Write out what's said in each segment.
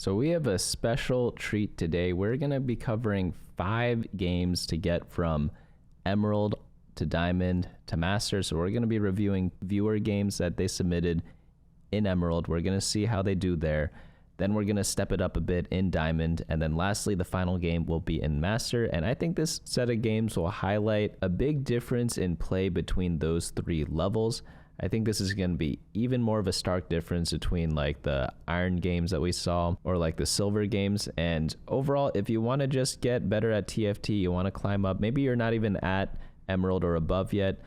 So we have a special treat today. We're going to be covering 5 games to get from Emerald to Diamond to Master. So we're going to be reviewing viewer games that they submitted in Emerald. We're going to see how they do there. Then we're going to step it up a bit in Diamond. And then lastly, the final game will be in Master. And I think this set of games will highlight a big difference in play between those 3 levels. I think this is going to be even more of a stark difference between like the iron games that we saw or like the silver games. And overall, if you want to just get better at TFT, you want to climb up, maybe you're not even at Emerald or above yet,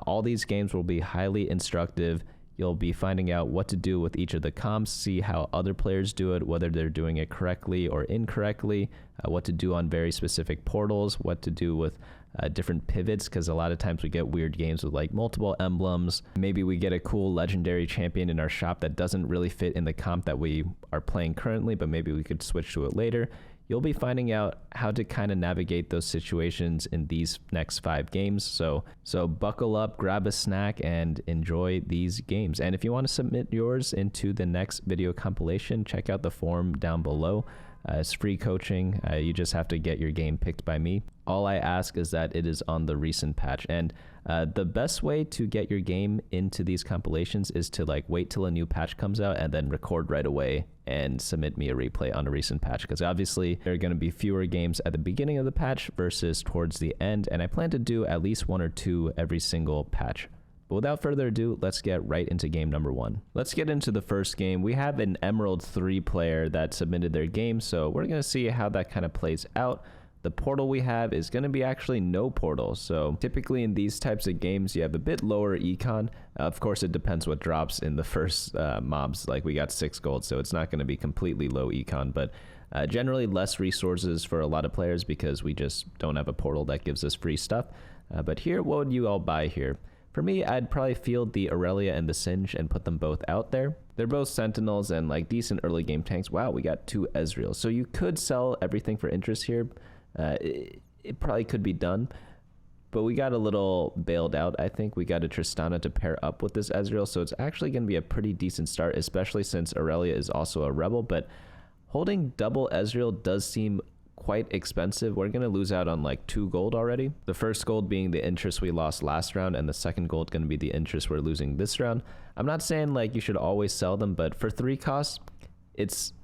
all these games will be highly instructive. You'll be finding out what to do with each of the comps, see how other players do it, whether they're doing it correctly or incorrectly, what to do on very specific portals, what to do with different pivots, because a lot of times we get weird games with like multiple emblems. Maybe we get a cool legendary champion in our shop that doesn't really fit in the comp that we are playing currently, but maybe we could switch to it later. You'll be finding out how to kind of navigate those situations in these next 5 games. So buckle up, grab a snack, and enjoy these games. And if you want to submit yours into the next video compilation, check out the form down below. It's free coaching. You just have to get your game picked by me. All I ask is that it is on the recent patch. And the best way to get your game into these compilations is to like wait till a new patch comes out and then record right away and submit me a replay on a recent patch, because obviously there are going to be fewer games at the beginning of the patch versus towards the end, and I plan to do at least 1 or 2 every single patch. But without further ado, let's get right into game number 1. Let's get into the first game. We have an Emerald 3 player that submitted their game, so we're going to see how that kind of plays out. The portal we have is going to be actually no portal. So typically in these types of games, you have a bit lower econ. Of course, it depends what drops in the first mobs. Like we got 6 gold, so it's not going to be completely low econ, but generally less resources for a lot of players because we just don't have a portal that gives us free stuff. But here, what would you all buy here? For me, I'd probably field the Aurelia and the Singe and put them both out there. They're both Sentinels and like decent early game tanks. Wow, we got 2 Ezreal. So you could sell everything for interest here. It probably could be done, but we got a little bailed out. I think we got a Tristana to pair up with this Ezreal, so it's actually going to be a pretty decent start, especially since Aurelia is also a Rebel. But holding double Ezreal does seem quite expensive. We're going to lose out on like 2 gold already. The first gold being the interest we lost last round, and the second gold going to be the interest we're losing this round. I'm not saying like you should always sell them, but for 3 costs, it's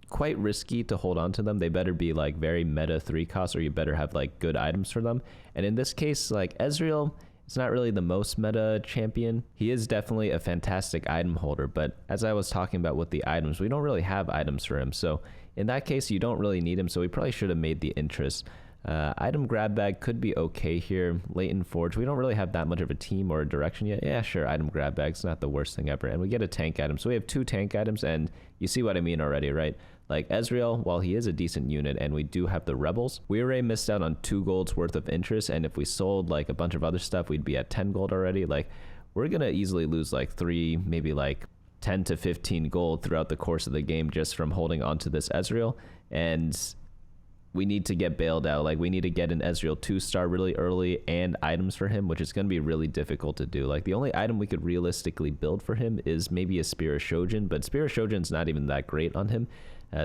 quite risky to hold on to them. They better be like very meta 3 costs, or you better have like good items for them. And in this case, like Ezreal, it's not really the most meta champion. He is definitely a fantastic item holder, but as I was talking about with the items, we don't really have items for him. So in that case, you don't really need him. So we probably should have made the interest. Item grab bag could be okay here. Latent Forge, we don't really have that much of a team or a direction yet. Yeah, sure, item grab bag's not the worst thing ever. And we get a tank item. So we have 2 tank items, and you see what I mean already, right? Like Ezreal, while he is a decent unit and we do have the Rebels, we already missed out on 2 golds worth of interest. And if we sold like a bunch of other stuff, we'd be at 10 gold already. Like we're going to easily lose like 3, maybe like 10 to 15 gold throughout the course of the game just from holding onto this Ezreal. And we need to get bailed out. Like we need to get an Ezreal 2-star really early and items for him, which is going to be really difficult to do. Like the only item we could realistically build for him is maybe a Spear of Shojin, but Spear of Shojin's not even that great on him.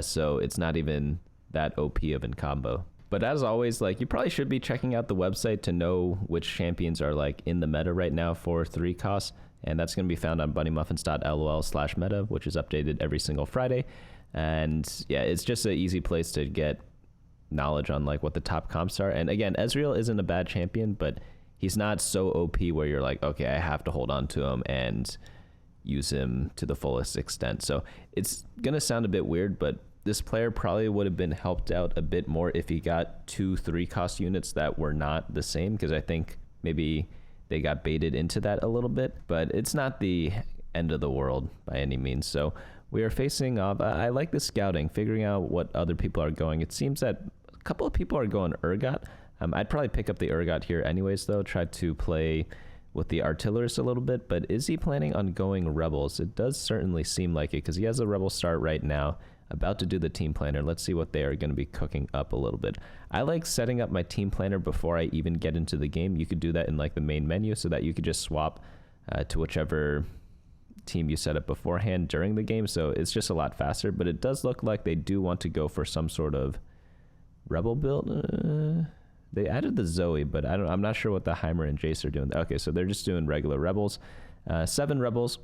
So it's not even that OP of in combo. But as always, like you probably should be checking out the website to know which champions are like in the meta right now for 3 costs. And that's going to be found on bunnymuffins.lol/meta, which is updated every single Friday. And yeah, it's just an easy place to get knowledge on like what the top comps are. And again, Ezreal isn't a bad champion, but he's not so OP where you're like, okay, I have to hold on to him and use him to the fullest extent. So it's gonna sound a bit weird, but this player probably would have been helped out a bit more if he got 2 3 cost units that were not the same, because I think maybe they got baited into that a little bit, but it's not the end of the world by any means. So we are facing off. I like the scouting, figuring out what other people are going. It seems that a couple of people are going Urgot. I'd probably pick up the Urgot here anyways, though. Try to play with the Artillerists a little bit, but is he planning on going Rebels? It does certainly seem like it, because he has a Rebel start right now, about to do the team planner. Let's see what they are going to be cooking up a little bit. I like setting up my team planner before I even get into the game. You could do that in like the main menu so that you could just swap to whichever team you set up beforehand during the game, so it's just a lot faster. But it does look like they do want to go for some sort of rebel build. They added the Zoe, but I'm not sure what the Heimer and Jace are doing. Okay, so they're just doing regular rebels. 7 rebels.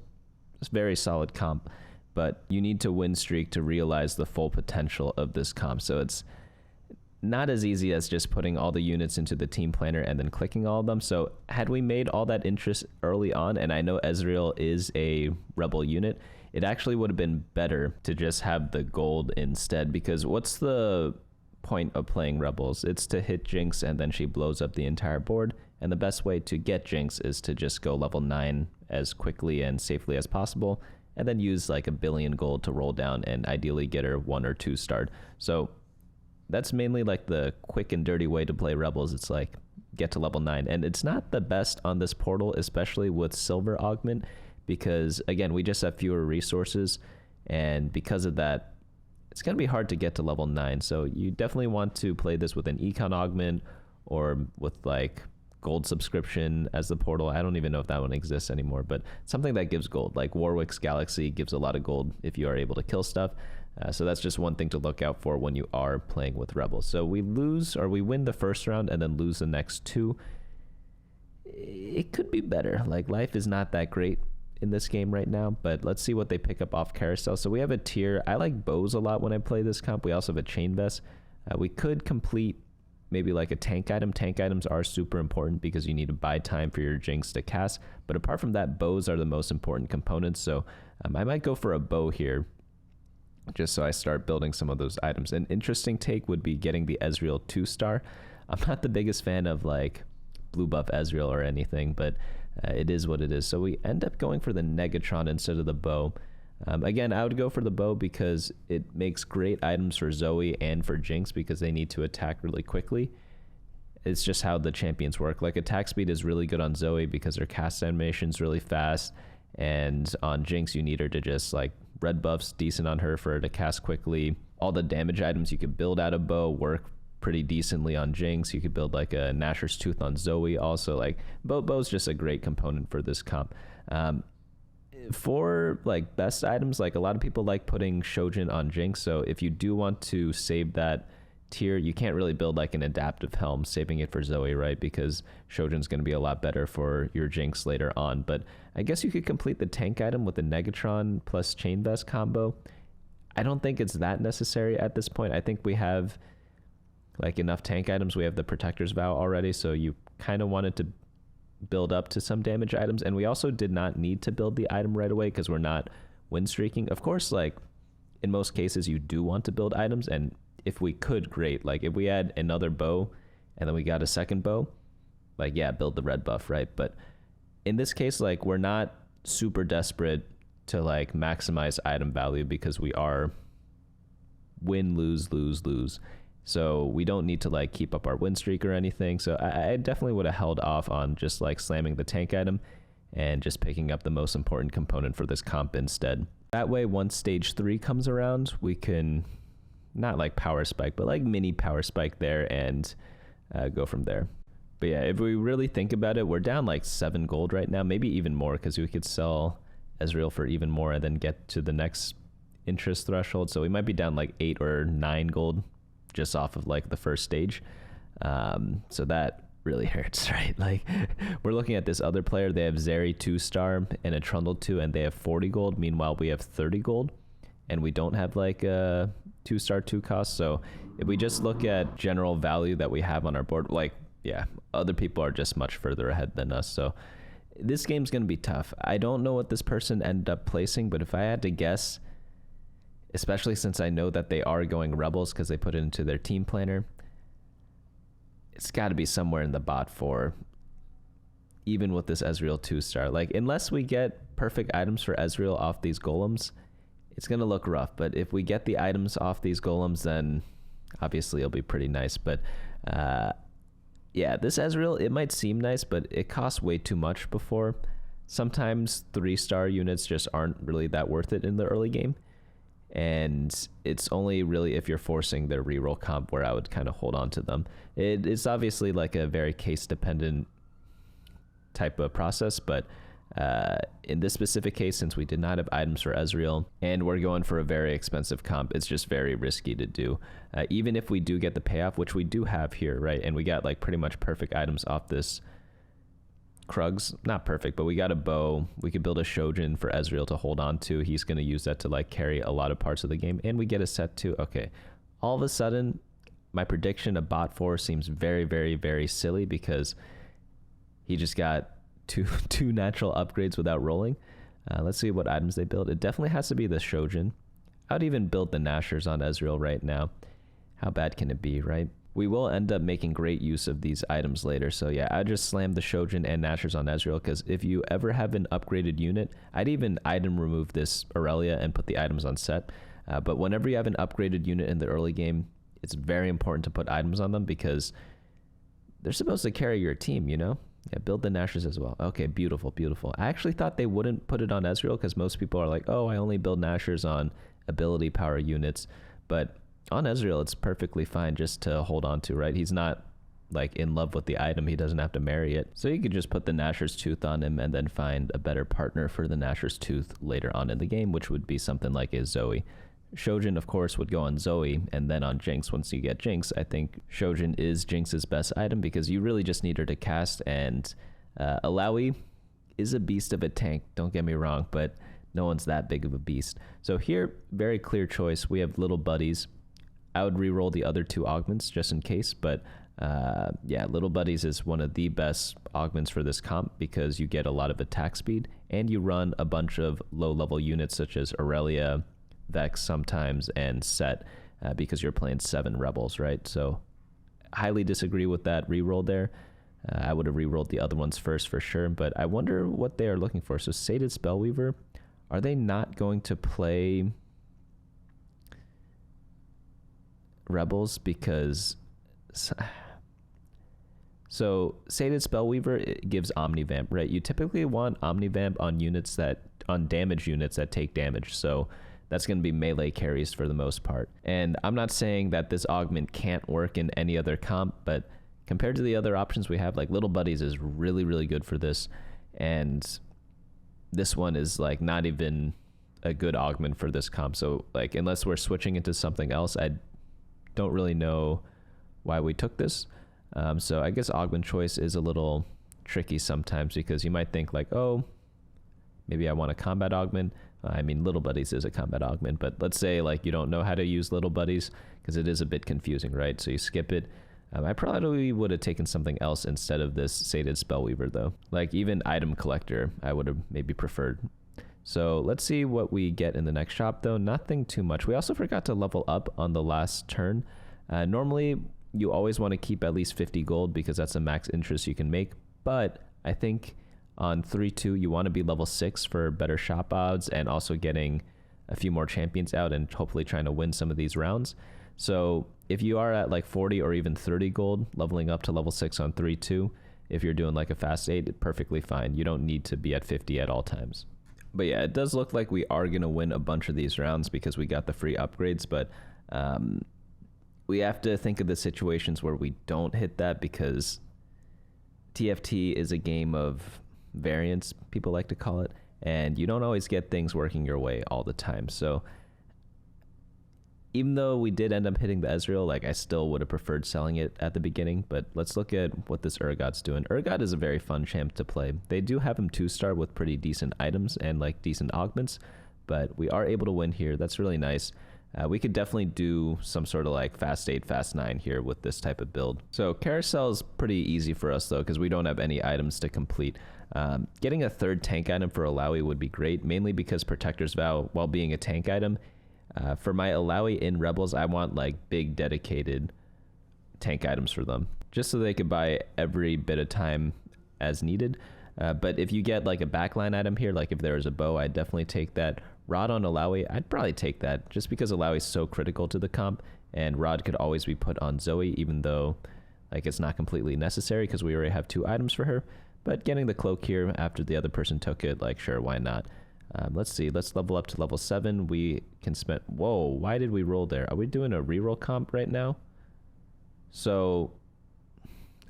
It's very solid comp, but you need to win streak to realize the full potential of this comp. So it's not as easy as just putting all the units into the team planner and then clicking all of them. So had we made all that interest early on, and I know Ezreal is a rebel unit, it actually would have been better to just have the gold instead, because what's the point of playing rebels? It's to hit Jinx and then she blows up the entire board, and the best way to get Jinx is to just go level 9 as quickly and safely as possible, and then use like 1 billion gold to roll down and ideally get her 1 or 2 starred. So that's mainly like the quick and dirty way to play rebels. It's like get to level 9, and it's not the best on this portal, especially with silver augment, because again, we just have fewer resources, and because of that, it's going to be hard to get to level 9. So you definitely want to play this with an econ augment or with like gold subscription as the portal. I don't even know if that one exists anymore, but something that gives gold, like Warwick's Galaxy gives a lot of gold if you are able to kill stuff. So that's just one thing to look out for when you are playing with rebels. So we win the first round and then lose the next 2. It could be better. Like, life is not that great in this game right now, but let's see what they pick up off carousel. So we have a tier. I like bows a lot when I play this comp. We also have a chain vest. We could complete maybe like a tank item. Tank items are super important because you need to buy time for your Jinx to cast, but apart from that, bows are the most important components. So I might go for a bow here just so I start building some of those items. An interesting take would be getting the Ezreal 2-star. I'm not the biggest fan of like blue buff Ezreal or anything, but it is what it is. So we end up going for the Negatron instead of the bow. Again, I would go for the bow because it makes great items for Zoe and for Jinx because they need to attack really quickly. It's just how the champions work. Like, attack speed is really good on Zoe because her cast animation is really fast, and on Jinx you need her to just like red buffs decent on her for her to cast quickly. All the damage items you could build out of bow work pretty decently on Jinx. You could build like a Nashor's Tooth on Zoe also. Like, bow's just a great component for this comp. For like best items, like a lot of people like putting Shojin on Jinx, so if you do want to save that tier, you can't really build like an adaptive helm saving it for Zoe, right? Because Shojin's going to be a lot better for your Jinx later on. But I guess you could complete the tank item with the Negatron plus Chain Vest combo. I don't think it's that necessary at this point. I think we have like enough tank items. We have the Protector's Vow already, so you kind of wanted to build up to some damage items, and we also did not need to build the item right away because we're not win streaking. Of course, like in most cases you do want to build items, and if we could, great. Like if we had another bow and then we got a second bow, like yeah, build the red buff, right? But in this case, like we're not super desperate to like maximize item value because we are win, lose, lose, lose. So we don't need to like keep up our win streak or anything. So I definitely would have held off on just like slamming the tank item and just picking up the most important component for this comp instead. That way, once stage 3 comes around, we can not like power spike, but like mini power spike there and go from there. But yeah, if we really think about it, we're down like 7 gold right now, maybe even more, because we could sell Ezreal for even more and then get to the next interest threshold. So we might be down like 8 or 9 gold just off of like the first stage. So that really hurts, right? Like we're looking at this other player, they have Zeri 2-star and a Trundle 2, and they have 40 gold. Meanwhile, we have 30 gold and we don't have like a 2-star 2 cost. So if we just look at general value that we have on our board, like yeah, other people are just much further ahead than us. So this game's gonna be tough. I don't know what this person ended up placing, but if I had to guess, especially since I know that they are going rebels because they put it into their team planner, it's got to be somewhere in the bot 4, even with this Ezreal 2-star. Like, unless we get perfect items for Ezreal off these golems, it's going to look rough. But if we get the items off these golems, then obviously it'll be pretty nice. But yeah, this Ezreal, it might seem nice, but it costs way too much before. Sometimes 3-star units just aren't really that worth it in the early game. And it's only really if you're forcing their reroll comp where I would kind of hold on to them. It's obviously like a very case dependent type of process, but In this specific case, since we did not have items for Ezreal and we're going for a very expensive comp, it's just very risky to do. Even if we do get the payoff, which we do have here, right? And we got like pretty much perfect items off this Krugs. Not perfect, but we got a bow. We could build a Shojin for Ezreal to hold on to. He's going to use that to like carry a lot of parts of the game. And we get a set too. Okay. All of a sudden, my prediction of bot 4 seems very, very, very silly because he just got two natural upgrades without rolling. Let's see what items they build. It definitely has to be the Shojin. I'd even build the Nashers on Ezreal right now. How bad can it be, right? We will end up making great use of these items later. So yeah, I just slammed the Shojin and Nashers on Ezreal because if you ever have an upgraded unit, I'd even item remove this Aurelia and put the items on set. But whenever you have an upgraded unit in the early game, it's very important to put items on them because they're supposed to carry your team, you know? Yeah, build the Nashers as well. Okay, beautiful, beautiful. I actually thought they wouldn't put it on Ezreal because most people are like, oh, I only build Nashers on ability power units. But on Ezreal, it's perfectly fine just to hold on to, right? He's not like in love with the item. He doesn't have to marry it. So you could just put the Nashor's Tooth on him and then find a better partner for the Nashor's Tooth later on in the game, which would be something like a Zoe. Shojin, of course, would go on Zoe and then on Jinx. Once you get Jinx, I think Shojin is Jinx's best item because you really just need her to cast, and Alawi is a beast of a tank, don't get me wrong, but no one's that big of a beast. So here, very clear choice. We have little buddies. I would re-roll the other two augments just in case, but yeah, little buddies is one of the best augments for this comp because you get a lot of attack speed and you run a bunch of low-level units such as Aurelia, Vex sometimes, and Set because you're playing 7 rebels, right? So highly disagree with that reroll there. I would have rerolled the other ones first for sure, but I wonder what they are looking for. So Sated Spellweaver, are they not going to play rebels? Because so Sated Spellweaver, it gives Omnivamp, right? You typically want Omnivamp on units that on damage units that take damage. So that's going to be melee carries for the most part. And I'm not saying that this augment can't work in any other comp, but compared to the other options we have, like Little Buddies is really, really good for this. And this one is like not even a good augment for this comp. So like, unless we're switching into something else, I don't really know why we took this. So I guess augment choice is a little tricky sometimes because you might think like, oh, maybe I want a combat augment. I mean, Little Buddies is a combat augment, but let's say like you don't know how to use Little Buddies because it is a bit confusing, right? So you skip it. I probably would have taken something else instead of this Sated Spellweaver though. Like even Item Collector, I would have maybe preferred. So let's see what we get in the next shop though. Nothing too much. We also forgot to level up on the last turn. Normally you always want to keep at least 50 gold because that's the max interest you can make. But I think on 3-2, you want to be level 6 for better shop odds and also getting a few more champions out and hopefully trying to win some of these rounds. So if you are at like 40 or even 30 gold, leveling up to level 6 on 3-2, if you're doing like a fast 8, perfectly fine. You don't need to be at 50 at all times. But yeah, it does look like we are going to win a bunch of these rounds because we got the free upgrades, but we have to think of the situations where we don't hit that because TFT is a game of variance, people like to call it, and you don't always get things working your way all the time. So even though we did end up hitting the Ezreal, like I still would have preferred selling it at the beginning. But let's look at what this Urgot's doing. Urgot is a very fun champ to play. They do have him 2-star with pretty decent items and like decent augments, but we are able to win here. That's really nice. We could definitely do some sort of like fast 8, fast 9 here with this type of build. So carousel is pretty easy for us though because we don't have any items to complete. Getting a third tank item for Alawi would be great, mainly because Protector's Vow, while being a tank item, for my Alawi in Rebels, I want like big dedicated tank items for them, just so they could buy every bit of time as needed. But if you get like a backline item here, like if there was a bow, I'd definitely take that. Rod on Alawi, I'd probably take that just because Alawi is so critical to the comp, and Rod could always be put on Zoe, even though like it's not completely necessary because we already have 2 items for her. But getting the cloak here after the other person took it, like sure, why not? Let's see, let's level up to level 7. We can spend, whoa, why did we roll there? Are we doing a reroll comp right now? So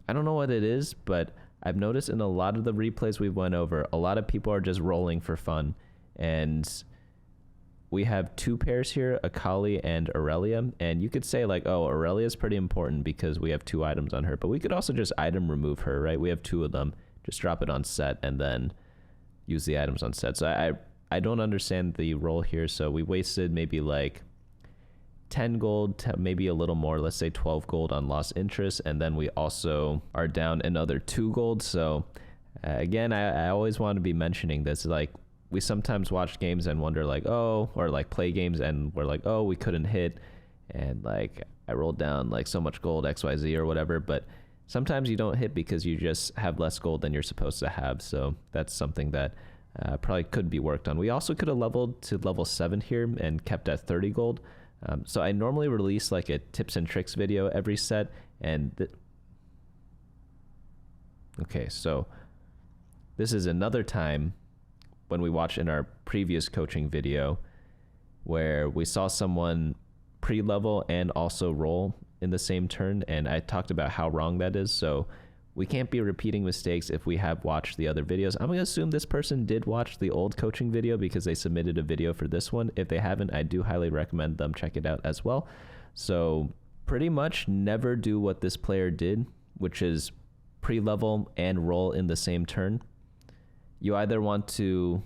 I don't know what it is, but I've noticed in a lot of the replays we've went over, a lot of people are just rolling for fun. And we have 2 pairs here, Akali and Aurelia. And you could say like, oh, Aurelia is pretty important because we have 2 items on her. But we could also just item remove her, right? We have 2 of them. Just drop it on set and then use the items on set. So I don't understand the role here. So we wasted maybe like 10 gold, maybe a little more, let's say 12 gold on lost interest. And then we also are down another 2 gold. So again, I always want to be mentioning this. Like, we sometimes watch games and wonder like, oh, or like play games and we're like, oh, we couldn't hit. And like, I rolled down like so much gold, XYZ or whatever. But sometimes you don't hit because you just have less gold than you're supposed to have. So that's something that probably could be worked on. We also could have leveled to level 7 here and kept at 30 gold. So I normally release like a tips and tricks video every set. And okay, so this is another time when we watched in our previous coaching video where we saw someone pre-level and also roll in the same turn. And I talked about how wrong that is. So we can't be repeating mistakes if we have watched the other videos. I'm going to assume this person did watch the old coaching video because they submitted a video for this one. If they haven't, I do highly recommend them check it out as well. So pretty much never do what this player did, which is pre-level and roll in the same turn. You either want to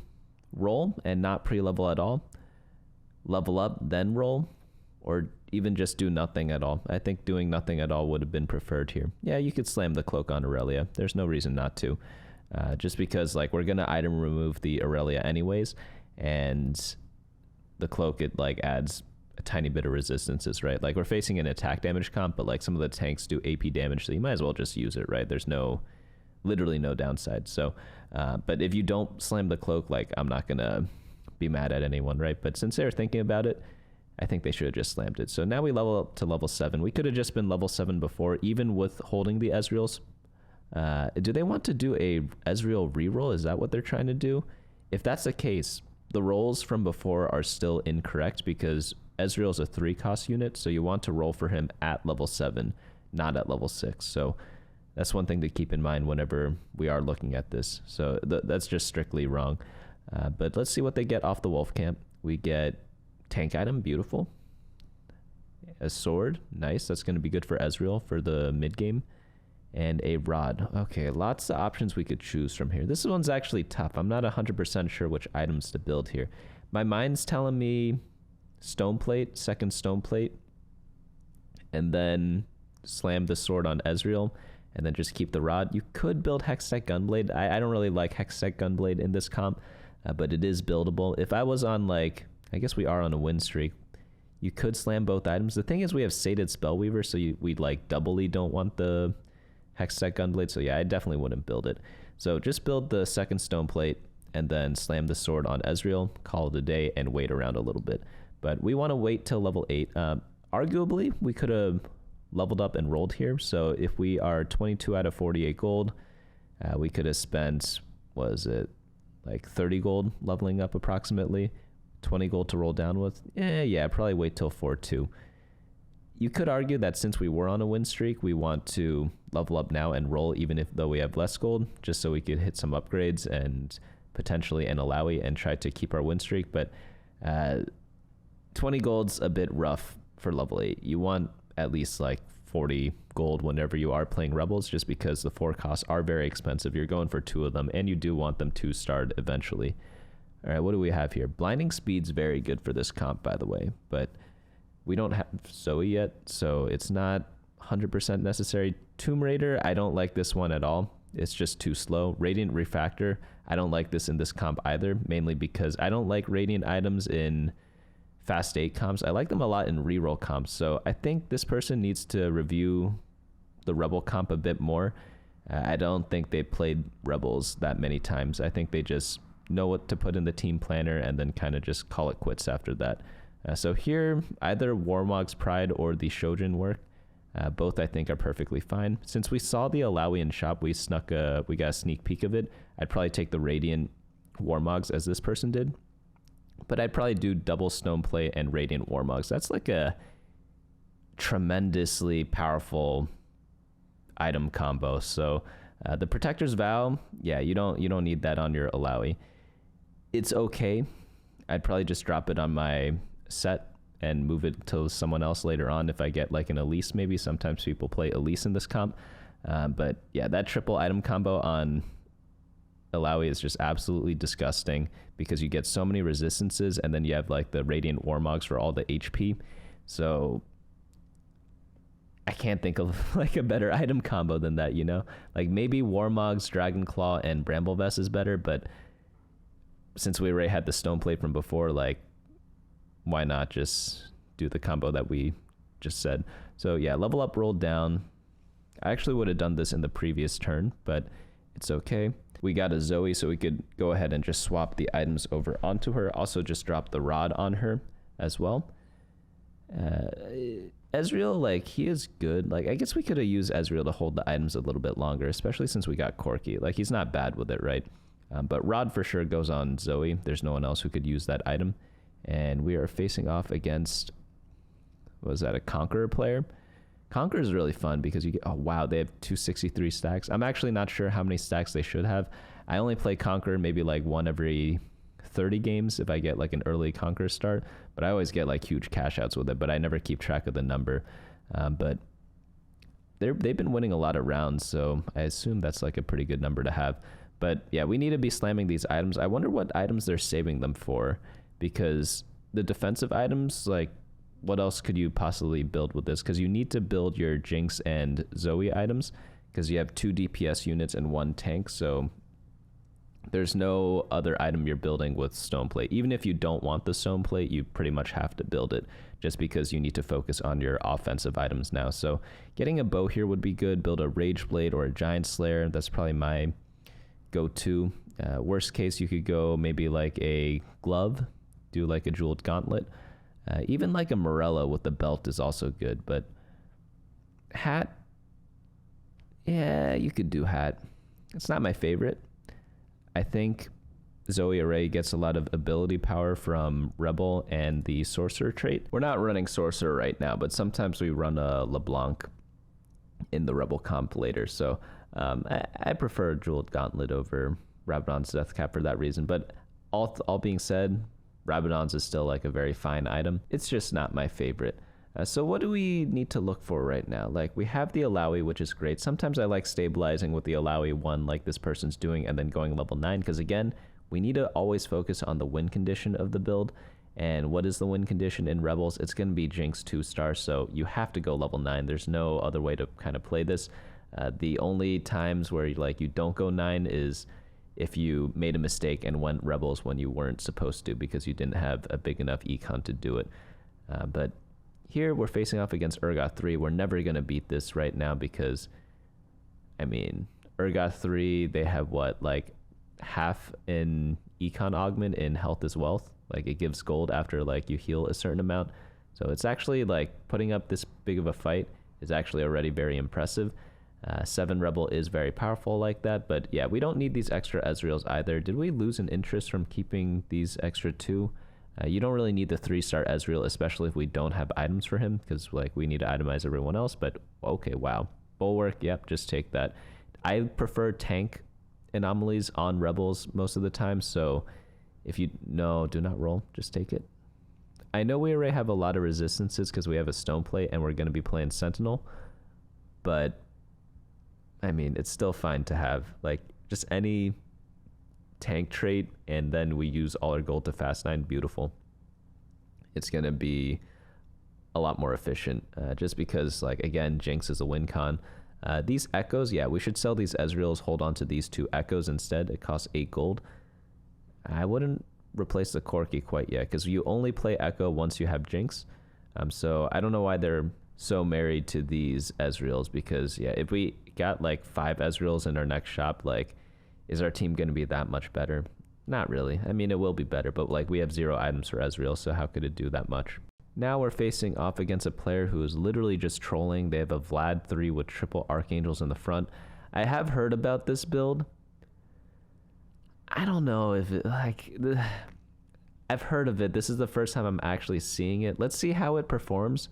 roll and not pre-level at all, level up, then roll, or even just do nothing at all. I think doing nothing at all would have been preferred here. Yeah, you could slam the cloak on Aurelia. There's no reason not to. Just because like we're going to item remove the Aurelia anyways, and the cloak, it like adds a tiny bit of resistances, right? Like we're facing an attack damage comp, but like some of the tanks do AP damage, so you might as well just use it, right? There's literally no downside. So, but if you don't slam the cloak, like I'm not going to be mad at anyone, right? But since they're thinking about it, I think they should have just slammed it. So now we level up to level 7. We could have just been level 7 before, even with holding the Ezreals. Do they want to do a Ezreal reroll? Is that what they're trying to do? If that's the case, the rolls from before are still incorrect because Ezreal's a 3-cost unit, so you want to roll for him at level 7, not at level 6. So that's one thing to keep in mind whenever we are looking at this. So that's just strictly wrong. But let's see what they get off the Wolf Camp. We get tank item, beautiful. A sword, nice. That's going to be good for Ezreal for the mid game. And a rod. Okay, lots of options we could choose from here. This one's actually tough. I'm not 100% sure which items to build here. My mind's telling me stone plate, second stone plate, and then slam the sword on Ezreal, and then just keep the rod. You could build Hextech Gunblade. I don't really like Hextech Gunblade in this comp, but it is buildable. If I was on like, I guess we are on a win streak, you could slam both items. The thing is we have Sated Spellweaver, so we like doubly don't want the Hextech Gunblade. So yeah, I definitely wouldn't build it. So just build the second stone plate and then slam the sword on Ezreal, call it a day, and wait around a little bit. But we want to wait till level 8. Arguably, we could have leveled up and rolled here. So if we are 22 out of 48 gold, we could have spent, was it like 30 gold leveling up approximately, 20 gold to roll down with. Yeah, probably wait till 4-2. You could argue that since we were on a win streak, we want to level up now and roll even though we have less gold, just so we could hit some upgrades and potentially an Alawi and try to keep our win streak. But 20 gold's a bit rough for level 8. You want at least like 40 gold whenever you are playing Rebels, just because the 4 costs are very expensive. You're going for 2 of them, and you do want them 2-starred eventually. All right, what do we have here? Blinding Speed's very good for this comp, by the way, but we don't have Zoe yet, so it's not 100% necessary. Tomb Raider, I don't like this one at all. It's just too slow. Radiant Refractor, I don't like this in this comp either, mainly because I don't like Radiant items in Fast 8 comps. I like them a lot in reroll comps, so I think this person needs to review the Rebel comp a bit more. I don't think they played Rebels that many times. I think they just know what to put in the team planner and then kind of just call it quits after that. So here, either Warmog's Pride or the Shojin work. Both I think are perfectly fine. Since we saw the Alawi in shop, we got a sneak peek of it. I'd probably take the Radiant Warmogs as this person did. But I'd probably do double Stoneplate and Radiant Warmogs. That's like a tremendously powerful item combo. So The Protector's Vow, yeah, you don't need that on your Alawi. It's okay. I'd probably just drop it on my set and move it to someone else later on if I get like an Elise maybe. Sometimes people play Elise in this comp. But yeah, that triple item combo on Alawi is just absolutely disgusting because you get so many resistances and then you have like the Radiant Warmogs for all the HP. So I can't think of like a better item combo than that, you know? Like maybe Warmogs, Dragonclaw, and Bramblevest is better, but since we already had the Stoneplate from before, like why not just do the combo that we just said? So yeah, level up, roll down. I actually would have done this in the previous turn, but it's okay. We got a Zoe, so we could go ahead and just swap the items over onto her. Also just drop the Rod on her as well. Ezreal, like, he is good. Like, I guess we could have used Ezreal to hold the items a little bit longer, especially since we got Corki. Like, he's not bad with it, right? But Rod for sure goes on Zoe. There's no one else who could use that item. And we are facing off against, was that a Conqueror player? Conqueror is really fun because you get, oh wow, they have 263 stacks. I'm actually not sure how many stacks they should have. I only play Conqueror maybe like one every 30 games if I get like an early Conqueror start, but I always get like huge cash outs with it, but I never keep track of the number. But they've been winning a lot of rounds, so I assume that's like a pretty good number to have. But yeah, we need to be slamming these items. I wonder what items they're saving them for, because the defensive items, like, what else could you possibly build with this? Because you need to build your Jinx and Zoe items because you have 2 DPS units and 1 tank. So there's no other item you're building with Stoneplate. Even if you don't want the Stoneplate, you pretty much have to build it just because you need to focus on your offensive items now. So getting a bow here would be good. Build a Rage Blade or a Giant Slayer. That's probably my go-to. Worst case, you could go maybe like a glove, do like a Jeweled Gauntlet. Even like a Morello with the belt is also good, but hat, yeah, you could do hat. It's not my favorite. I think Zoe Array gets a lot of ability power from Rebel and the Sorcerer trait. We're not running Sorcerer right now, but sometimes we run a LeBlanc in the Rebel comp later. So I prefer Jeweled Gauntlet over Rabadon's Death Cap for that reason. But all being said, Rabadon's is still like a very fine item. It's just not my favorite. So what do we need to look for right now? Like, we have the Alawi, which is great. Sometimes I like stabilizing with the Alawi 1 like this person's doing and then going level 9 because, again, we need to always focus on the win condition of the build. And what is the win condition in Rebels? It's going to be Jinx 2-star, so you have to go level 9. There's no other way to kind of play this. The only times where you don't go 9 is if you made a mistake and went Rebels when you weren't supposed to because you didn't have a big enough econ to do it. But here we're facing off against Urgot 3. We're never going to beat this right now because, I mean, Urgot 3, they have what, like half in econ augment in health is wealth. Like, it gives gold after like you heal a certain amount. So it's actually like putting up this big of a fight is actually already very impressive. 7 Rebel is very powerful like that, but yeah, we don't need these extra Ezreals either. Did we lose an interest from keeping these extra 2? You don't really need the 3-star Ezreal, especially if we don't have items for him, because like we need to itemize everyone else, but okay, wow. Bulwark, yep, just take that. I prefer tank anomalies on Rebels most of the time, so if you, no, do not roll, just take it. I know we already have a lot of resistances because we have a Stoneplate and we're going to be playing Sentinel, but I mean, it's still fine to have like just any tank trait and then we use all our gold to fast 9. Beautiful. It's going to be a lot more efficient just because, like, again, Jinx is a win con. These echoes, yeah, we should sell these Ezreals, hold on to these 2 echoes instead. It costs 8 gold. I wouldn't replace the Corki quite yet because you only play echo once you have Jinx. So I don't know why they're so married to these Ezreals because, yeah, if we got like 5 Ezreals in our next shop, like, is our team going to be that much better? Not really. I mean, it will be better, but like we have 0 items for Ezreal, so how could it do that much? Now we're facing off against a player who is literally just trolling. They have a Vlad 3 with triple Archangels in the front. I have heard about this build. I don't know if it, like, I've heard of it. This is the first time I'm actually seeing it. Let's see how it performs.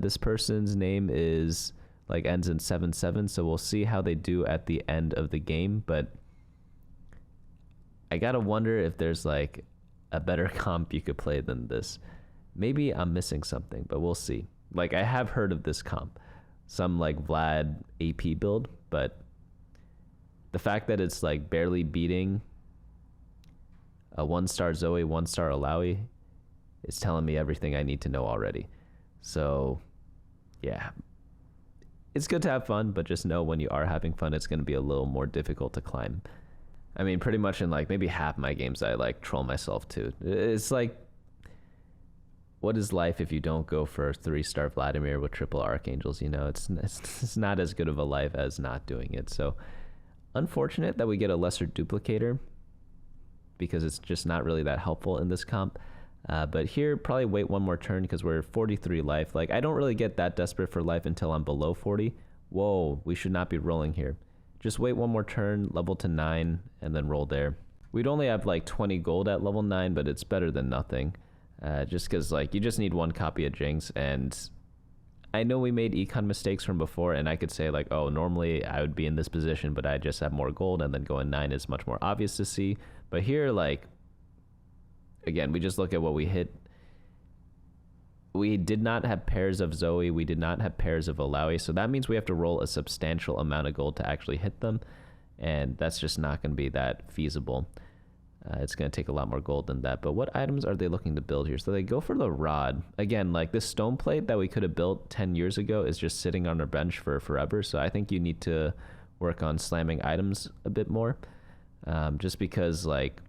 This person's name is like ends in 7-7. So we'll see how they do at the end of the game. But I gotta wonder if there's like a better comp you could play than this. Maybe I'm missing something, but we'll see. Like, I have heard of this comp, some like Vlad AP build, but the fact that it's like barely beating a 1-star Zoe, 1-star Alawi is telling me everything I need to know already. So yeah, it's good to have fun, but just know when you are having fun, it's going to be a little more difficult to climb. I mean, pretty much in like maybe half my games, I like troll myself too. It's like, what is life if you don't go for 3-star Vladimir with triple Archangels? You know, it's not as good of a life as not doing it. So unfortunate that we get a lesser duplicator because it's just not really that helpful in this comp. But here, probably wait one more turn because we're 43 life. Like, I don't really get that desperate for life until I'm below 40. Whoa, we should not be rolling here. Just wait one more turn, level to 9, and then roll there. We'd only have like 20 gold at level 9, but it's better than nothing. Just because like you just need one copy of Jinx, and I know we made econ mistakes from before, and I could say like, oh, normally I would be in this position, but I just have more gold, and then going 9 is much more obvious to see. But here, like, again, we just look at what we hit. We did not have pairs of Zoe. We did not have pairs of Alawi. So that means we have to roll a substantial amount of gold to actually hit them. And that's just not going to be that feasible. It's going to take a lot more gold than that. But what items are they looking to build here? So they go for the rod. Again, like this stone plate that we could have built 10 years ago is just sitting on our bench for forever. So I think you need to work on slamming items a bit more. Just because like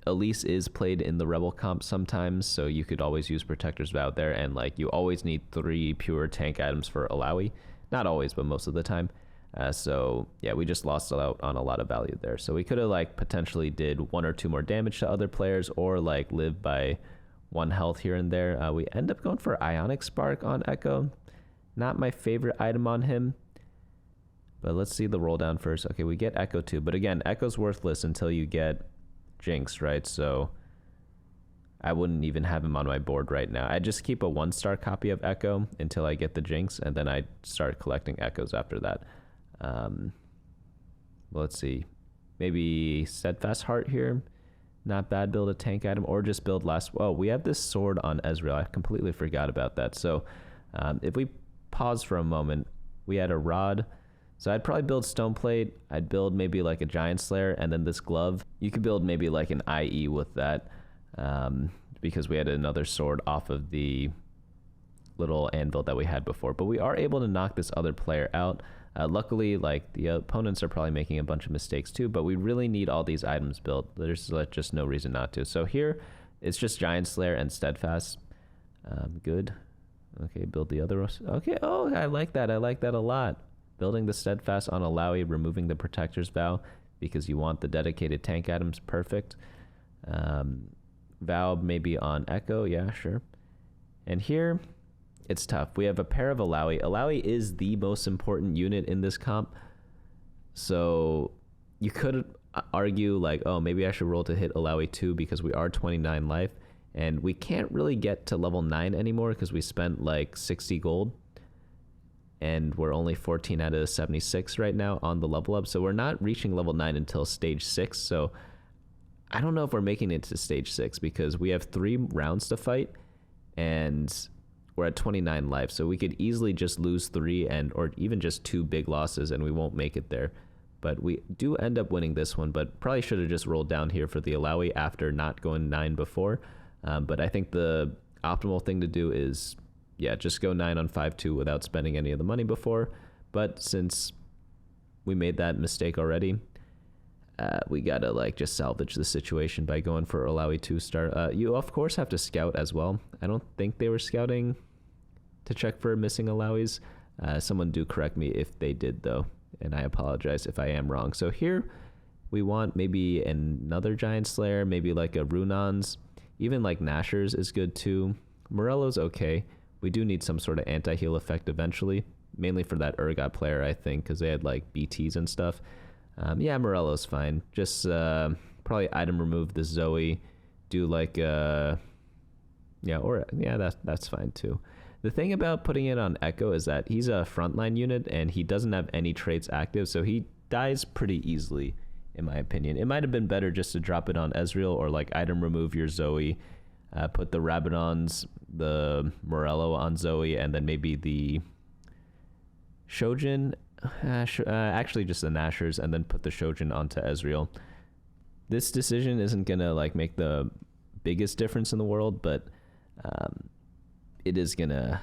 Elise is played in the Rebel comp sometimes, so you could always use Protector's Vow there, and like you always need 3 pure tank items for Alawi. Not always, but most of the time. So yeah, we just lost out on a lot of value there. So we could have like potentially did 1 or 2 more damage to other players, or like live by 1 health here and there. We end up going for Ionic Spark on Echo. Not my favorite item on him. But let's see the roll down first. Okay, we get Echo too. But again, Echo's worthless until you get Jinx, right? So I wouldn't even have him on my board right now. I just keep a 1-star copy of Echo until I get the Jinx, and then I start collecting Echoes after that. Let's see. Maybe Steadfast Heart here. Not bad. Build a tank item, or just build last. Oh, we have this sword on Ezreal. I completely forgot about that. So if we pause for a moment, we had a rod. So I'd probably build Stone Plate. I'd build maybe like a Giant Slayer, and then this glove. You could build maybe like an IE with that, because we had another sword off of the little anvil that we had before. But we are able to knock this other player out. Luckily, like the opponents are probably making a bunch of mistakes too, but we really need all these items built. There's like just no reason not to. So here, it's just Giant Slayer and Steadfast. Good. Okay, build the other. Okay, oh, I like that. I like that a lot. Building the Steadfast on Alawi, removing the Protector's Vow because you want the dedicated tank items. Perfect. Vow maybe on Echo. Yeah, sure. And here, it's tough. We have a pair of Alawi. Alawi is the most important unit in this comp. So you could argue like, oh, maybe I should roll to hit Alawi 2 because we are 29 life. And we can't really get to level 9 anymore because we spent like 60 gold. And we're only 14 out of 76 right now on the level up. So we're not reaching level 9 until stage 6. So I don't know if we're making it to stage 6 because we have 3 rounds to fight and we're at 29 life. So we could easily just lose 3 or even just 2 big losses and we won't make it there. But we do end up winning this one, but probably should have just rolled down here for the Alawi after not going 9 before. But I think the optimal thing to do is, yeah, just go 9 on 5-2 without spending any of the money before. But since we made that mistake already, we gotta like just salvage the situation by going for Alawi 2-star. You of course have to scout as well. I don't think they were scouting to check for missing Alawis. Someone do correct me if they did though, and I apologize if I am wrong. So here we want maybe another Giant Slayer, maybe like a Runon's. Even like Nashor's is good too. Morello's okay. We do need some sort of anti-heal effect eventually, mainly for that Urgot player, I think, because they had like BTs and stuff. Yeah, Morello's fine. Just probably item remove the Zoe, do like yeah, or yeah, that's fine too. The thing about putting it on Echo is that he's a frontline unit and he doesn't have any traits active, so he dies pretty easily, in my opinion. It might have been better just to drop it on Ezreal or like item remove your Zoe, put the Rabadons, the Morello on Zoe, and then maybe the Shojin, actually just the Nashers, and then put the Shojin onto Ezreal. This decision isn't gonna like make the biggest difference in the world, but it is gonna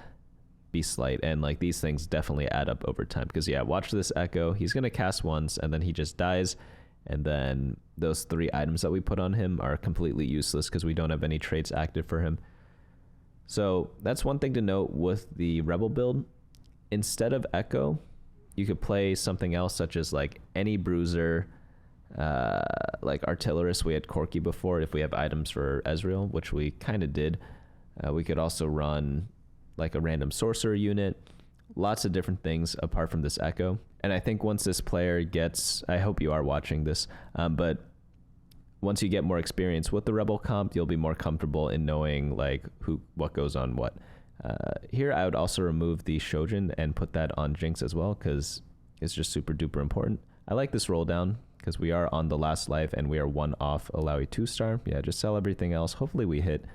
be slight, and like these things definitely add up over time. Because yeah, watch this Echo. He's gonna cast once and then he just dies, and then those 3 items that we put on him are completely useless because we don't have any traits active for him. So that's one thing to note with the Rebel build. Instead of Echo, you could play something else, such as like any bruiser, like Artillerist. We had Corki before if we have items for Ezreal, which we kind of did. We could also run like a random sorcerer unit, lots of different things apart from this Echo. And I think once this player gets, I hope you are watching this, but once you get more experience with the Rebel comp, you'll be more comfortable in knowing like what goes on what. Here I would also remove the Shojin and put that on Jinx as well, because it's just super duper important. I like this roll down because we are on the last life and we are 1 off Alawi 2-star. Yeah, just sell everything else. Hopefully we hit.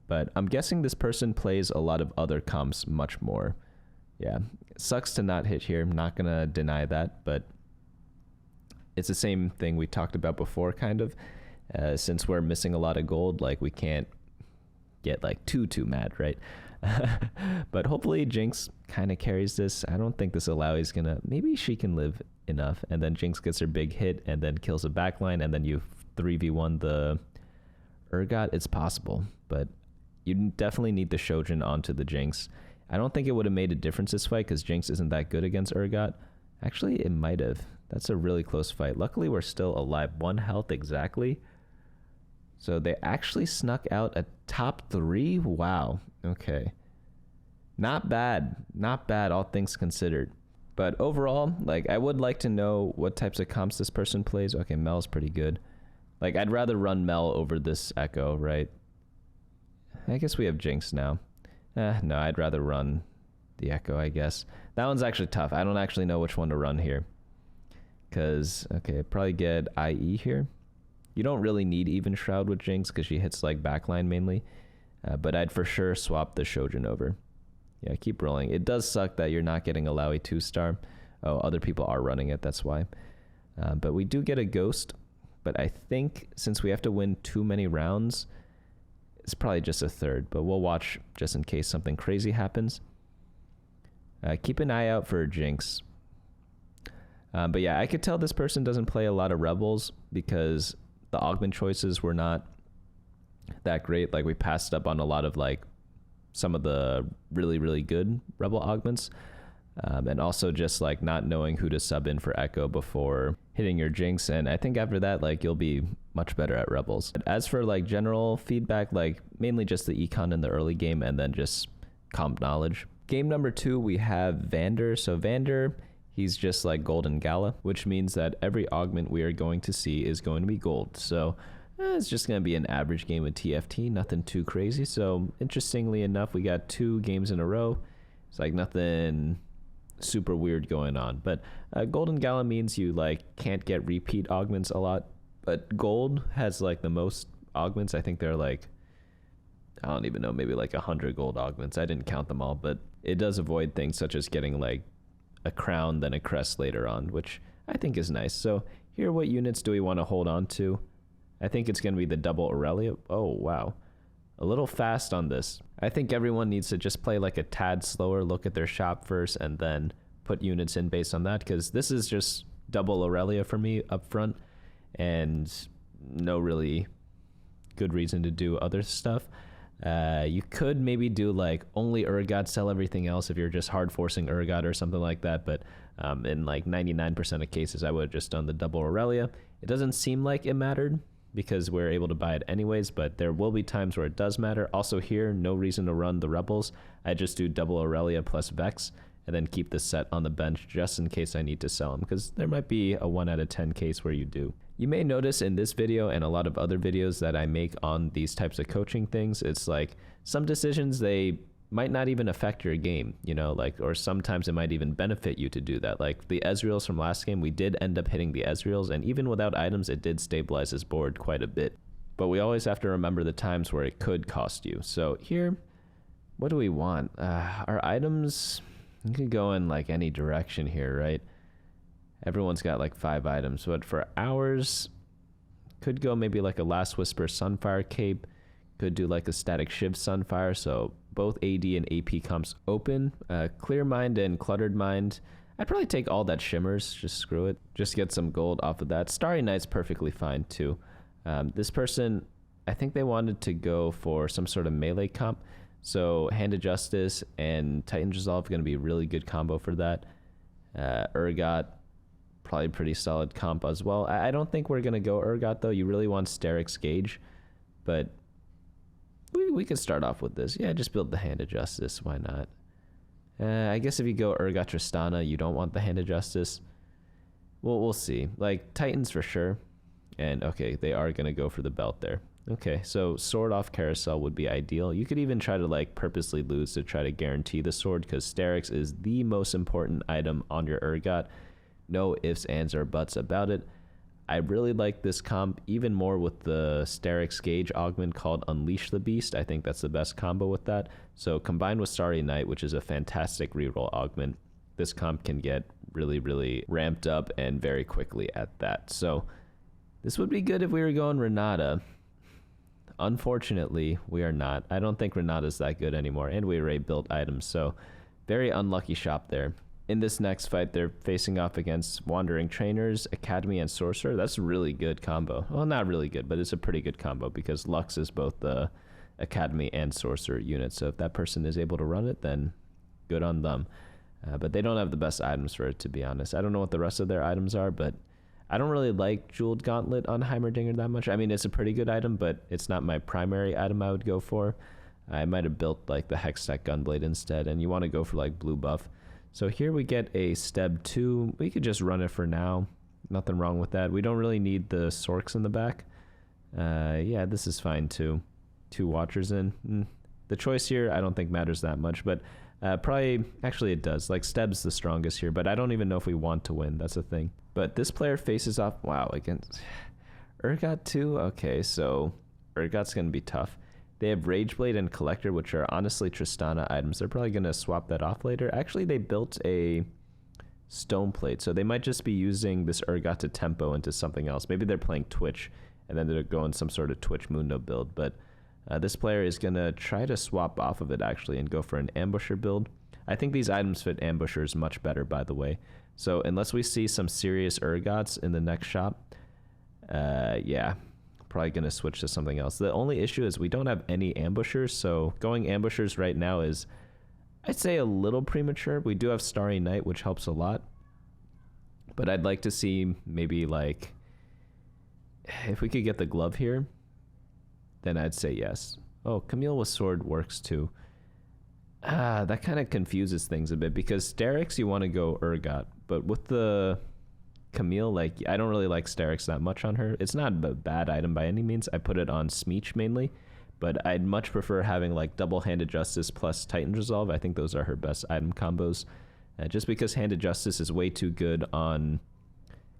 But I'm guessing this person plays a lot of other comps much more. Yeah, it sucks to not hit here. I'm not going to deny that, but it's the same thing we talked about before, kind of. Since we're missing a lot of gold, like we can't get like too mad, right? But hopefully Jinx kind of carries this. I don't think this Alawi's going to... Maybe she can live enough, and then Jinx gets her big hit and then kills a backline, and then you 3v1 the Urgot. It's possible, but you definitely need the Shojin onto the Jinx. I don't think it would have made a difference this fight because Jinx isn't that good against Urgot. Actually, it might have. That's a really close fight. Luckily, we're still alive. 1 health exactly. So they actually snuck out a top 3? Wow. Okay. Not bad. Not bad, all things considered. But overall, like, I would like to know what types of comps this person plays. Okay, Mel's pretty good. Like, I'd rather run Mel over this Echo, right? I guess we have Jinx now. No, I'd rather run the Echo, I guess. That one's actually tough. I don't actually know which one to run here. Because, okay, probably get IE here. You don't really need Even Shroud with Jinx because she hits like backline mainly. But I'd for sure swap the Shojin over. Yeah, keep rolling. It does suck that you're not getting Alawi 2-star. Oh, other people are running it, that's why. But we do get a Ghost. But I think since we have to win too many rounds, it's probably just a 3rd. But we'll watch just in case something crazy happens. Keep an eye out for Jinx. But yeah, I could tell this person doesn't play a lot of Rebels because the augment choices were not that great. Like we passed up on a lot of like some of the really good Rebel augments. And also just like not knowing who to sub in for Echo before hitting your Jinx. And I think after that, like you'll be much better at Rebels. As for like general feedback, like mainly just the econ in the early game and then just comp knowledge. Game number 2, we have Vander. So Vander, he's just like Golden Gala, which means that every augment we are going to see is going to be gold. So it's just going to be an average game of TFT, nothing too crazy. So interestingly enough, we got 2 games in a row. It's like nothing super weird going on. But Golden Gala means you like can't get repeat augments a lot. But gold has like the most augments. I think they're like, I don't even know, maybe like 100 gold augments. I didn't count them all, but it does avoid things such as getting like a crown, then a crest later on, which I think is nice. So here, what units do we want to hold on to? I think it's going to be the double Aurelia. Oh, wow. A little fast on this. I think everyone needs to just play like a tad slower, look at their shop first, and then put units in based on that, because this is just double Aurelia for me up front, and no really good reason to do other stuff. You could maybe do like only Urgot, sell everything else if you're just hard forcing Urgot or something like that, but in like 99% of cases I would have just done the double Aurelia. It doesn't seem like it mattered because we're able to buy it anyways, but there will be times where it does matter. Also here, no reason to run the Rebels. I just do double Aurelia plus Vex and then keep the set on the bench just in case I need to sell them, because there might be a 1 out of 10 case where you do. You may notice in this video and a lot of other videos that I make on these types of coaching things, it's like some decisions, they might not even affect your game, you know, like, or sometimes it might even benefit you to do that. Like the Ezreals from last game, we did end up hitting the Ezreals, and even without items, it did stabilize his board quite a bit. But we always have to remember the times where it could cost you. So here, what do we want? Our items, you could go in like any direction here, right? Everyone's got like 5 items, but for ours, could go maybe like a Last Whisper Sunfire Cape, could do like a Static Shiv Sunfire, so both AD and AP comps open. Clear Mind and Cluttered Mind, I'd probably take all that Shimmers, just screw it. Just get some gold off of that. Starry Night's perfectly fine too. This person, I think they wanted to go for some sort of melee comp, so Hand of Justice and Titan's Resolve going to be a really good combo for that. Urgot, probably pretty solid comp as well. I don't think we're going to go Urgot though. You really want Sterix Gauge, but we could start off with this. Yeah, just build the Hand of Justice. Why not? I guess if you go Urgot Tristana, you don't want the Hand of Justice. Well, we'll see. Like Titans for sure. And okay, they are going to go for the belt there. Okay, so sword off Carousel would be ideal. You could even try to like purposely lose to try to guarantee the sword, because Sterix is the most important item on your Urgot. No ifs, ands, or buts about it. I really like this comp even more with the Sterix Gauge augment called Unleash the Beast. I think that's the best combo with that. So combined with Starry Night, which is a fantastic reroll augment, this comp can get really, really ramped up and very quickly at that. So this would be good if we were going Renata. Unfortunately, we are not. I don't think Renata's that good anymore, and we already built items, so very unlucky shop there. In this next fight, they're facing off against Wandering Trainers, Academy, and Sorcerer. That's a really good combo. Well, not really good, but it's a pretty good combo because Lux is both the Academy and Sorcerer unit. So if that person is able to run it, then good on them. But they don't have the best items for it, to be honest. I don't know what the rest of their items are, but I don't really like Jeweled Gauntlet on Heimerdinger that much. I mean, it's a pretty good item, but it's not my primary item I would go for. I might have built like the Hextech Gunblade instead, and you want to go for like blue buff. So here we get a Steb 2. We could just run it for now. Nothing wrong with that. We don't really need the Sorks in the back. Yeah, this is fine too. 2 Watchers in. The choice here I don't think matters that much, but probably, actually it does. Like Steb's the strongest here, but I don't even know if we want to win. That's the thing. But this player faces off, wow, against Urgot 2. Okay, so Urgot's going to be tough. They have Rageblade and Collector, which are honestly Tristana items. They're probably going to swap that off later. Actually, they built a Stone Plate, so they might just be using this Urgot to tempo into something else. Maybe they're playing Twitch, and then they're going some sort of Twitch Mundo build. But this player is going to try to swap off of it, actually, and go for an Ambusher build. I think these items fit Ambushers much better, by the way. So unless we see some serious Urgots in the next shop, yeah, probably going to switch to something else. The only issue is we don't have any Ambushers, so going Ambushers right now is, I'd say, a little premature. We do have Starry Night, which helps a lot, but I'd like to see maybe like, if we could get the glove here, then I'd say yes. Oh, Camille with sword works too. That kind of confuses things a bit, because Sterix, you want to go Urgot, but with the Camille, like, I don't really like Sterix that much on her. It's not a bad item by any means. I put it on Smeech mainly, but I'd much prefer having like double Handed Justice plus Titan's Resolve. I think those are her best item combos, just because Handed Justice is way too good on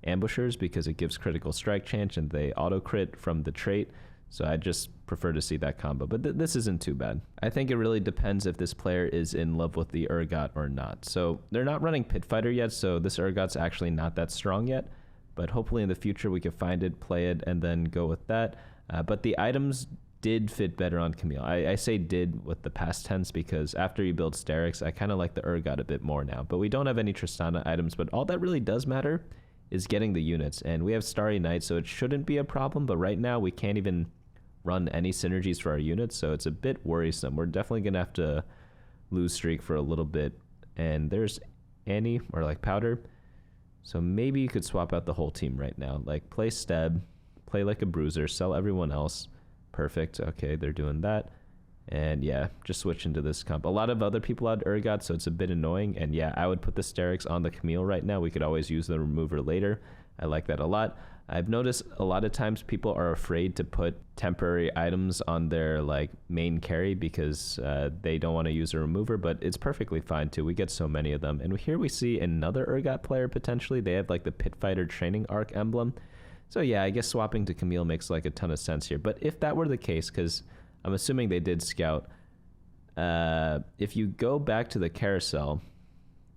Ambushers because it gives critical strike chance and they auto crit from the trait. So I just prefer to see that combo, but this isn't too bad. I think it really depends if this player is in love with the Urgot or not. So they're not running Pit Fighter yet, so this Urgot's actually not that strong yet, but hopefully in the future we can find it, play it, and then go with that. But the items did fit better on Camille. I say did with the past tense because after you build Sterix, I kind of like the Urgot a bit more now, but we don't have any Tristana items, but all that really does matter is getting the units, and we have Starry Night, so it shouldn't be a problem, but right now we can't even run any synergies for our units, so it's a bit worrisome. We're definitely gonna have to lose streak for a little bit. And there's Annie, or like Powder, so maybe you could swap out the whole team right now, like play Steb, play like a Bruiser, sell everyone else. Perfect. Okay, they're doing that, and yeah, just switch into this comp. A lot of other people had Urgot, so it's a bit annoying, and yeah, I would put the Sterix on the Camille right now. We could always use the remover later. I like that a lot. I've noticed a lot of times people are afraid to put temporary items on their like main carry because they don't want to use a remover, but it's perfectly fine too. We get so many of them. And here we see another Urgot player potentially. They have like the Pit Fighter training arc emblem. So yeah, I guess swapping to Camille makes like a ton of sense here. But if that were the case, because I'm assuming they did scout, if you go back to the carousel,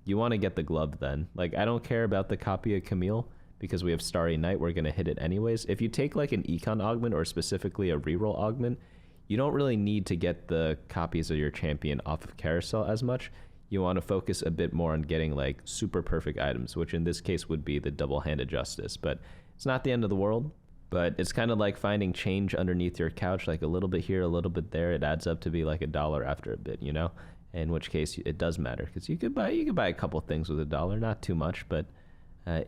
you want to get the glove then. Like, I don't care about the copy of Camille because we have Starry Night. We're going to hit it anyways. If you take like an econ augment or specifically a reroll augment, you don't really need to get the copies of your champion off of carousel as much. You want to focus a bit more on getting like super perfect items, which in this case would be the double-handed justice. But it's not the end of the world. But it's kind of like finding change underneath your couch, like a little bit here, a little bit there. It adds up to be like $1 after a bit, you know? In which case it does matter, because you could buy a couple things with $1, not too much, but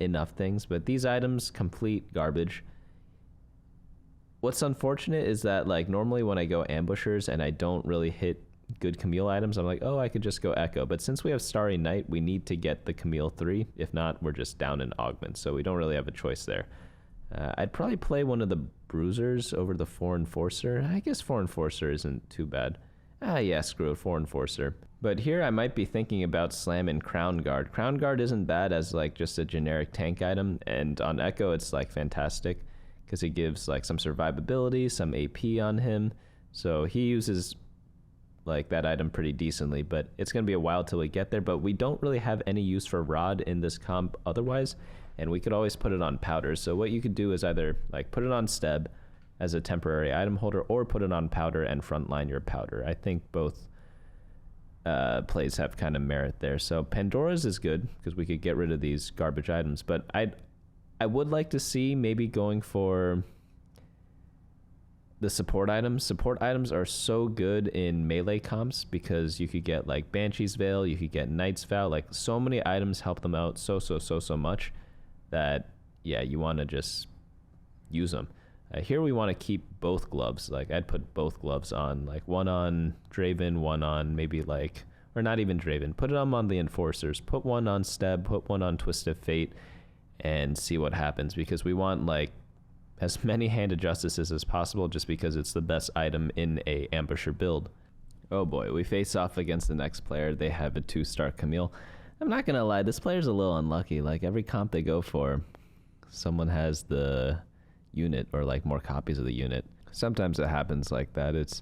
enough things. But these items, complete garbage. What's unfortunate is that like normally when I go ambushers and I don't really hit good Camille items, I'm like, oh, I could just go Echo. But since we have Starry Night, we need to get the Camille 3. If not, we're just down in augments, so we don't really have a choice there. I'd probably play one of the Bruisers over the 4 Enforcer. I guess 4 Enforcer isn't too bad. Yeah, screw it, 4 Enforcer. But here I might be thinking about slamming Crown Guard. Crown Guard isn't bad as like just a generic tank item, and on Echo it's like fantastic because it gives like some survivability, some AP on him. So he uses like that item pretty decently, but it's going to be a while till we get there. But we don't really have any use for Rod in this comp otherwise, and we could always put it on Powder. So what you could do is either like put it on Steb as a temporary item holder or put it on Powder and frontline your Powder. I think both plays have kind of merit there. So Pandora's is good because we could get rid of these garbage items, but I would like to see maybe going for the support items. Support items are so good in melee comps because you could get like Banshee's Veil, you could get Knight's Vow, like so many items help them out so much that yeah, you want to just use them. Here we want to keep both gloves. Like I'd put both gloves on, like one on Draven, one on maybe like, or not even Draven, put them on the Enforcers, put one on Steb, put one on Twist of Fate, and see what happens, because we want like as many Handed Justices as possible just because it's the best item in a ambusher build. Oh boy, we face off against the next player. They have a 2-star Camille. I'm not gonna lie, this player's a little unlucky. Like every comp they go for, someone has the unit or like more copies of the unit. Sometimes it happens like that. It's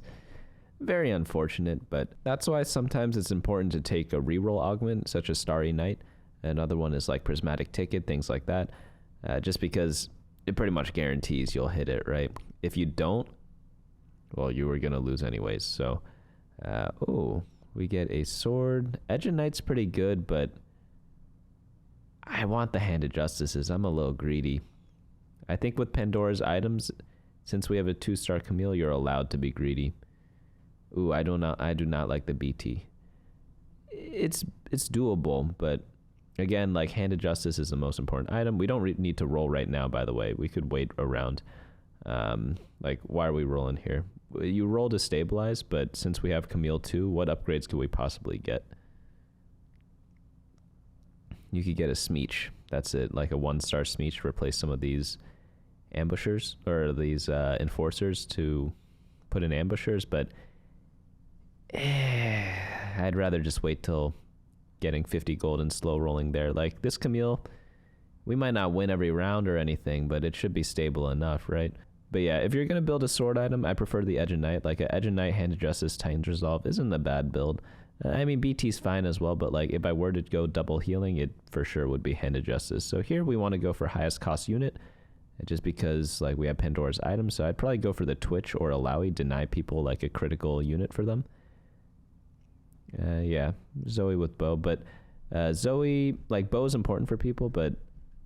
very unfortunate, but that's why sometimes it's important to take a reroll augment such as Starry Night. Another one is like Prismatic Ticket, things like that, just because it pretty much guarantees you'll hit it, right? If you don't, well, you were gonna lose anyways. So oh, we get a sword. Edge of Knight's pretty good, but I want the Handed Justices. I'm a little greedy. I think with Pandora's items, since we have a 2-star Camille, you're allowed to be greedy. Ooh, I do not like the BT. It's doable, but again, like Handed Justice is the most important item. We don't need to roll right now, by the way. We could wait around. Like, why are we rolling here? You roll to stabilize, but since we have Camille 2, what upgrades could we possibly get? You could get a Smeech. That's it, like a 1-star Smeech to replace some of these ambushers or these enforcers to put in ambushers, but I'd rather just wait till getting 50 gold and slow rolling there. Like this Camille, we might not win every round or anything, but it should be stable enough, right? But yeah, if you're going to build a sword item, I prefer the Edge of Night. Like a Edge of Night, Handed Justice, Titan's Resolve isn't a bad build. I mean, BT's fine as well, but like if I were to go double healing, it for sure would be Handed Justice. So here we want to go for highest cost unit, just because like we have Pandora's items. So I'd probably go for the Twitch or Alawi, deny people like a critical unit for them. Yeah, Zoe with bow, but Zoe, like bow is important for people, but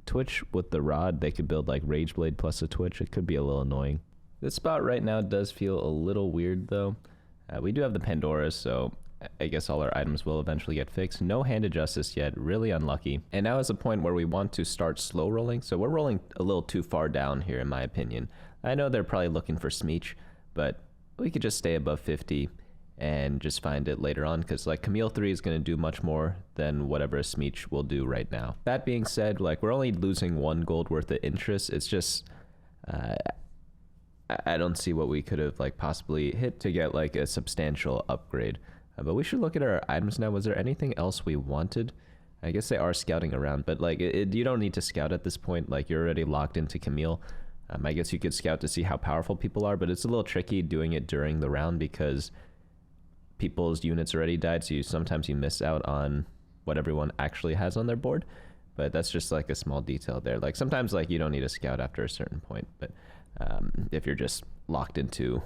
Twitch with the rod, they could build like Rage Blade plus a Twitch. It could be a little annoying. This spot right now does feel a little weird though. We do have the Pandora, so I guess all our items will eventually get fixed. No Handed Justice yet, really unlucky. And now is a point where we want to start slow rolling, so we're rolling a little too far down here in my opinion. I know they're probably looking for Smeech, but we could just stay above 50 and just find it later on, because like Camille 3 is going to do much more than whatever a Smeech will do right now. That being said, like we're only losing 1 gold worth of interest. It's just I don't see what we could have like possibly hit to get like a substantial upgrade. But we should look at our items now. Was there anything else we wanted? I guess they are scouting around, but like you don't need to scout at this point. Like you're already locked into Camille. I guess you could scout to see how powerful people are, but it's a little tricky doing it during the round because people's units already died, so sometimes you miss out on what everyone actually has on their board. But that's just like a small detail there. Like sometimes like you don't need a scout after a certain point, but if you're just locked into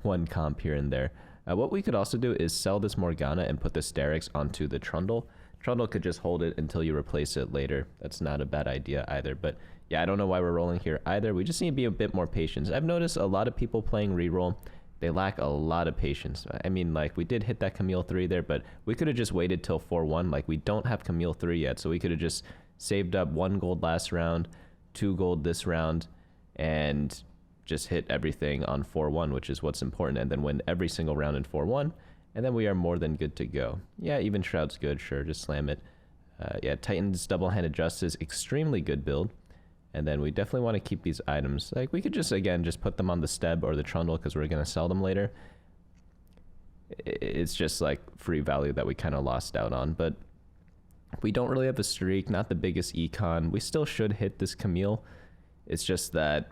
one comp here and there. What we could also do is sell this Morgana and put the Sterix onto the Trundle. Trundle could just hold it until you replace it later. That's not a bad idea either. But yeah, I don't know why we're rolling here either. We just need to be a bit more patient. I've noticed a lot of people playing reroll, they lack a lot of patience. I mean, like we did hit that Camille 3 there, but we could have just waited till 4-1. Like we don't have Camille 3 yet, so we could have just saved up 1 gold last round, 2 gold this round, and just hit everything on 4-1, which is what's important, and then win every single round in 4-1, and then we are more than good to go. Yeah, even Shroud's good, sure, just slam it. Yeah, Titan's Double-Handed Justice, extremely good build. And then we definitely want to keep these items. Like we could just, again, just put them on the Steb or the Trundle because we're going to sell them later. It's just like free value that we kind of lost out on. But we don't really have a streak, not the biggest econ. We still should hit this Camille. It's just that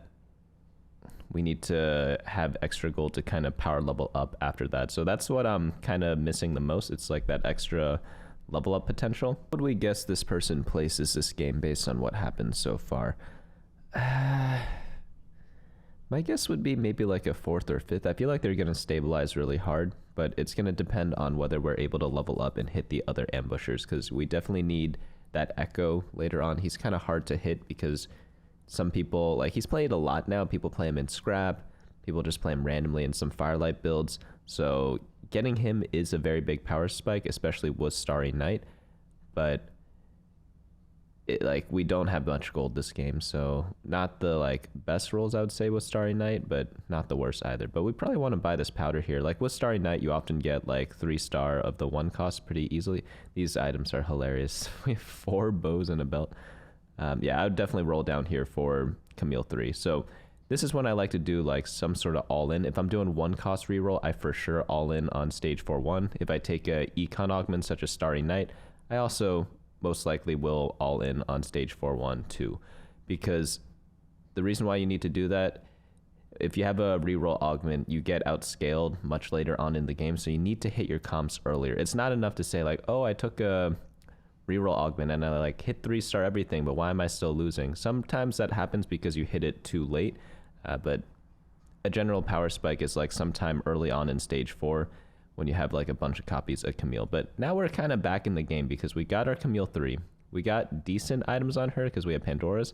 we need to have extra gold to kind of power level up after that. So that's what I'm kind of missing the most. It's like that extra level up potential. Would we guess this person places this game based on what happened so far? My guess would be maybe like a 4th or 5th. I feel like they're going to stabilize really hard, but it's going to depend on whether we're able to level up and hit the other ambushers, because we definitely need that Echo later on. He's kind of hard to hit because some people, like he's played a lot now. People play him in Scrap. People just play him randomly in some Firelight builds. So getting him is a very big power spike, especially with Starry Night. But we don't have much gold this game, so not the like best rolls I would say with Starry Night, but not the worst either. But we probably want to buy this powder here. Like with Starry Night, you often get like 3-star of the 1 cost pretty easily. These items are hilarious. We have 4 bows and a belt. Yeah, I would definitely roll down here for Camille 3. So this is when I like to do like some sort of all-in. If I'm doing 1 cost reroll, I for sure all-in on stage 4-1. If I take a econ augment such as Starry Night, I also most likely will all-in on stage 4-1 too. Because the reason why you need to do that, if you have a reroll augment, you get outscaled much later on in the game, so you need to hit your comps earlier. It's not enough to say like, oh, I took a reroll augment and I like hit 3-star everything, but why am I still losing? Sometimes that happens because you hit it too late. But a general power spike is like sometime early on in stage 4 when you have like a bunch of copies of Camille. But now we're kind of back in the game because we got our Camille 3. We got decent items on her because we have Pandora's.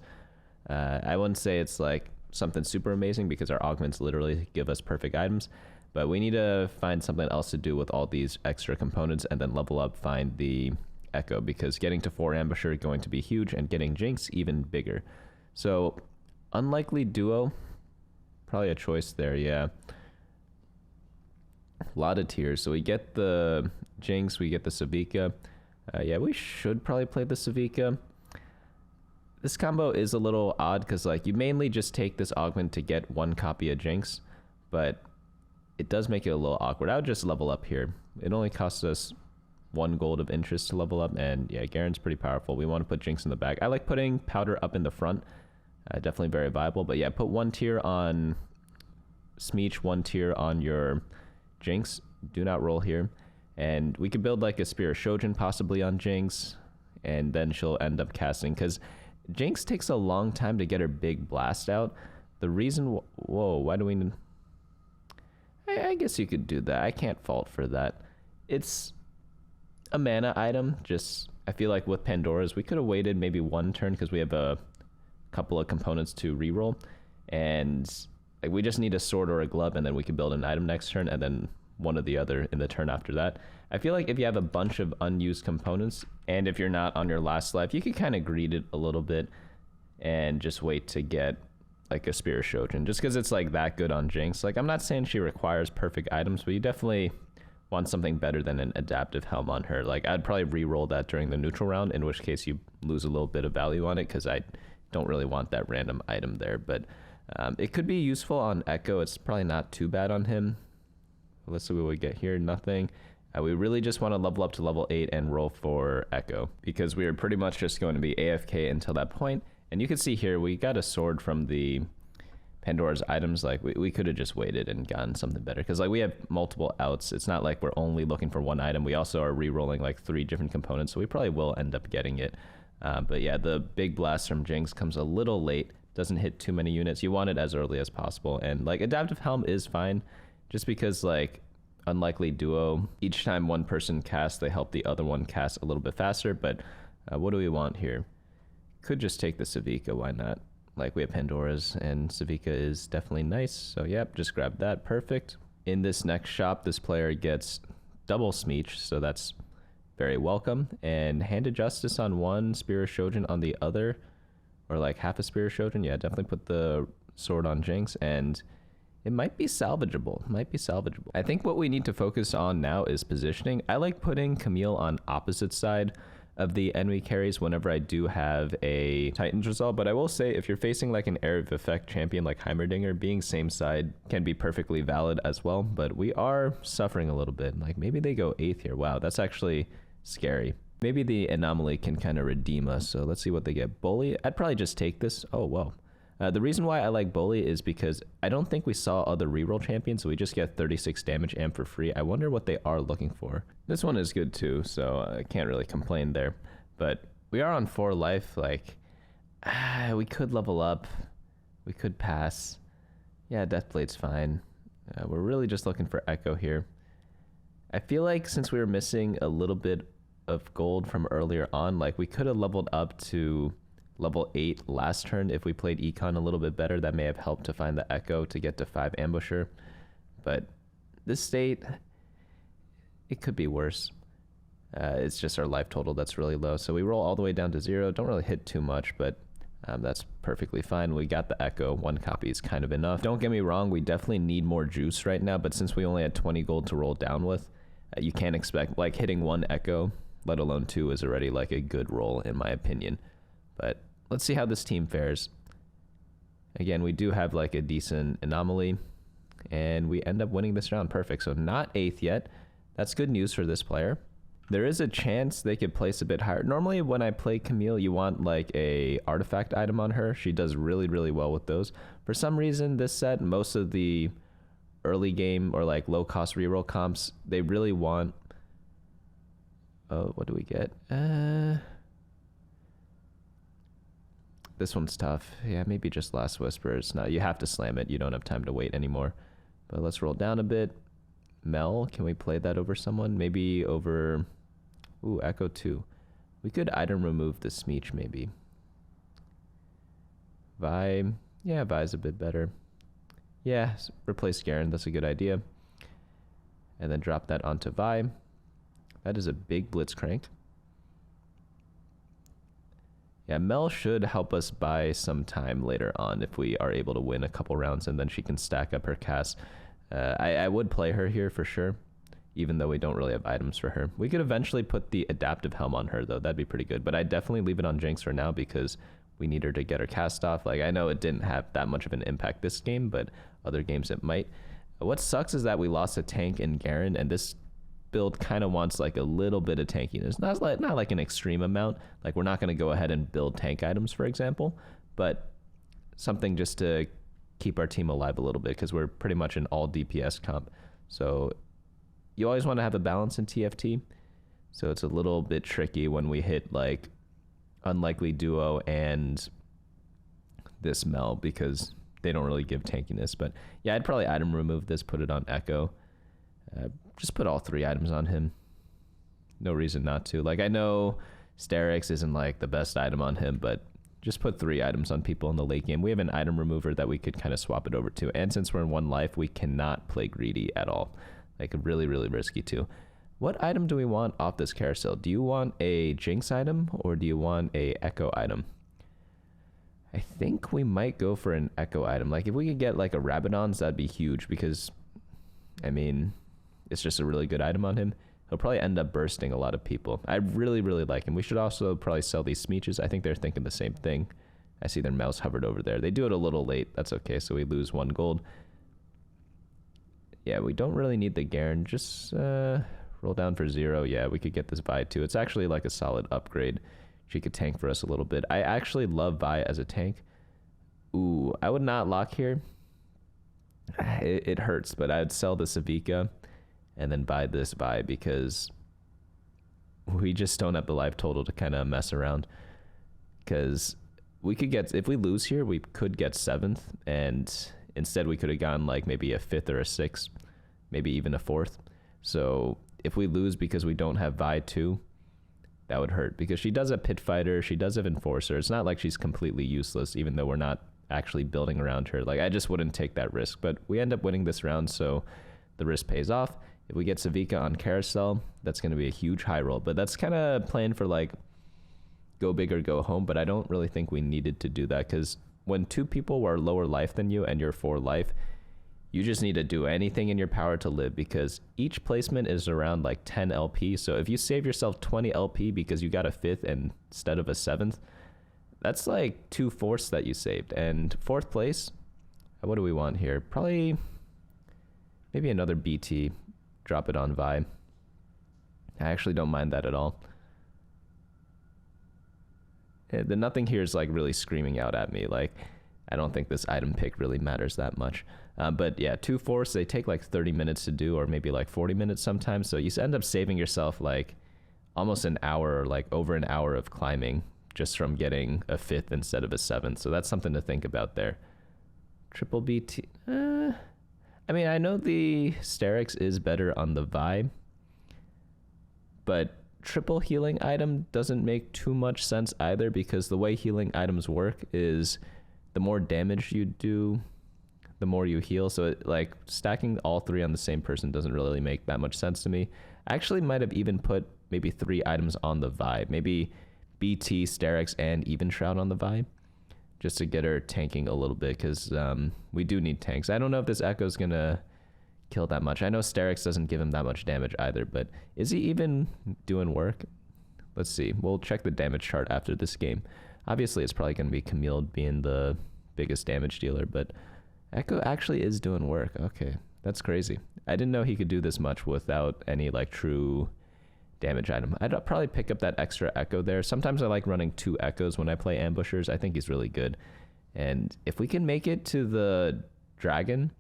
I wouldn't say it's like something super amazing because our augments literally give us perfect items. But we need to find something else to do with all these extra components and then level up, find the Echo, because getting to 4 Ambusher is going to be huge and getting Jinx even bigger. So unlikely duo. Probably a choice there, yeah. A lot of tiers. So we get the Jinx, we get the Savika. Yeah, we should probably play the Savika. This combo is a little odd because like you mainly just take this augment to get 1 copy of Jinx, but it does make it a little awkward. I would just level up here. It only costs us 1 gold of interest to level up, and yeah, Garen's pretty powerful. We want to put Jinx in the back. I like putting Powder up in the front. Definitely very viable, but yeah, put 1 tier on Smeech, 1 tier on your Jinx. Do not roll here. And we could build like a Spear of Shojin possibly on Jinx, and then she'll end up casting, because Jinx takes a long time to get her big blast out. The reason, whoa, why do we, I guess you could do that. I can't fault for that. It's a mana item. Just, I feel like with Pandora's, we could have waited maybe 1 turn because we have a couple of components to reroll, and like we just need a sword or a glove, and then we can build an item next turn, and then one or the other in the turn after that. I feel like if you have a bunch of unused components, and if you're not on your last life, you can kind of greed it a little bit and just wait to get like a Spear of Shojin, just because it's like that good on Jinx. Like I'm not saying she requires perfect items, but you definitely want something better than an adaptive helm on her. Like, I'd probably re-roll that during the neutral round, in which case you lose a little bit of value on it, because I don't really want that random item there. But it could be useful on Echo. It's probably not too bad on him. Let's see what we get here. Nothing. We really just want to level up to level 8 and roll for Echo, because we are pretty much just going to be AFK until that point. And you can see here, we got a sword from the Pandora's items. Like, we could have just waited and gotten something better, because like we have multiple outs. It's not like we're only looking for one item. We also are re-rolling like 3 different components, so we probably will end up getting it. But yeah, the big blast from Jinx comes a little late, doesn't hit too many units. You want it as early as possible, and like adaptive helm is fine, just because like unlikely duo, each time one person casts, they help the other one cast a little bit faster. But what do we want here? Could just take the Savika, why not? Like, we have Pandora's, and Savika is definitely nice. So yep, just grab that. Perfect. In this next shop, this player gets double Smeech, so that's very welcome. And Hand of Justice on one, Spear of Shojin on the other, or like half a Spear of Shojin. Yeah, definitely put the sword on Jinx, and it might be salvageable. I think what we need to focus on now is positioning. I like putting Camille on opposite side of the enemy carries whenever I do have a Titan's Resolve, but I will say if you're facing like an area of effect champion like Heimerdinger, being same side can be perfectly valid as well. But we are suffering a little bit. Like, maybe they go 8th here. Wow, that's actually scary. Maybe the anomaly can kind of redeem us. So let's see what they get. Bully, I'd probably just take this. Oh, well. The reason why I like Bully is because I don't think we saw other reroll champions, so we just get 36 damage and for free. I wonder what they are looking for. This one is good too, so I can't really complain there. But we are on 4 life. Like, we could level up. We could pass. Yeah, Deathblade's fine. We're really just looking for Echo here. I feel like since we were missing a little bit of gold from earlier on, like we could have leveled up to level 8 last turn if we played Econ a little bit better. That may have helped to find the Echo to get to 5 Ambusher. But this state, it could be worse. It's just our life total that's really low. So we roll all the way down to 0. Don't really hit too much, but that's perfectly fine. We got the Echo. 1 copy is kind of enough. Don't get me wrong, we definitely need more juice right now, but since we only had 20 gold to roll down with, you can't expect, like, hitting 1 Echo, let alone 2, is already like a good roll in my opinion. But let's see how this team fares. Again, we do have like a decent anomaly, and we end up winning this round. Perfect. So not 8th yet. That's good news for this player. There is a chance they could place a bit higher. Normally when I play Camille, you want like a artifact item on her. She does really, really well with those. For some reason, this set, most of the early game or like low cost reroll comps, they really want... Oh, what do we get? This one's tough. Yeah, maybe just Last Whispers. No, you have to slam it. You don't have time to wait anymore. But let's roll down a bit. Mel, can we play that over someone? Maybe over... Ooh, Echo 2. We could item remove the Smeech, maybe. Vi. Yeah, Vi's a bit better. Yeah, replace Garen. That's a good idea. And then drop that onto Vi. That is a big Blitzcrank. Yeah, Mel should help us buy some time later on if we are able to win a couple rounds, and then she can stack up her cast. I would play her here for sure, even though we don't really have items for her. We could eventually put the adaptive helm on her, though. That'd be pretty good. But I'd definitely leave it on Jinx for now because we need her to get her cast off. Like, I know it didn't have that much of an impact this game, but other games it might. What sucks is that we lost a tank in Garen, and this build kind of wants like a little bit of tankiness. Not like an extreme amount. Like, we're not going to go ahead and build tank items, for example, but something just to keep our team alive a little bit, because we're pretty much an all DPS comp. So you always want to have a balance in TFT. So it's a little bit tricky when we hit like Unlikely Duo and this Mel, because they don't really give tankiness. But yeah, I'd probably item remove this, put it on Echo. Just put all 3 items on him. No reason not to. Like, I know Sterix isn't like the best item on him, but just put 3 items on people in the late game. We have an item remover that we could kind of swap it over to. And since we're in 1 life, we cannot play greedy at all. Like, really, really risky too. What item do we want off this carousel? Do you want a Jinx item or do you want a Echo item? I think we might go for an Echo item. Like, if we could get like a Rabadon's, that'd be huge, because, I mean, it's just a really good item on him. He'll probably end up bursting a lot of people. I really, really like him. We should also probably sell these Smeeches. I think they're thinking the same thing. I see their mouse hovered over there. They do it a little late. That's okay. So we lose 1 gold. Yeah, we don't really need the Garen. Just roll down for 0. Yeah, we could get this Vi too. It's actually like a solid upgrade. She could tank for us a little bit. I actually love Vi as a tank. Ooh, I would not lock here. It hurts, but I'd sell the Savika and then buy this Vi because we just don't have the life total to kind of mess around. Because we could get, if we lose here, we could get 7th, and instead we could have gone like maybe a 5th or a 6th, maybe even a 4th. So if we lose because we don't have Vi 2, that would hurt, because she does have Pit Fighter, she does have Enforcer. It's not like she's completely useless, even though we're not actually building around her. Like, I just wouldn't take that risk, but we end up winning this round, so the risk pays off. If we get Savika on Carousel, that's going to be a huge high roll, but that's kind of playing for like go big or go home, but I don't really think we needed to do that, because when 2 people were lower life than you and you're 4 life, you just need to do anything in your power to live, because each placement is around like 10 LP. So if you save yourself 20 LP because you got a 5th instead of a 7th, that's like 2 fourths that you saved. And 4th place, what do we want here? Probably maybe another BT. Drop it on Vi. I actually don't mind that at all. The nothing here is like really screaming out at me. Like, I don't think this item pick really matters that much. But yeah, 2 fourths, they take like 30 minutes to do, or maybe like 40 minutes sometimes. So you end up saving yourself like almost an hour, or like over an hour of climbing just from getting a 5th instead of a 7th. So that's something to think about there. Triple BT. I mean, I know the Sterix is better on the Vi, but triple healing item doesn't make too much sense either, because the way healing items work is the more damage you do, the more you heal. So like stacking all 3 on the same person doesn't really make that much sense to me. I actually might have even put maybe 3 items on the Vi, maybe BT, Sterix, and Even Shroud on the Vi, just to get her tanking a little bit, because we do need tanks. I don't know if this Echo is gonna kill that much. I know Sterix doesn't give him that much damage either, but is he even doing work? Let's see. We'll check the damage chart after this game. Obviously, it's probably going to be Camille being the biggest damage dealer, but Echo actually is doing work. Okay, that's crazy. I didn't know he could do this much without any like true damage item. I'd probably pick up that extra Echo there. Sometimes I like running 2 Echoes when I play ambushers. I think he's really good. And if we can make it to the dragon,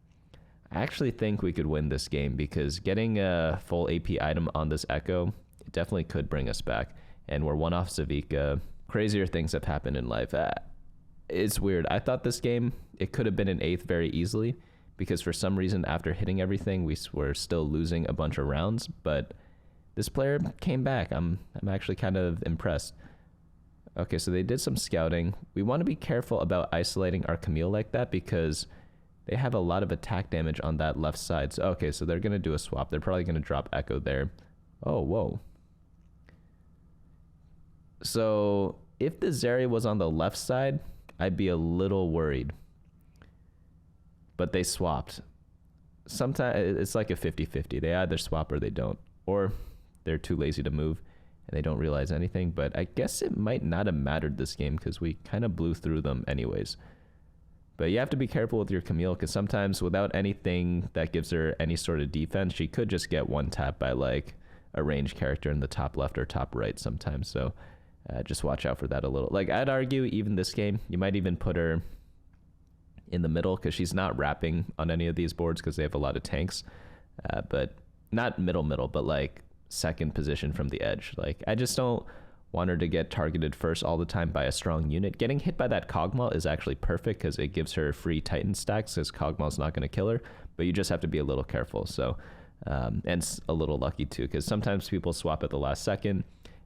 I actually think we could win this game, because getting a full AP item on this Echo, it definitely could bring us back. And we're 1 off Savika. Crazier things have happened in life. It's weird. I thought this game, it could have been an 8th very easily, because for some reason after hitting everything, we were still losing a bunch of rounds, but this player came back. I'm actually kind of impressed. Okay, so they did some scouting. We want to be careful about isolating our Camille like that, because they have a lot of attack damage on that left side. So, okay, so they're going to do a swap. They're probably going to drop Echo there. Oh, whoa. So if the Zeri was on the left side, I'd be a little worried. But they swapped. Sometimes it's like a 50-50. They either swap or they don't. Or they're too lazy to move and they don't realize anything. But I guess it might not have mattered this game, because we kind of blew through them anyways. But you have to be careful with your Camille, because sometimes without anything that gives her any sort of defense, she could just get 1-tapped by like a ranged character in the top left or top right sometimes. So just watch out for that a little. Like, I'd argue even this game, you might even put her in the middle, because she's not wrapping on any of these boards because they have a lot of tanks. But not middle, but like 2nd position from the edge. Like, I just don't want her to get targeted first all the time by a strong unit. Getting hit by that Kog'Maw is actually perfect, because it gives her free Titan stacks, because Kog'Maw's not going to kill her, but you just have to be a little careful. So, and a little lucky too, because sometimes people swap at the last second,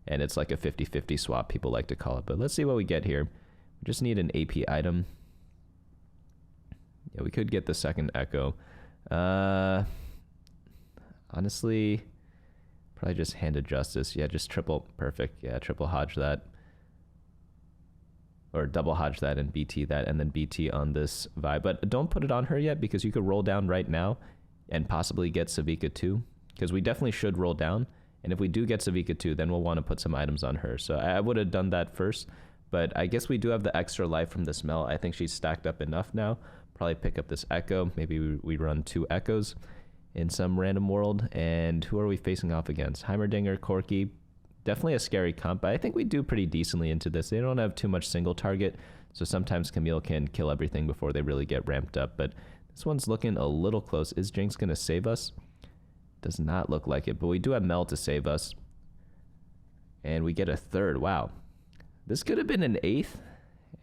and it's like a 50-50 swap, people like to call it. But let's see what we get here. We just need an AP item. Yeah, we could get the 2nd Echo. Honestly, probably just Hand of Justice. Yeah, just triple. Perfect. Yeah, triple Hodge that. Or double Hodge that and BT that, and then BT on this Vi. But don't put it on her yet, because you could roll down right now and possibly get Savika too. because we definitely should roll down. And if we do get Savika too, then we'll want to put some items on her. So I would have done that first, but I guess we do have the extra life from the smell. I think she's stacked up enough now. Probably pick up this Echo. Maybe we run 2 Echoes in some random world. And who are we facing off against? Heimerdinger, Corky. Definitely a scary comp, but I think we do pretty decently into this. They don't have too much single target, so sometimes Camille can kill everything before they really get ramped up. But this one's looking a little close. Is Jinx going to save us? Does not look like it, but we do have Mel to save us. And we get a 3rd. Wow. This could have been an 8th,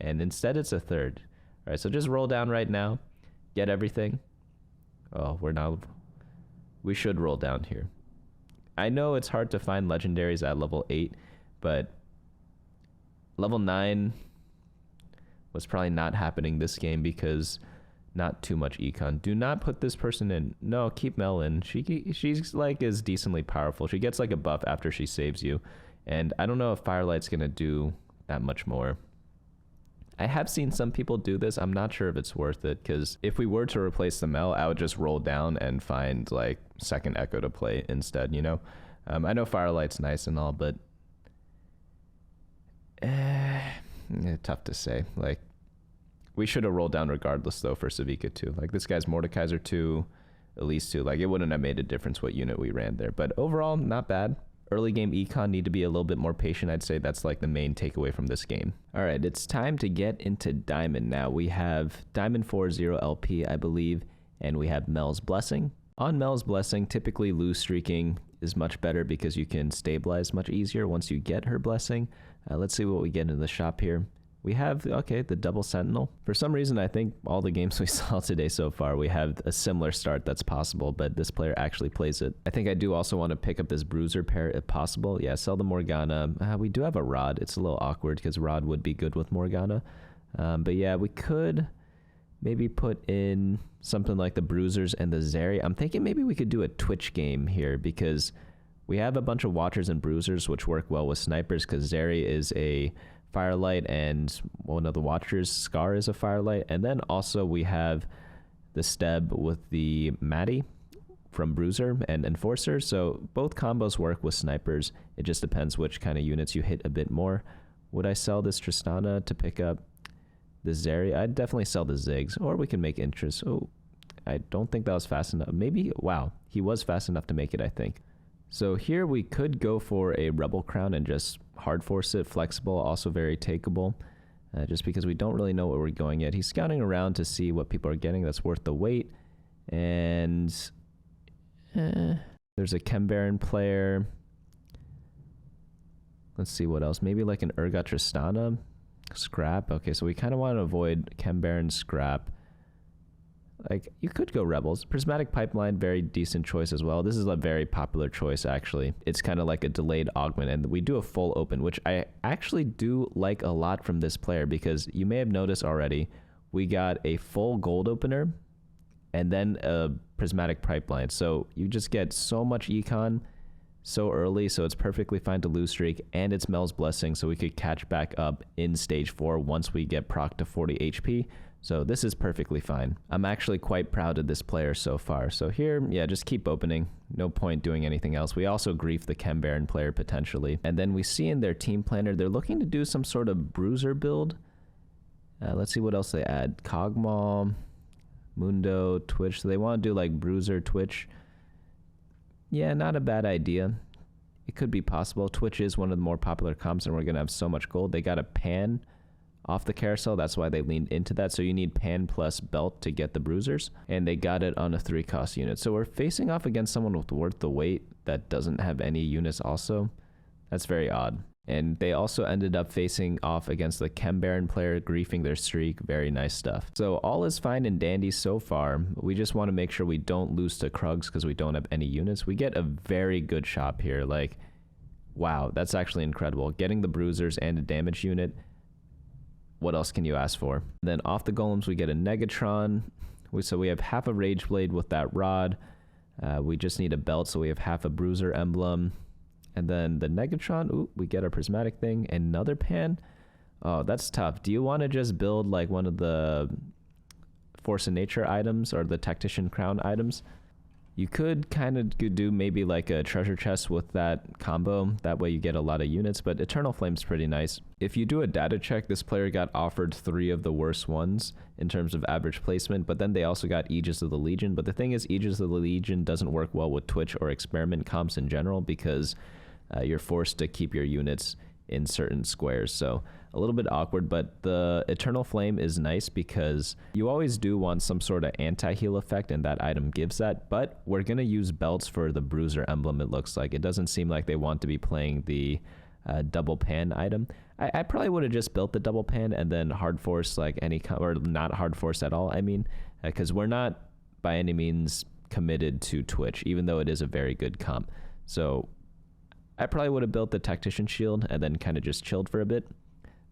and instead it's a 3rd. All right, so just roll down right now. Get everything. Oh, we should roll down here. I know it's hard to find legendaries at level 8, but level 9 was probably not happening this game because not too much econ. Do not put this person in. No, keep Mel in. She's like is decently powerful. She gets like a buff after she saves you, and I don't know if Firelight's gonna do that much more. I have seen some people do this. I'm not sure if it's worth it, because if we were to replace the Mel, I would just roll down and find like 2nd Echo to play instead, you know? I know Firelight's nice and all, but tough to say. Like, we should have rolled down regardless though for Savika too. Like, this guy's Mordekaiser 2, Elise 2. Like, it wouldn't have made a difference what unit we ran there, but overall, not bad. Early game econ need to be a little bit more patient. I'd say that's like the main takeaway from this game. All right, it's time to get into Diamond now. We have Diamond 4-0 LP, I believe, and we have Mel's Blessing. On Mel's Blessing, typically lose streaking is much better because you can stabilize much easier once you get her Blessing. Let's see what we get in the shop here. We have, okay, the double Sentinel. For some reason, I think all the games we saw today so far, we have a similar start that's possible, but this player actually plays it. I think I do also want to pick up this Bruiser pair if possible. Yeah, sell the Morgana. We do have a Rod. It's a little awkward because Rod would be good with Morgana. But yeah, we could maybe put in something like the Bruisers and the Zeri. I'm thinking maybe we could do a Twitch game here because we have a bunch of Watchers and Bruisers which work well with Snipers because Zeri is a Firelight and one of the Watchers, Scar, is a Firelight. And then also we have the Steb with the Maddie from Bruiser and Enforcer. So both combos work with Snipers. It just depends which kind of units you hit a bit more. Would I sell this Tristana to pick up the Zeri? I'd definitely sell the Ziggs, or we can make interest. Oh, I don't think that was fast enough. Maybe, wow, he was fast enough to make it, I think. So here we could go for a Rebel Crown and just hard force it. Flexible, also very takeable, just because we don't really know what we're going yet. He's scouting around to see what people are getting that's worth the wait. And there's a Chembaron player. Let's see what else. Maybe like an Urgot Tristana. Scrap. Okay, so we kind of want to avoid Chembaron, Scrap. Like, you could go Rebels. Prismatic Pipeline, very decent choice as well. This is a very popular choice, actually. It's kind of like a delayed augment, and we do a full open, which I actually do like a lot from this player, because you may have noticed already, we got a full gold opener, and then a Prismatic Pipeline. So you just get so much econ so early, so it's perfectly fine to lose streak, and it's Mel's Blessing, so we could catch back up in stage 4 once we get proc to 40 HP. So this is perfectly fine. I'm actually quite proud of this player so far. So here, yeah, just keep opening. No point doing anything else. We also grief the Chembaron player potentially. And then we see in their team planner, they're looking to do some sort of Bruiser build. Let's see what else they add. Cogmaw, Mundo, Twitch. So they want to do like Bruiser, Twitch. Yeah, not a bad idea. It could be possible. Twitch is one of the more popular comps, and we're going to have so much gold. They got a Pan off the carousel. That's why they leaned into that. So you need Pan plus Belt to get the Bruisers, and they got it on a 3-cost unit. So we're facing off against someone with worth the wait that doesn't have any units also. That's very odd. And they also ended up facing off against the Chembaron player, griefing their streak. Very nice stuff. So all is fine and dandy so far. We just want to make sure we don't lose to Krugs because we don't have any units. We get a very good shop here. Like, wow, that's actually incredible. Getting the Bruisers and a damage unit. What else can you ask for? And then off the Golems, we get a Negatron. So we have half a Rage Blade with that Rod. We just need a Belt, so we have half a Bruiser emblem. And then the Negatron, ooh, we get our Prismatic thing. Another Pan. Oh, that's tough. Do you want to just build like one of the Force of Nature items or the Tactician Crown items? You could kind of do maybe like a treasure chest with that combo. That way you get a lot of units, but Eternal Flame's pretty nice. If you do a data check, this player got offered 3 of the worst ones in terms of average placement, but then they also got Aegis of the Legion. But the thing is, Aegis of the Legion doesn't work well with Twitch or experiment comps in general because you're forced to keep your units in certain squares. So a little bit awkward, but the Eternal Flame is nice because you always do want some sort of anti-heal effect, and that item gives that. But we're going to use belts for the Bruiser emblem, it looks like. It doesn't seem like they want to be playing the double pan item. I probably would have just built the double pan and then hard force like any, or not hard force at all, I mean, because we're not by any means committed to Twitch, even though it is a very good comp. So I probably would have built the Tactician Shield and then kind of just chilled for a bit.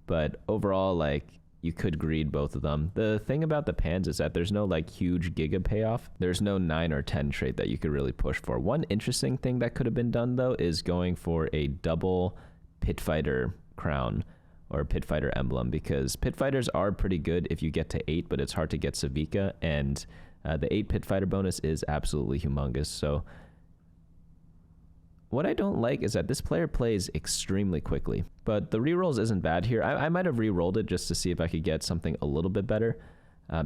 But overall, like, you could greed both of them. The thing about the pans is that there's no like huge giga payoff. There's no 9 or 10 trait that you could really push for. One interesting thing that could have been done though is going for a double pit fighter crown or pit fighter emblem, because pit fighters are pretty good if you get to 8, but it's hard to get Savika, and the 8 pit fighter bonus is absolutely humongous. So what I don't like is that this player plays extremely quickly, but the rerolls isn't bad here. I might have re-rolled it just to see if I could get something a little bit better,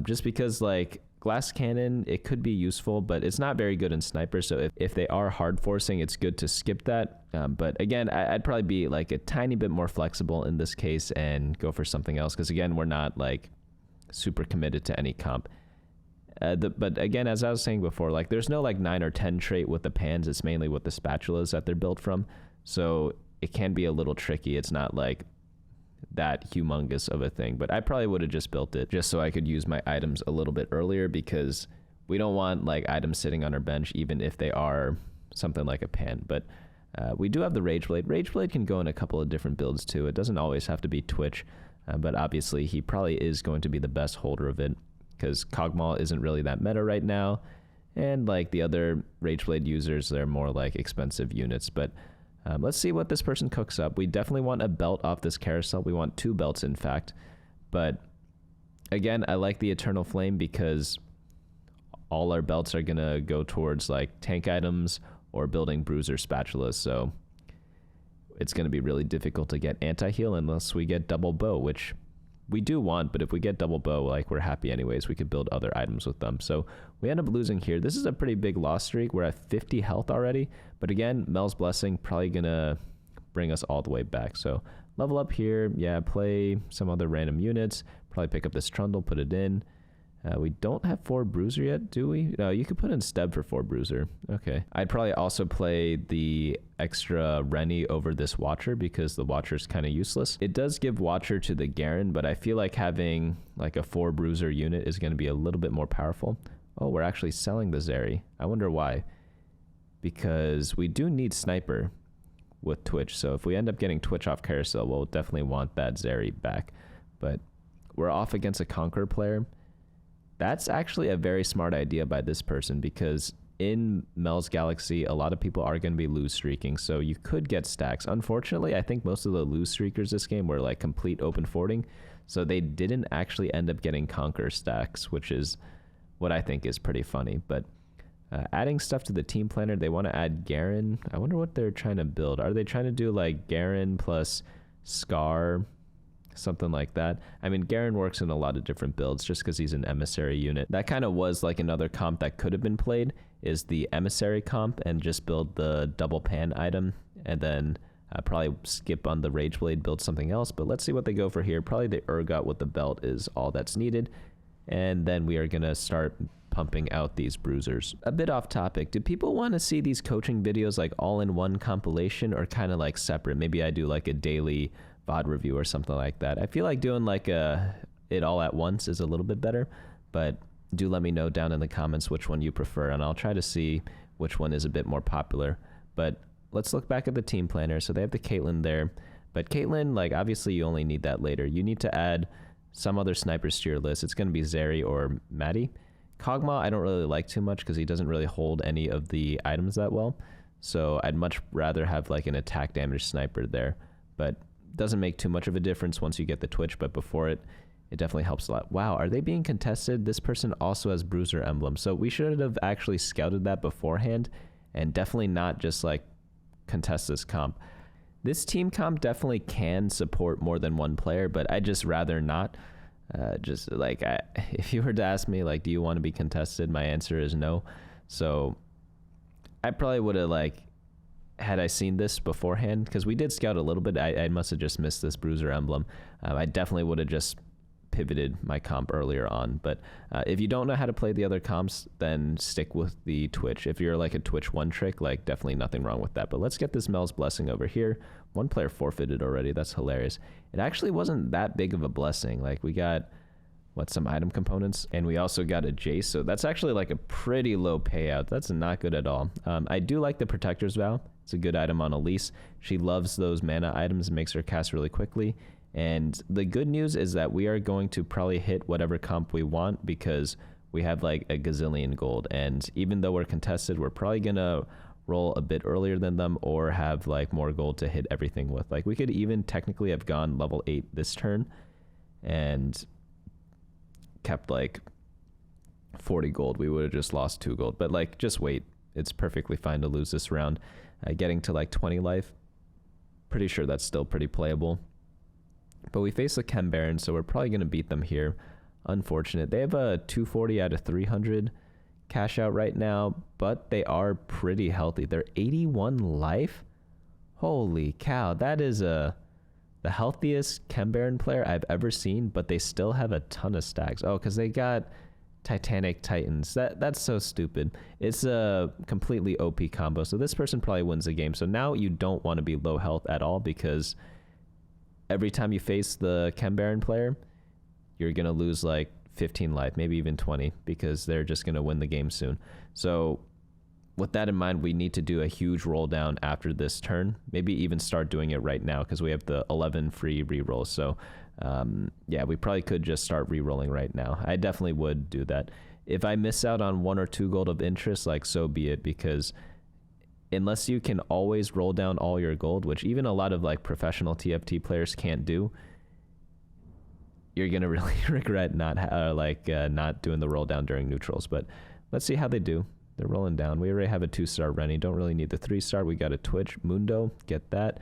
just because like glass cannon, it could be useful, but it's not very good in sniper. So if they are hard forcing, it's good to skip that. But again, I'd probably be like a tiny bit more flexible in this case and go for something else, because again, we're not like super committed to any comp. But again, as I was saying before, like there's no like 9 or 10 trait with the pans. It's mainly with the spatulas that they're built from. So it can be a little tricky. It's not like that humongous of a thing, but I probably would have just built it just so I could use my items a little bit earlier, because we don't want like items sitting on our bench, even if they are something like a pan. But we do have the Rageblade. Rageblade can go in a couple of different builds too. It doesn't always have to be Twitch, but obviously he probably is going to be the best holder of it, because Kog'Maw isn't really that meta right now, and like the other Rageblade users, they're more like expensive units. But let's see what this person cooks up. We definitely want a belt off this carousel. We want 2 belts, in fact. But again, I like the Eternal Flame because all our belts are gonna go towards like tank items or building bruiser spatulas. So it's gonna be really difficult to get anti-heal unless we get double bow, which we do want, but if we get double bow, like we're happy anyways. We could build other items with them. So we end up losing here. This is a pretty big loss streak. We're at 50 health already, but again, Mel's Blessing probably gonna bring us all the way back. So level up here, yeah, play some other random units, probably pick up this Trundle, put it in. We don't have 4 Bruiser yet, do we? No, you could put in Steb for 4 Bruiser. Okay. I'd probably also play the extra Rennie over this Watcher, because the Watcher's kind of useless. It does give Watcher to the Garen, but I feel like having like a 4 Bruiser unit is going to be a little bit more powerful. Oh, we're actually selling the Zeri. I wonder why. Because we do need Sniper with Twitch. So if we end up getting Twitch off Carousel, we'll definitely want that Zeri back. But we're off against a Conqueror player. That's actually a very smart idea by this person, because in Mel's Galaxy, a lot of people are going to be lose streaking, so you could get stacks. Unfortunately, I think most of the lose streakers this game were like complete open forting, so they didn't actually end up getting Conquer stacks, which is what I think is pretty funny. But adding stuff to the team planner, they want to add Garen. I wonder what they're trying to build. Are they trying to do like Garen plus Scar, something like that? I mean, Garen works in a lot of different builds just because he's an emissary unit. That kind of was like another comp that could have been played, is the emissary comp, and just build the double pan item, and then probably skip on the Rageblade, build something else. But let's see what they go for here. Probably the Urgot with the belt is all that's needed, and then we are gonna start pumping out these bruisers. A bit off topic, do people want to see these coaching videos like all in one compilation, or kind of like separate? Maybe I do like a daily VOD review or something like that. I feel like doing like it all at once is a little bit better, but do let me know down in the comments which one you prefer, and I'll try to see which one is a bit more popular. But let's look back at the team planner. So they have the Caitlyn there, but Caitlyn, like obviously you only need that later. You need to add some other snipers to your list. It's going to be Zeri or Maddie. Kog'Maw I don't really like too much because he doesn't really hold any of the items that well, so I'd much rather have like an attack damage sniper there. But doesn't make too much of a difference once you get the Twitch, but before it, it definitely helps a lot. Wow, are they being contested? This person also has bruiser emblem. So we should have actually scouted that beforehand and definitely not just like contest this comp. This team comp definitely can support more than one player, but I'd just rather not. Just like, if you were to ask me, like, do you want to be contested? My answer is no. So I probably would have, like, had I seen this beforehand, because we did scout a little bit, I must have just missed this bruiser emblem. I definitely would have just pivoted my comp earlier on. But if you don't know how to play the other comps, then stick with the Twitch. If you're like a Twitch one trick, like, definitely nothing wrong with that. But let's get this Mel's Blessing over here. One player forfeited already. That's hilarious. It actually wasn't that big of a blessing. Like, we got some item components, and we also got a Jace. So that's actually like a pretty low payout. That's not good at all. I do like the Protector's Vow. It's a good item on Elise. She loves those mana items and makes her cast really quickly. And the good news is that we are going to probably hit whatever comp we want, because we have like a gazillion gold. And even though we're contested, we're probably going to roll a bit earlier than them or have like more gold to hit everything with. Like, we could even technically have gone level 8 this turn and kept like 40 gold. We would have just lost 2 gold. But like, just wait. It's perfectly fine to lose this round. Getting to like 20 life, pretty sure that's still pretty playable. But we face the Chem Baron, so we're probably going to beat them here. Unfortunate. They have a 240 out of 300 cash out right now, but they are pretty healthy. They're 81 life. Holy cow. That is the healthiest Chem Baron player I've ever seen, but they still have a ton of stacks. Oh, because they got Titanic Titans. That's so stupid. It's a completely OP combo. So this person probably wins the game. So now you don't want to be low health at all, because every time you face the Chem Baron player, you're going to lose like 15 life, maybe even 20, because they're just going to win the game soon. So with that in mind, we need to do a huge roll down after this turn. Maybe even start doing it right now, because we have the 11 free rerolls. So yeah, we probably could just start rerolling right now. I definitely would do that. If I miss out on 1 or 2 gold of interest, like, so be it, because unless you can always roll down all your gold, which even a lot of like professional TFT players can't do, you're gonna really regret not doing the roll down during neutrals. But let's see how they do. They're rolling down. We already have a 2-star Rennie. Don't really need the 3-star. We got a Twitch Mundo. Get that.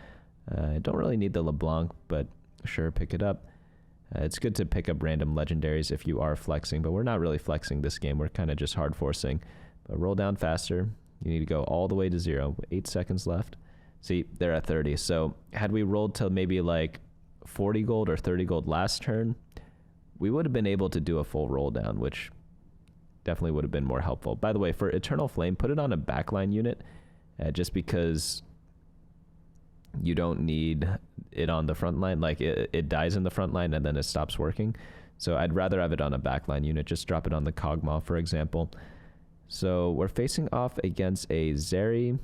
Don't really need the LeBlanc, but sure, pick it up. It's good to pick up random legendaries if you are flexing, but we're not really flexing this game. We're kind of just hard forcing. But roll down faster. You need to go all the way to 0. 8 seconds left. See, they're at 30. So had we rolled to maybe like 40 gold or 30 gold last turn, we would have been able to do a full roll down, which definitely would have been more helpful. By the way, for Eternal Flame, put it on a backline unit, just because you don't need it on the front line. Like, it dies in the front line and then it stops working. So I'd rather have it on a backline unit. Just drop it on the Kog'Maw, for example. So we're facing off against a Zeri.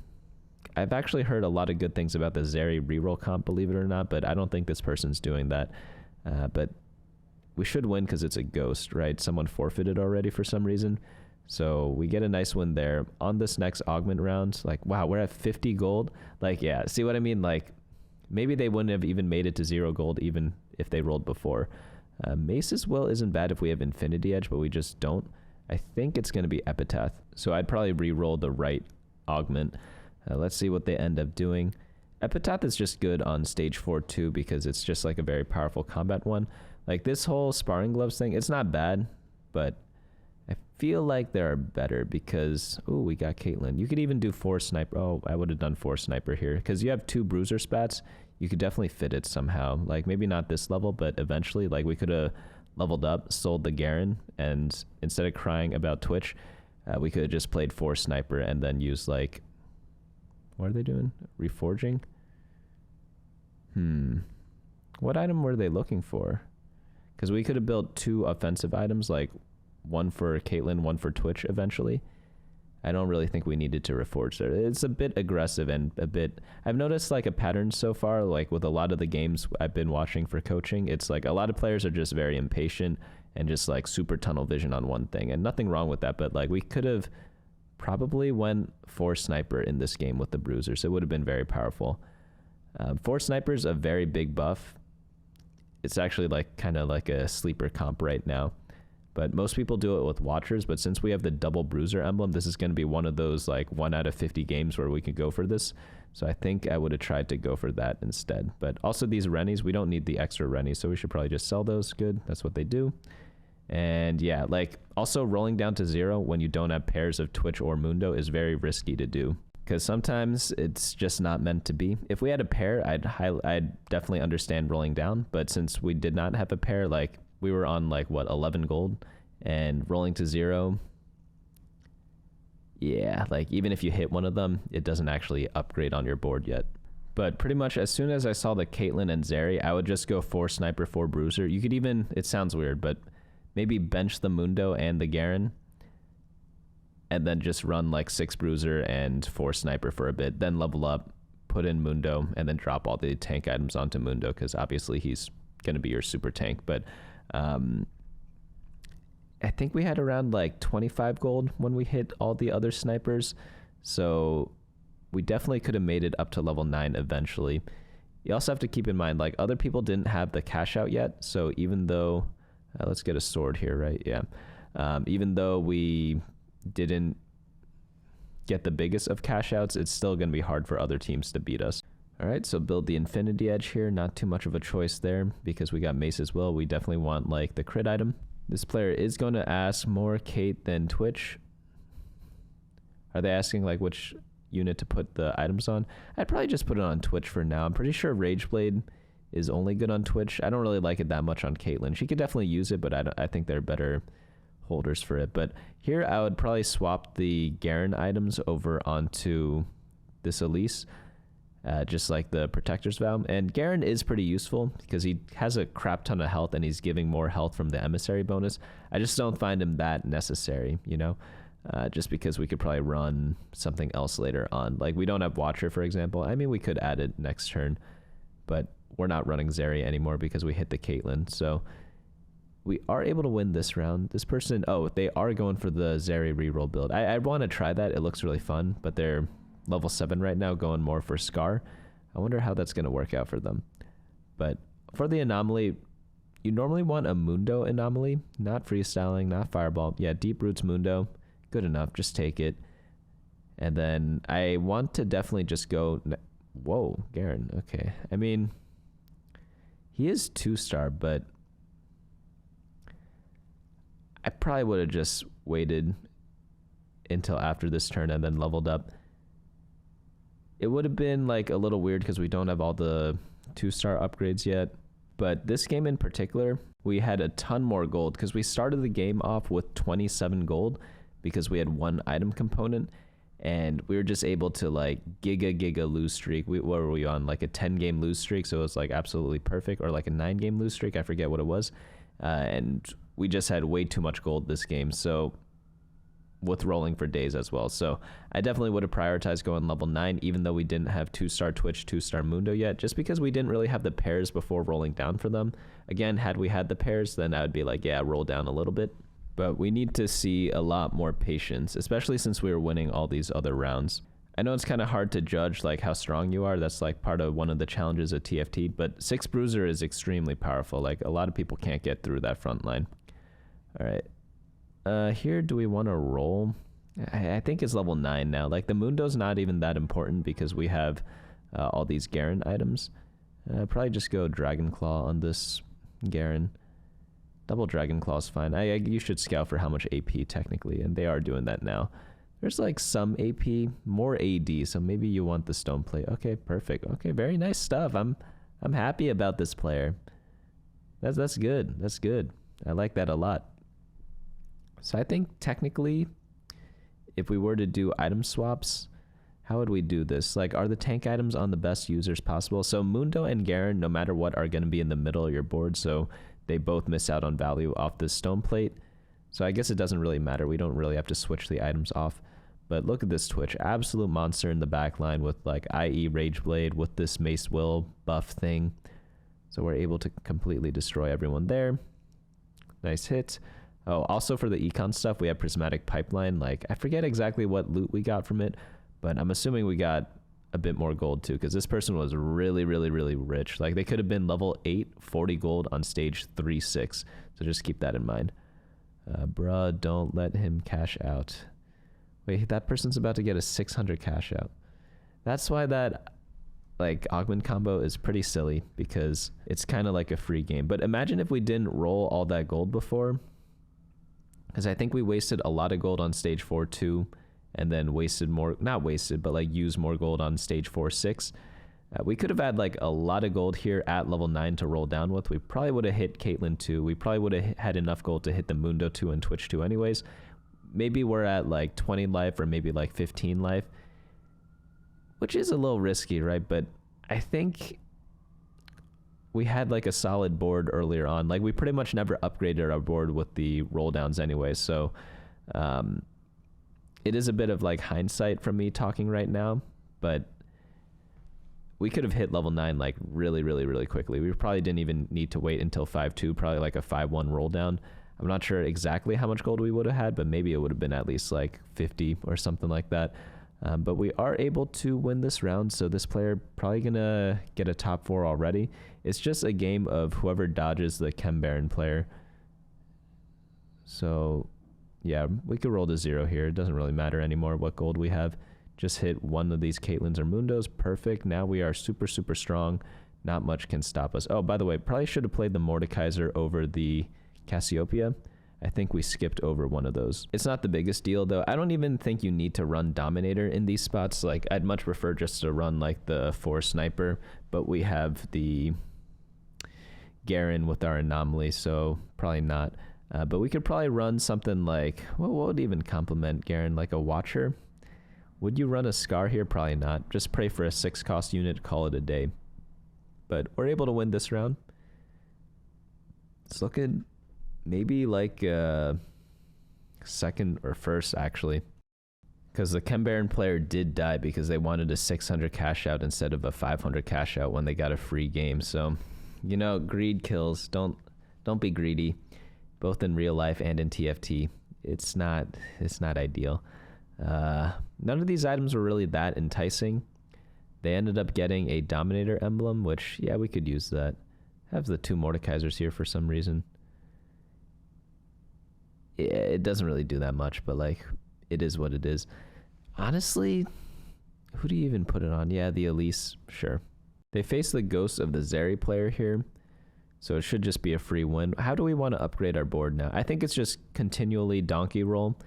I've actually heard a lot of good things about the Zeri reroll comp, believe it or not, but I don't think this person's doing that. But we should win because it's a ghost, right? Someone forfeited already for some reason. So we get a nice win there. On this next augment round, like, wow, we're at 50 gold. Like, yeah, see what I mean? Like, maybe they wouldn't have even made it to 0 gold even if they rolled before. Mace's Will isn't bad if we have Infinity Edge, but we just don't. I think it's going to be Epitaph. So I'd probably re-roll the right augment. Let's see what they end up doing. Epitaph is just good on stage 4 too, because it's just like a very powerful combat one. Like, this whole sparring gloves thing, it's not bad, but I feel like there are better because, oh, we got Caitlyn. You could even do 4 sniper. Oh, I would have done 4 sniper here because you have 2 bruiser spats. You could definitely fit it somehow. Like, maybe not this level, but eventually, like, we could have leveled up, sold the Garen, and instead of crying about Twitch, we could have just played 4 sniper and then used, like, what are they doing? Reforging? What item were they looking for? Because we could have built 2 offensive items, like one for Caitlyn, one for Twitch eventually. I don't really think we needed to reforge there. It's a bit aggressive and a bit... I've noticed like a pattern so far, like with a lot of the games I've been watching for coaching. It's like a lot of players are just very impatient and just like super tunnel vision on one thing. And nothing wrong with that, but like we could have probably went 4 sniper in this game with the bruisers. It would have been very powerful. 4 snipers, a very big buff. it's actually like kind of like a sleeper comp right now. But most people do it with Watchers, but since we have the double bruiser emblem, this is going to be one of those like 1 out of 50 games where we could go for this. So I think I would have tried to go for that instead. But also these Rennies, we don't need the extra Rennies, so we should probably just sell those. Good, that's what they do. And yeah, like also rolling down to 0 when you don't have pairs of Twitch or Mundo is very risky to do, because sometimes it's just not meant to be. If we had a pair, I'd definitely understand rolling down, but since we did not have a pair, like we were on like what, 11 gold, and rolling to 0, yeah, like even if you hit one of them, it doesn't actually upgrade on your board yet. But pretty much as soon as I saw the Caitlyn and Zeri, I would just go 4 sniper, 4 bruiser. You could even, it sounds weird, but maybe bench the Mundo and the Garen, and then just run like 6 bruiser and 4 sniper for a bit, then level up, put in Mundo, and then drop all the tank items onto Mundo, because obviously he's going to be your super tank. But I think we had around like 25 gold when we hit all the other snipers, so we definitely could have made it up to level 9 eventually. You also have to keep in mind, like, other people didn't have the cash out yet, so even though let's get a sword here, right? Yeah. Even though we didn't get the biggest of cash outs, it's still going to be hard for other teams to beat us. All right, so build the Infinity Edge here. Not too much of a choice there because we got Mace as well. We definitely want like the crit item. This player is going to ask more Kate than Twitch. Are they asking like which unit to put the items on? I'd probably just put it on Twitch for now. I'm pretty sure Rageblade is only good on Twitch. I don't really like it that much on Caitlyn. She could definitely use it, but I think they're better holders for it. But here I would probably swap the Garen items over onto this Elise, just like the Protector's Vow. And Garen is pretty useful because he has a crap ton of health and he's giving more health from the Emissary bonus. I just don't find him that necessary, you know, just because we could probably run something else later on. Like we don't have Watcher, for example. I mean, we could add it next turn, but we're not running Zeri anymore because we hit the Caitlyn. So we are able to win this round. This person, oh, they are going for the Zeri reroll build. I want to try that. It looks really fun, but they're level 7 right now, going more for Scar. I wonder how that's going to work out for them. But for the anomaly, you normally want a Mundo anomaly, not freestyling, not fireball. Yeah, Deep Roots Mundo, good enough. Just take it. And then I want to definitely just go... Whoa, Garen. Okay. I mean, he is 2-star, but I probably would have just waited until after this turn and then leveled up. It would have been like a little weird because we don't have all the 2-star upgrades yet. But this game in particular, we had a ton more gold because we started the game off with 27 gold because we had one item component, and we were just able to like giga lose streak. What were we on? Like a 10-game lose streak, so it was like absolutely perfect, or like a 9-game lose streak. I forget what it was. And we just had way too much gold this game, so with rolling for days as well. So I definitely would have prioritized going level 9, even though we didn't have 2-star Twitch, 2-star Mundo yet, just because we didn't really have the pairs before rolling down for them. Again, had we had the pairs, then I would be like, yeah, roll down a little bit. But we need to see a lot more patience, especially since we were winning all these other rounds. I know it's kind of hard to judge like how strong you are. That's like part of one of the challenges of TFT, but 6 Bruiser is extremely powerful. Like a lot of people can't get through that front line. All right. Here, do we want to roll? I think it's level 9 now. Like the Mundo's not even that important because we have all these Garen items. Probably just go Dragon Claw on this Garen. Double Dragon Claw is fine. You should scout for how much AP technically, and they are doing that now. There's like some AP, more AD, so maybe you want the Stone Plate. Okay, perfect. Okay, very nice stuff. I'm happy about this player. That's good. That's good. I like that a lot. So I think technically, if we were to do item swaps, how would we do this? Like, are the tank items on the best users possible? So Mundo and Garen, no matter what, are going to be in the middle of your board, so they both miss out on value off this Stone Plate. So I guess it doesn't really matter. We don't really have to switch the items off. But look at this Twitch. Absolute monster in the back line with, like, IE Rageblade with this Mace Will buff thing. So we're able to completely destroy everyone there. Nice hit. Oh, also for the econ stuff, we have Prismatic Pipeline. Like, I forget exactly what loot we got from it, but I'm assuming we got a bit more gold too, because this person was really, really, really rich. Like they could have been level 8, 40 gold on stage 3-6. So just keep that in mind. Bruh, don't let him cash out. Wait, that person's about to get a 600 cash out. That's why that like augment combo is pretty silly, because it's kind of like a free game. But imagine if we didn't roll all that gold before, because I think we wasted a lot of gold on stage 4 too, and then wasted more, not wasted, but like used more gold on stage 4-6. We could have had like a lot of gold here at level 9 to roll down with. We probably would have hit Caitlyn 2. We probably would have had enough gold to hit the Mundo 2 and Twitch 2 anyways. Maybe we're at like 20 life or maybe like 15 life, which is a little risky, right? But I think we had like a solid board earlier on. Like we pretty much never upgraded our board with the roll downs anyway. So it is a bit of like hindsight from me talking right now, but we could have hit level 9 like really, really, really quickly. We probably didn't even need to wait until 5-2, probably like a 5-1 roll down. I'm not sure exactly how much gold we would have had, but maybe it would have been at least like 50 or something like that. But we are able to win this round, so this player probably gonna get a top 4 already. It's just a game of whoever dodges the Chem Baron player. So yeah, we could roll to 0 here. It doesn't really matter anymore what gold we have. Just hit one of these Caitlyn's or Mundos. Perfect. Now we are super, super strong. Not much can stop us. Oh, by the way, probably should have played the Mordekaiser over the Cassiopeia. I think we skipped over one of those. It's not the biggest deal though. I don't even think you need to run Dominator in these spots. Like I'd much prefer just to run like the 4 Sniper, but we have the Garen with our Anomaly, so probably not. But we could probably run something like, well, what would even complement Garen? Like a Watcher? Would you run a Scar here? Probably not. Just pray for a 6 cost unit, call it a day. But we're able to win this round. It's looking maybe like second or first, actually. Because the Chem Baron player did die because they wanted a 600 cash out instead of a 500 cash out when they got a free game. So, you know, greed kills. Don't be greedy, both in real life and in TFT. It's not ideal. None of these items were really that enticing. They ended up getting a Dominator emblem, which, yeah, we could use that. Have the 2 Mordekaisers here for some reason. It doesn't really do that much, but like, it is what it is. Honestly, who do you even put it on? Yeah, the Elise, sure. They face the ghost of the Zeri player here, so it should just be a free win. How do we want to upgrade our board now? I think it's just continually donkey roll.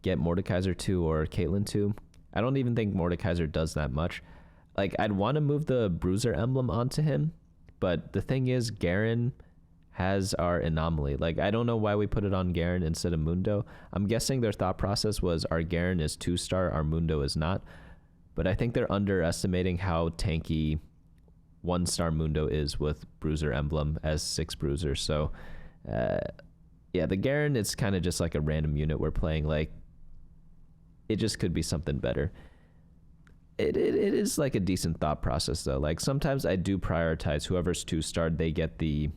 Get Mordekaiser 2 or Caitlyn 2. I don't even think Mordekaiser does that much. Like, I'd want to move the Bruiser emblem onto him, but the thing is, Garen has our Anomaly. Like, I don't know why we put it on Garen instead of Mundo. I'm guessing their thought process was our Garen is 2-star, our Mundo is not. But I think they're underestimating how tanky 1-star Mundo is with Bruiser emblem as 6 Bruiser. So, yeah, the Garen, it's kind of just like a random unit we're playing. Like, it just could be something better. It is like a decent thought process though. Like sometimes I do prioritize whoever's 2-starred, they get the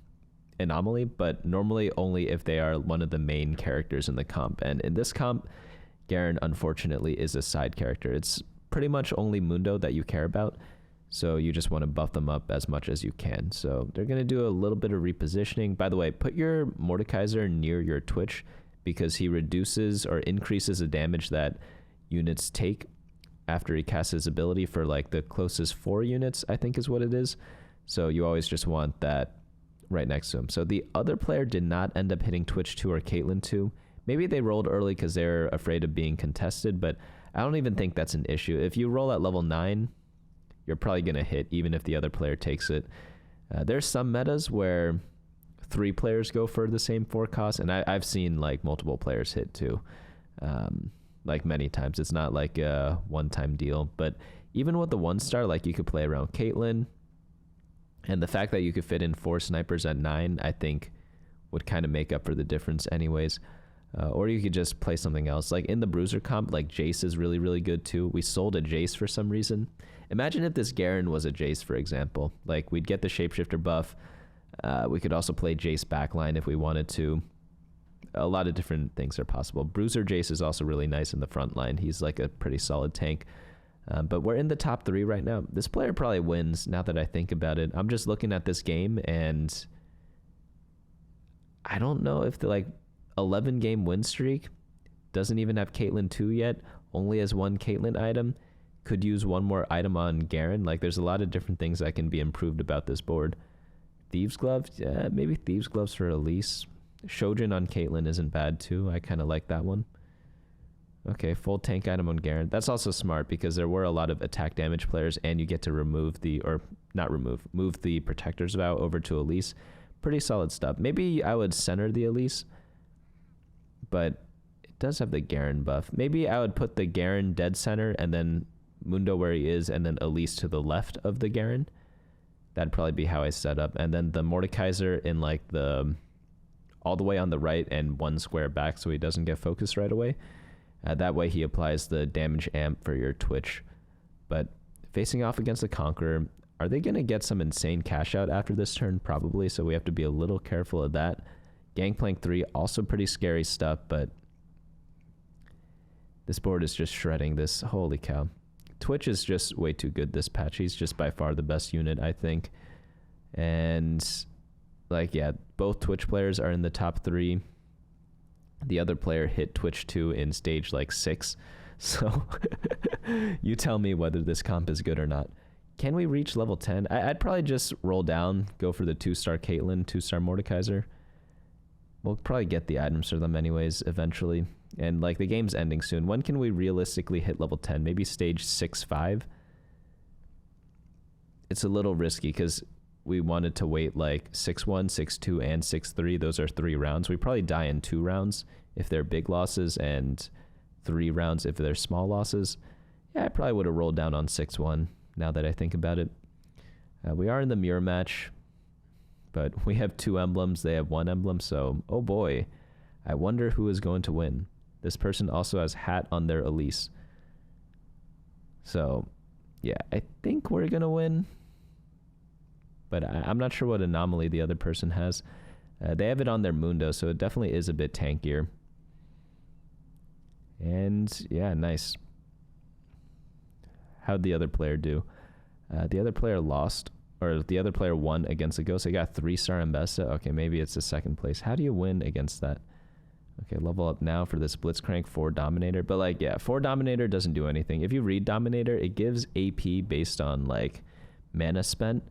Anomaly, but normally only if they are one of the main characters in the comp. And in this comp, Garen unfortunately is a side character. It's pretty much only Mundo that you care about, so you just want to buff them up as much as you can. So they're going to do a little bit of repositioning. By the way, put your Mordekaiser near your Twitch because he reduces or increases the damage that units take after he casts his ability for like the closest 4 units, I think is what it is. So you always just want that right next to him. So the other player did not end up hitting Twitch 2 or Caitlyn 2. Maybe they rolled early because they're afraid of being contested, but I don't even think that's an issue. If you roll at level 9, you're probably going to hit even if the other player takes it. There's some metas where 3 players go for the same 4 cost, and I've seen like multiple players hit too. Like many times. It's not like a one-time deal, but even with the 1-star, like you could play around Caitlyn, and the fact that you could fit in 4 snipers at 9, I think would kind of make up for the difference anyways. Or you could just play something else. Like in the Bruiser comp, like Jace is really, really good too. We sold a Jace for some reason. Imagine if this Garen was a Jace, for example. Like we'd get the Shapeshifter buff. We could also play Jace backline if we wanted to. A lot of different things are possible. Bruiser Jace is also really nice in the front line. He's like a pretty solid tank. But we're in the top 3 right now. This player probably wins now that I think about it. I'm just looking at this game, and I don't know if the 11 game win streak doesn't even have Caitlyn 2 yet, only has 1 Caitlyn item, could use 1 more item on Garen. There's a lot of different things that can be improved about this board. Thieves Gloves, yeah, maybe Thieves Gloves for Elise. Shojin on Caitlyn isn't bad too. I kind of like that one. Okay, full tank item on Garen. That's also smart because there were a lot of attack damage players, and you get to move the Protector's Vow over to Elise. Pretty solid stuff. Maybe I would center the Elise, but it does have the Garen buff. Maybe I would put the Garen dead center and then Mundo where he is, and then Elise to the left of the Garen. That'd probably be how I set up. And then the Mordekaiser in the all the way on the right and 1 square back so he doesn't get focused right away. That way he applies the damage amp for your Twitch. But facing off against the Conqueror, are they going to get some insane cash out after this turn? Probably, so we have to be a little careful of that. Gangplank 3, also pretty scary stuff, but this board is just shredding this. Holy cow. Twitch is just way too good this patch. He's just by far the best unit, I think. And, yeah, both Twitch players are in the top 3. The other player hit Twitch 2 in stage 6. So you tell me whether this comp is good or not. Can we reach level 10? I'd probably just roll down, go for the 2-star Caitlyn, 2-star Mordekaiser. We'll probably get the items for them anyways eventually. And the game's ending soon. When can we realistically hit level 10? Maybe stage 6-5? It's a little risky because we wanted to wait 6-1, 6-2, and 6-3. Those are 3 rounds. We probably die in 2 rounds if they're big losses and 3 rounds if they're small losses. Yeah, I probably would have rolled down on 6-1 now that I think about it. We are in the mirror match, but we have 2 emblems. They have 1 emblem, so oh boy. I wonder who is going to win. This person also has hat on their Elise. So, yeah, I think we're going to win. But I'm not sure what anomaly the other person has. They have it on their Mundo, so it definitely is a bit tankier. And, yeah, nice. How'd the other player do? The other player lost, or the other player won against the Ghost. They got 3-star Ambessa. Okay, maybe it's the 2nd place. How do you win against that? Okay, level up now for this Blitzcrank 4 Dominator. But, yeah, 4 Dominator doesn't do anything. If you read Dominator, it gives AP based on, mana spent,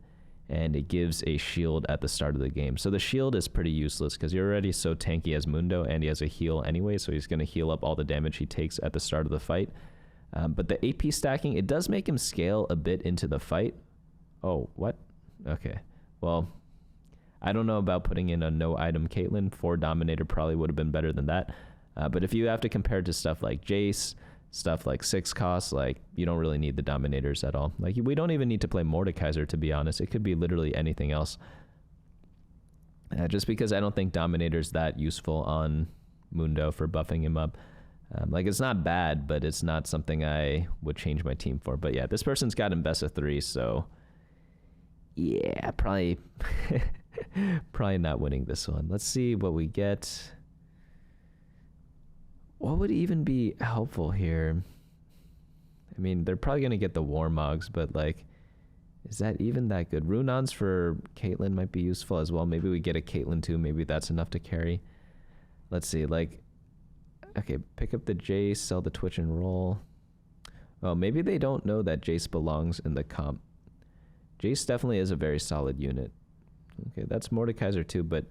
and it gives a shield at the start of the game. So the shield is pretty useless because you're already so tanky as Mundo, and he has a heal anyway, so he's going to heal up all the damage he takes at the start of the fight. But the AP stacking, it does make him scale a bit into the fight. Oh, what? Okay. Well, I don't know about putting in a no-item Caitlyn. 4 Dominator probably would have been better than that. But if you have to compare it to stuff like Jace, stuff like 6 costs, you don't really need the Dominators at all. We don't even need to play Mordekaiser, to be honest. It could be literally anything else. Just because I don't think Dominator's that useful on Mundo for buffing him up. It's not bad, but it's not something I would change my team for. But yeah, this person's got Ambessa 3, so yeah, probably probably not winning this one. Let's see what we get. What would even be helpful here? I mean, they're probably going to get the Warmogs, but is that even that good? Runons for Caitlyn might be useful as well. Maybe we get a Caitlyn too. Maybe that's enough to carry. Let's see, okay, pick up the Jace, sell the Twitch and roll. Oh, maybe they don't know that Jace belongs in the comp. Jace definitely is a very solid unit. Okay, that's Mordekaiser too, but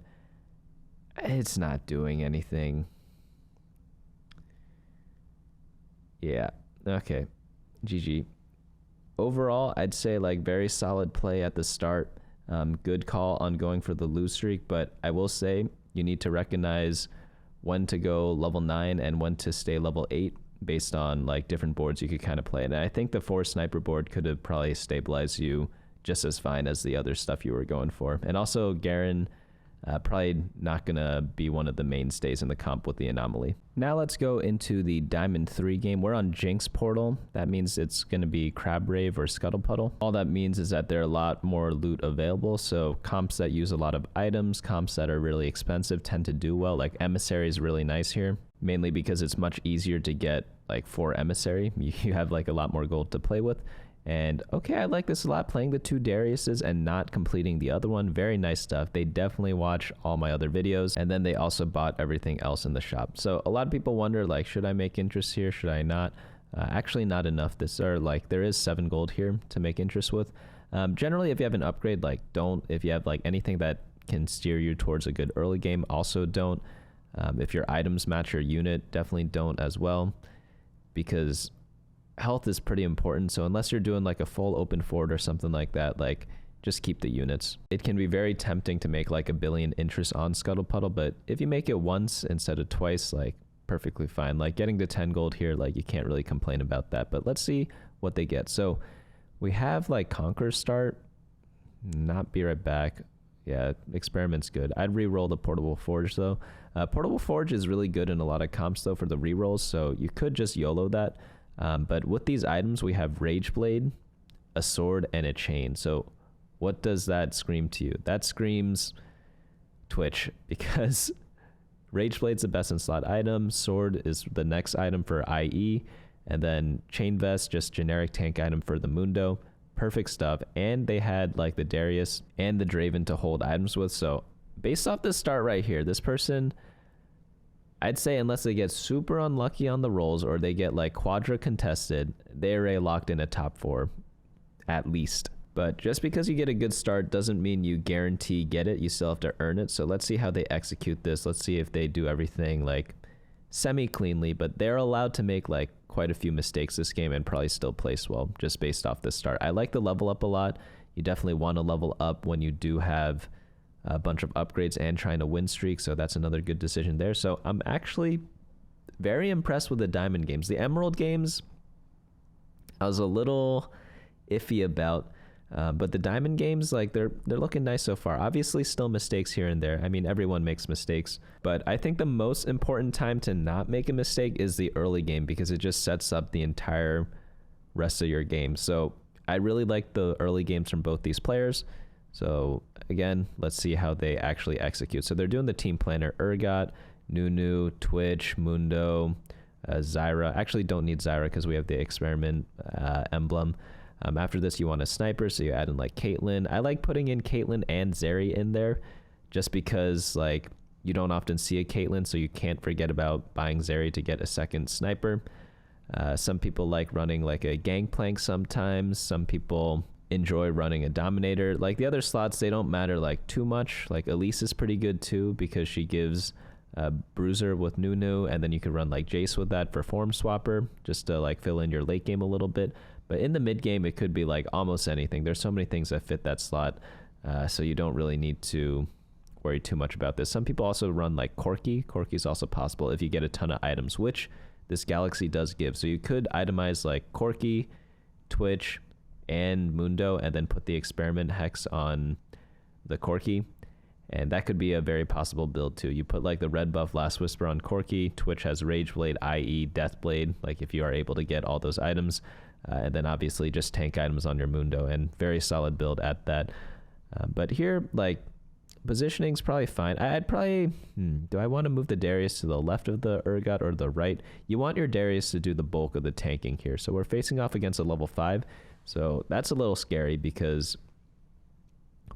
it's not doing anything. Yeah, okay, GG. Overall, I'd say very solid play at the start. Good call on going for the lose streak, but I will say you need to recognize when to go level 9 and when to stay level 8 based on different boards you could kind of play. And I think the 4 sniper board could have probably stabilized you just as fine as the other stuff you were going for. And also Garen Probably not going to be one of the mainstays in the comp with the Anomaly. Now let's go into the Diamond 3 game. We're on Jinx Portal. That means it's going to be Crab Rave or Scuttle Puddle. All that means is that there are a lot more loot available. So comps that use a lot of items, comps that are really expensive tend to do well. Like Emissary is really nice here, mainly because it's much easier to get like 4 Emissary. You have like a lot more gold to play with. And okay, I like this a lot, playing the 2 Dariuses and not completing the other one. Very nice stuff. They definitely watch all my other videos, and then they also bought everything else in the shop. So a lot of people wonder, like, should I make interest here? Should I not? Actually, not enough. There is 7 gold here to make interest with. Generally, if you have an upgrade, like, don't. If you have like anything that can steer you towards a good early game, also don't. If your items match your unit, definitely don't as well, because health is pretty important. So unless you're doing like a full open fort or something like that, like, just keep the units. It can be very tempting to make like a billion interest on Scuttle Puddle, but if you make it once instead of twice, like, perfectly fine. Like getting to 10 gold here, like, you can't really complain about that. But let's see what they get. So we have like Conquer start, not be right back. Yeah, Experiment's good. I'd re-roll the Portable Forge though. Portable Forge is really good in a lot of comps though for the re-rolls, so you could just YOLO that. But with these items, we have Rage Blade, a sword, and a chain. So what does that scream to you? That screams Twitch, because Rage Blade's the best in slot item, sword is the next item for IE, and then Chain Vest, just generic tank item for the Mundo. Perfect stuff. And they had like the Darius and the Draven to hold items with. So based off this start right here, this person, I'd say unless they get super unlucky on the rolls or they get like quadra contested, they're already locked in a top 4 at least. But just because you get a good start doesn't mean you guarantee get it. You still have to earn it. So let's see how they execute this. Let's see if they do everything like semi cleanly, but they're allowed to make like quite a few mistakes this game and probably still place well just based off this start. I like the level up a lot. You definitely want to level up when you do have a bunch of upgrades and trying to win streak, so that's another good decision there. So I'm actually very impressed with the Diamond games. The Emerald games, I was a little iffy about, but the Diamond games, like, they're looking nice so far. Obviously still mistakes here and there. I mean, everyone makes mistakes, but I think the most important time to not make a mistake is the early game, because it just sets up the entire rest of your game. So I really like the early games from both these players. So again, let's see how they actually execute. So they're doing the team planner: Urgot, Nunu, Twitch, Mundo, Zyra. Actually don't need Zyra because we have the Experiment emblem. After this, you want a sniper, so you add in like Caitlyn. I like putting in Caitlyn and Zeri in there just because like you don't often see a Caitlyn, so you can't forget about buying Zeri to get a second sniper. Some people like running like a Gangplank sometimes. Some people enjoy running a Dominator. Like the other slots, they don't matter like too much. Like Elise is pretty good too because she gives Bruiser with Nunu, and then you could run like Jace with that for Form Swapper just to like fill in your late game a little bit. But in the mid game, it could be like almost anything. There's so many things that fit that slot, so you don't really need to worry too much about this. Some people also run like Corki. Corki is also possible if you get a ton of items, which this Galaxy does give. So you could itemize like Corki, Twitch, and Mundo, and then put the Experiment Hex on the Corki, and that could be a very possible build too. You put like the red buff Last Whisper on Corki, Twitch has Rage Blade, IE, Death Blade, like if you are able to get all those items, and then obviously just tank items on your Mundo, and very solid build at that. But here, like, positioning's probably fine. I'd probably, do I want to move the Darius to the left of the Urgot or the right? You want your Darius to do the bulk of the tanking here. So we're facing off against a level 5. So that's a little scary because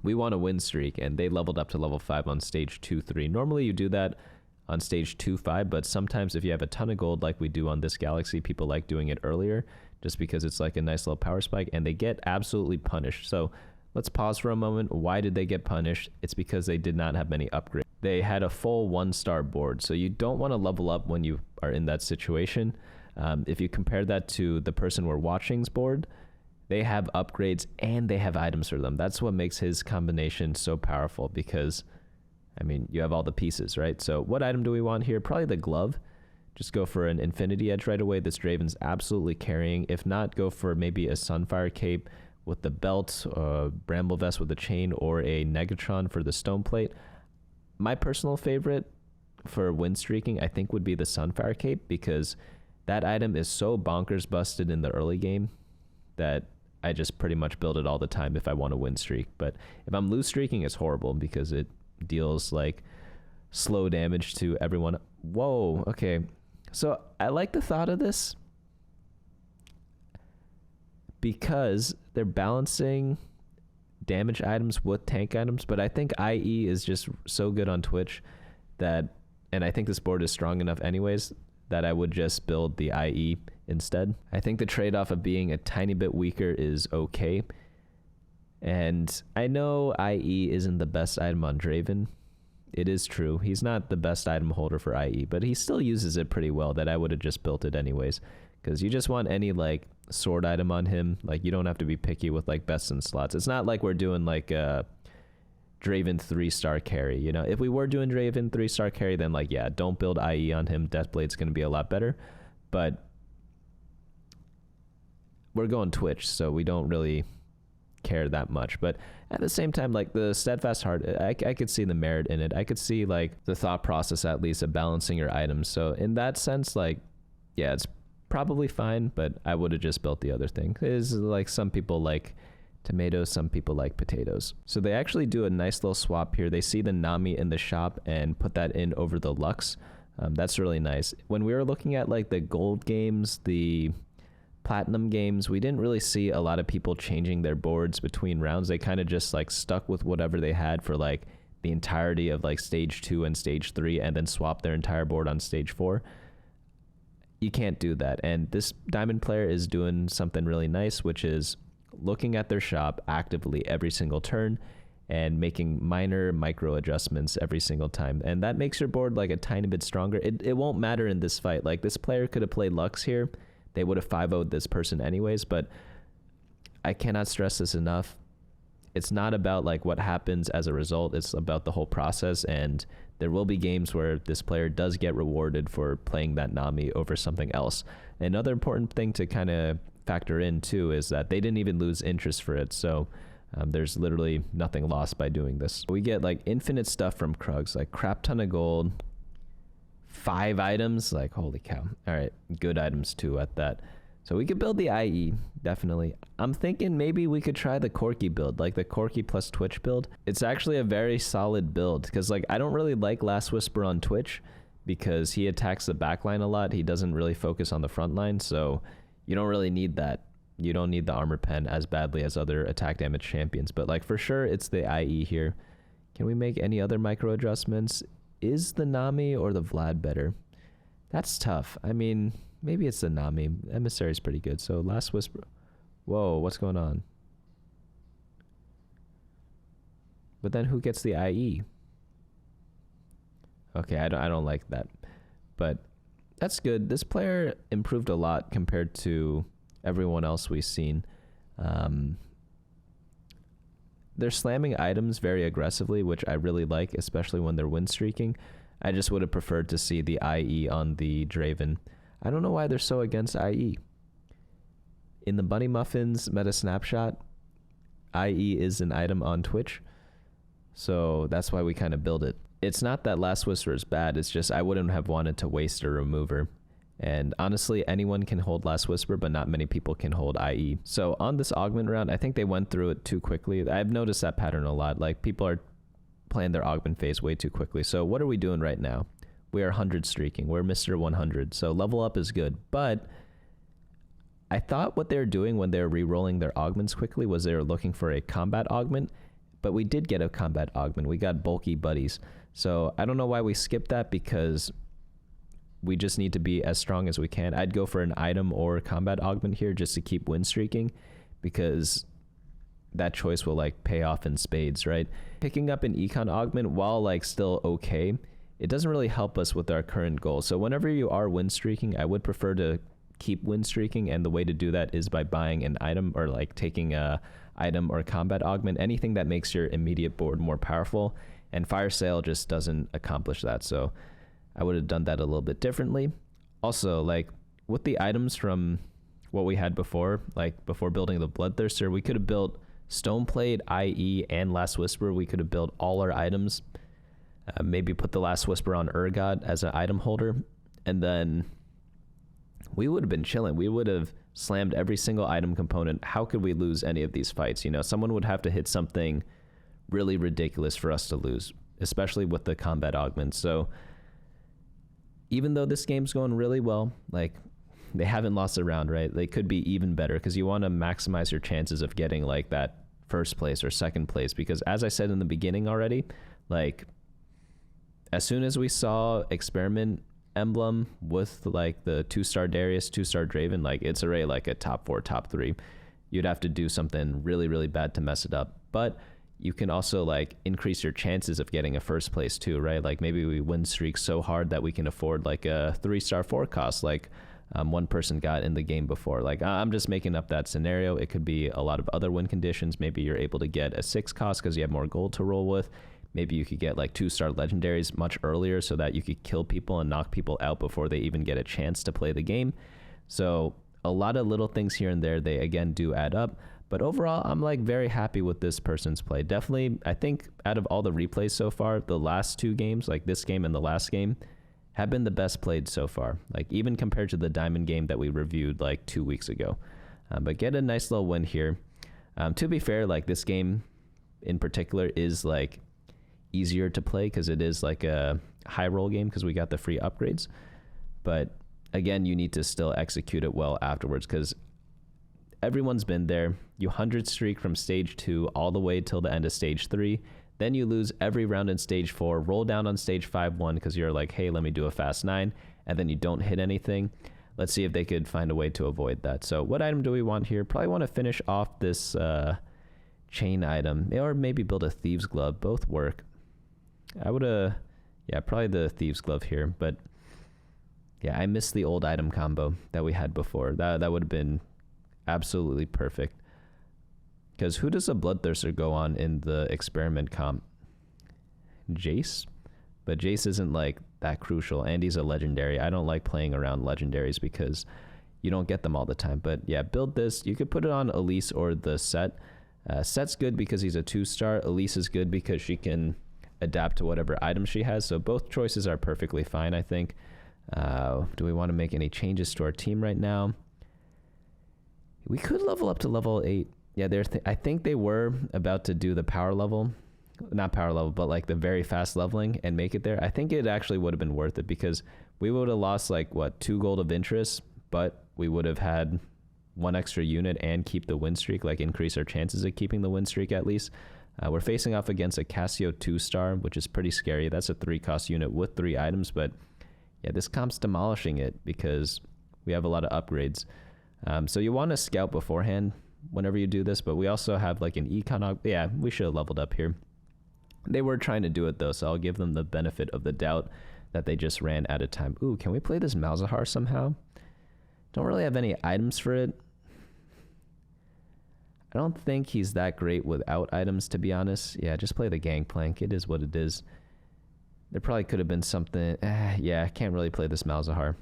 we want a win streak, and they leveled up to level 5 on stage 2-3. Normally you do that on stage 2-5, but sometimes if you have a ton of gold like we do on this Galaxy, people like doing it earlier just because it's like a nice little power spike, and they get absolutely punished. So let's pause for a moment. Why did they get punished? It's because they did not have many upgrades. They had a full 1-star board, so you don't want to level up when you are in that situation. If you compare that to the person we're watching's board, they have upgrades and they have items for them. That's what makes his combination so powerful, because, I mean, you have all the pieces, right? So what item do we want here? Probably the glove. Just go for an Infinity Edge right away. This Draven's absolutely carrying. If not, go for maybe a Sunfire Cape with the belt, Bramble Vest with the chain, or a Negatron for the Stone Plate. My personal favorite for win streaking, I think, would be the Sunfire Cape, because that item is so bonkers busted in the early game that I just pretty much build it all the time if I want to win streak. But if I'm lose streaking, it's horrible because it deals like slow damage to everyone. Whoa, okay. So I like the thought of this because they're balancing damage items with tank items, but I think IE is just so good on Twitch that, and I think this board is strong enough anyways, that I would just build the IE instead. I think the trade-off of being a tiny bit weaker is okay. And I know IE isn't the best item on Draven. It is true. He's not the best item holder for IE, but he still uses it pretty well, that I would have just built it anyways. Because you just want any like sword item on him. Like you don't have to be picky with like best in slots. It's not like we're doing like a Draven 3-star carry. You know, if we were doing Draven 3-star carry, then like, yeah, don't build IE on him. Deathblade's going to be a lot better. But we're going Twitch, so we don't really care that much. But at the same time, like the steadfast heart, I could see the merit in it. I could see like the thought process at least of balancing your items. So in that sense, like, yeah, it's probably fine, but I would have just built the other thing. Is like some people like tomatoes, some people like potatoes. So they actually do a nice little swap here. They see the Nami in the shop and put that in over the Lux. That's really nice. When we were looking at like the gold games, the platinum games, we didn't really see a lot of people changing their boards between rounds. They kind of just like stuck with whatever they had for like the entirety of like stage 2 and stage 3 and then swap their entire board on stage 4. You can't do that. And this diamond player is doing something really nice, which is looking at their shop actively every single turn and making minor micro adjustments every single time. And that makes your board like a tiny bit stronger. It won't matter in this fight. Like this player could have played Lux here. They would have 5-0'd this person anyways, but I cannot stress this enough. It's not about like what happens as a result. It's about the whole process, and there will be games where this player does get rewarded for playing that Nami over something else. Another important thing to kind of factor in too is that they didn't even lose interest for it. So there's literally nothing lost by doing this. We get like infinite stuff from Krugs, like crap ton of gold, 5 items, like holy cow. All right, good items too at that. So we could build the IE, definitely. I'm thinking maybe we could try the Corki build, like the Corki plus Twitch build. It's actually a very solid build because like I don't really like Last Whisper on Twitch because he attacks the backline a lot. He doesn't really focus on the front line, so you don't really need that. You don't need the armor pen as badly as other attack damage champions, but like for sure it's the IE here. Can we make any other micro adjustments? Is the Nami or the Vlad better? That's tough. I mean, maybe it's the Nami. Emissary is pretty good. So Last Whisper. Whoa, what's going on? But then who gets the IE? Okay, I don't like that. But that's good. This player improved a lot compared to everyone else we've seen. They're slamming items very aggressively, which I really like, especially when they're win streaking. I just would have preferred to see the IE on the Draven. I don't know why they're so against IE. In the BunnyMuffins meta snapshot, IE is an item on Twitch, so that's why we kind of build it. It's not that Last Whisper is bad, it's just I wouldn't have wanted to waste a remover. And honestly, anyone can hold Last Whisper, but not many people can hold IE. So on this augment round, I think they went through it too quickly. I've noticed that pattern a lot. Like people are playing their augment phase way too quickly. So what are we doing right now? We are 100 streaking. We're Mr. 100. So level up is good. But I thought what they were doing when they were re-rolling their augments quickly was they were looking for a combat augment. But we did get a combat augment. We got bulky buddies. So I don't know why we skipped that, because we just need to be as strong as we can. I'd go for an item or combat augment here just to keep win streaking, because that choice will like pay off in spades, right? Picking up an econ augment, while like still okay, it doesn't really help us with our current goal. So whenever you are win streaking, I would prefer to keep win streaking, and the way to do that is by buying an item or like taking a item or combat augment, anything that makes your immediate board more powerful. And Fire Sale just doesn't accomplish that. So I would have done that a little bit differently. Also, like with the items from what we had before, like before building the Bloodthirster, we could have built Stoneplate, IE, and Last Whisper. We could have built all our items. Maybe put the Last Whisper on Urgot as an item holder, and then we would have been chilling. We would have slammed every single item component. How could we lose any of these fights? You know, someone would have to hit something really ridiculous for us to lose, especially with the combat augments. So even though this game's going really well, like, they haven't lost a round, right? They could be even better, because you want to maximize your chances of getting like that first place or second place, because as I said in the beginning already, like, as soon as we saw experiment emblem with like the 2-star Darius, 2-star Draven, like, it's already like a top 4, top 3. You'd have to do something really, really bad to mess it up. But you can also like increase your chances of getting a first place too, right? Like, maybe we win streak so hard that we can afford like a 3-star forecast, like one person got in the game before. Like, I'm just making up that scenario. It could be a lot of other win conditions. Maybe you're able to get a 6 cost because you have more gold to roll with. Maybe you could get like 2-star legendaries much earlier so that you could kill people and knock people out before they even get a chance to play the game. So a lot of little things here and there, they again do add up. But overall, I'm like very happy with this person's play. Definitely, I think out of all the replays so far, the last 2 games, like this game and the last game, have been the best played so far. Like, even compared to the Diamond game that we reviewed like 2 weeks ago. But get a nice little win here. To be fair, like, this game in particular is like easier to play because it is like a high roll game because we got the free upgrades. But again, you need to still execute it well afterwards, because everyone's been there. You 100 streak from stage 2 all the way till the end of stage 3. Then you lose every round in stage 4, roll down on stage 5-1 because you're like, hey, let me do a fast 9, and then you don't hit anything. Let's see if they could find a way to avoid that. So what item do we want here? Probably want to finish off this chain item, or maybe build a Thieves Glove. Both work. I would yeah, probably the Thieves Glove here. But yeah, I miss the old item combo that we had before. That would have been absolutely perfect. Because who does a Bloodthirster go on in the experiment comp? Jace? But Jace isn't like that crucial, and he's a legendary. I don't like playing around legendaries because you don't get them all the time. But yeah, build this. You could put it on Elise or the Set. Set's good because he's a 2-star. Elise is good because she can adapt to whatever item she has. So both choices are perfectly fine, I think. Do we want to make any changes to our team right now? We could level up to level 8. Yeah, I think they were about to do the power level. Not power level, but like the very fast leveling and make it there. I think it actually would have been worth it because we would have lost like, what, 2 gold of interest, but we would have had 1 extra unit and keep the win streak, like increase our chances of keeping the win streak at least. We're facing off against a Casio 2-star, which is pretty scary. That's a 3-cost unit with 3 items, but yeah, this comp's demolishing it because we have a lot of upgrades. So you want to scout beforehand whenever you do this, but we also have like an econ. Yeah, we should have leveled up here. They were trying to do it though, so I'll give them the benefit of the doubt that they just ran out of time. Ooh, can we play this Malzahar somehow? Don't really have any items for it. I don't think he's that great without items, to be honest. Yeah, just play the Gangplank. It is what it is. There probably could have been something. Yeah, I can't really play this Malzahar.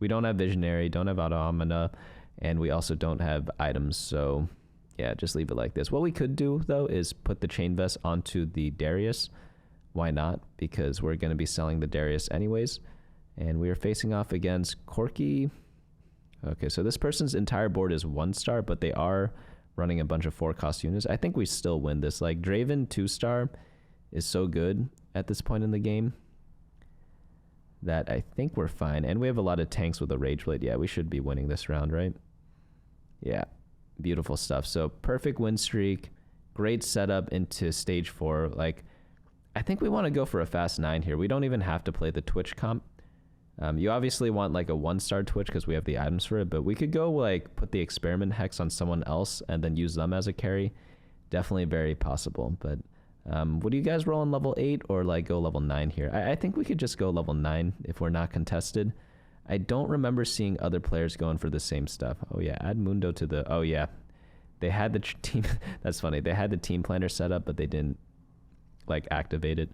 We don't have Visionary, don't have Auto Omina, and we also don't have items, so yeah, just leave it like this. What we could do, though, is put the Chain Vest onto the Darius. Why not? Because we're going to be selling the Darius anyways. And we are facing off against Corki. Okay, so this person's entire board is 1-star, but they are running a bunch of 4-cost units. I think we still win this. Like, Draven 2-star is so good at this point in the game that I think we're fine. And we have a lot of tanks with a Rage Blade. Yeah, we should be winning this round, right? Yeah, beautiful stuff. So perfect win streak, great setup into stage 4. Like, I think we want to go for a fast 9 here. We don't even have to play the Twitch comp. You obviously want like a 1-star Twitch because we have the items for it, but we could go like put the experiment hex on someone else and then use them as a carry. Definitely very possible. But would you guys roll on level 8 or like go level 9 here? I think we could just go level 9 if we're not contested. I don't remember seeing other players going for the same stuff. Oh yeah, add Mundo to the... Oh yeah, they had the team... That's funny. They had the team planner set up, but they didn't like activate it.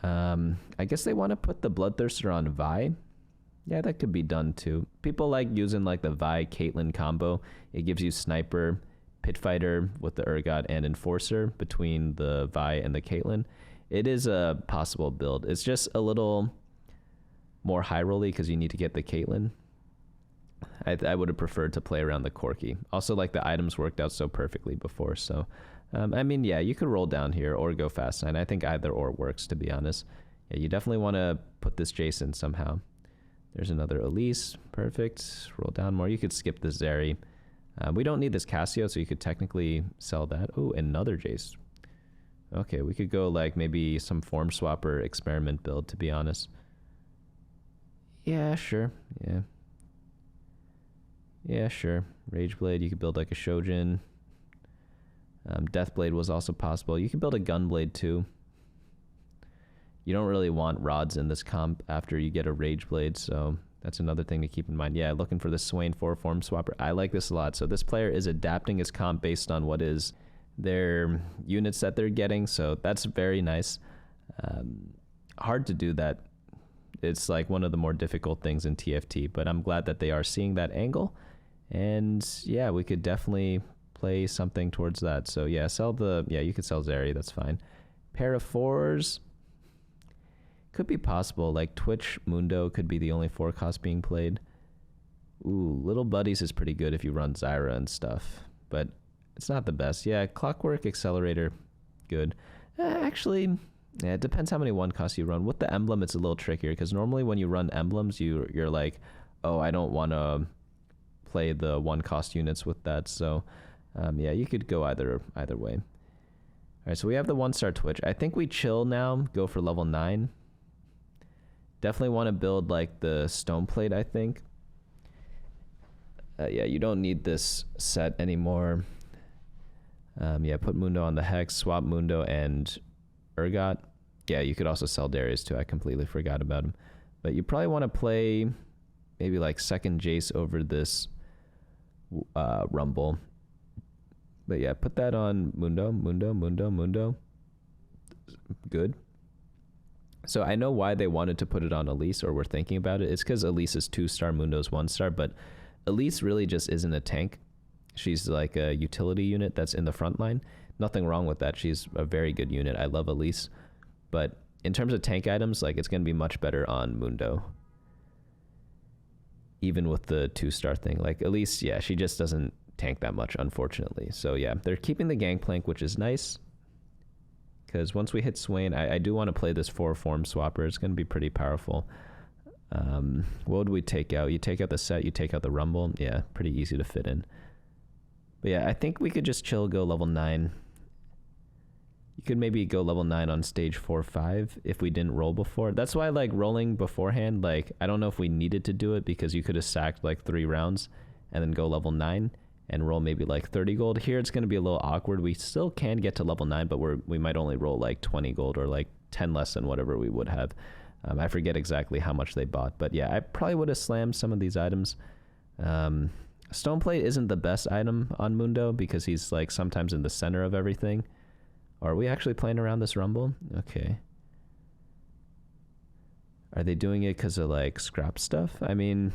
I guess they want to put the Bloodthirster on Vi. Yeah, that could be done too. People like using like the Vi Caitlyn combo. It gives you Sniper, Pit Fighter with the Urgot, and Enforcer between the Vi and the Caitlyn. It is a possible build. It's just a little more high rolly because you need to get the Caitlyn. I would have preferred to play around the Corki. Also, like, the items worked out so perfectly before. So, I mean, yeah, you could roll down here or go fast 9. I think either or works, to be honest. Yeah, you definitely want to put this Jason somehow. There's another Elise. Perfect. Roll down more. You could skip the Zeri. We don't need this Cassio, so you could technically sell that. Oh, another Jace. Okay, we could go, like, maybe some form swapper experiment build, to be honest. Yeah, sure. Yeah. Yeah, sure. Rageblade, you could build like a Shojin. Deathblade was also possible. You could build a Gunblade too. You don't really want rods in this comp after you get a Rageblade, so that's another thing to keep in mind. Yeah, looking for the Swain 4 form swapper. I like this a lot. So this player is adapting his comp based on what is their units that they're getting, so that's very nice. Hard to do that. It's like one of the more difficult things in TFT, but I'm glad that they are seeing that angle. And yeah, we could definitely play something towards that. So yeah, you could sell Zeri, that's fine. Pair of 4s could be possible. Like Twitch Mundo could be the only 4 cost being played. Ooh, Little Buddies is pretty good if you run Zyra and stuff, but it's not the best. Yeah, Clockwork Accelerator, good. Actually, yeah, it depends how many 1 costs you run. With the emblem, it's a little trickier because normally when you run emblems, you're like, oh, I don't want to play the 1 cost units with that. So yeah, you could go either way. All right, so we have the 1-star Twitch. I think we chill now, go for level 9. Definitely want to build like the stone plate, I think. Yeah, you don't need this set anymore. Yeah, put Mundo on the Hex, swap Mundo and Urgot. Yeah, you could also sell Darius too. I completely forgot about him. But you probably want to play maybe like second Jace over this Rumble. But yeah, put that on Mundo. Good. So I know why they wanted to put it on Elise, or were thinking about it. It's because Elise is 2-star, Mundo's 1-star, but Elise really just isn't a tank. She's like a utility unit that's in the front line. Nothing wrong with that. She's a very good unit. I love Elise. But in terms of tank items, like, it's going to be much better on Mundo. Even with the 2-star thing. Like, Elise, yeah, she just doesn't tank that much, unfortunately. So yeah, they're keeping the Gangplank, which is nice. Because once we hit Swain, I do want to play this 4 form swapper. It's going to be pretty powerful. What would we take out? You take out the set, you take out the Rumble. Yeah, pretty easy to fit in. But yeah, I think we could just chill, go level 9. You could maybe go level 9 on stage 4-5 if we didn't roll before. That's why, like, rolling beforehand, like, I don't know if we needed to do it because you could have sacked like 3 rounds and then go level 9 and roll maybe like 30 gold. Here it's going to be a little awkward. We still can get to level 9, but we might only roll like 20 gold or like 10 less than whatever we would have. I forget exactly how much they bought, but yeah, I probably would have slammed some of these items. Stoneplate isn't the best item on Mundo because he's like sometimes in the center of everything. Are we actually playing around this Rumble? Okay. Are they doing it because of like scrap stuff? I mean,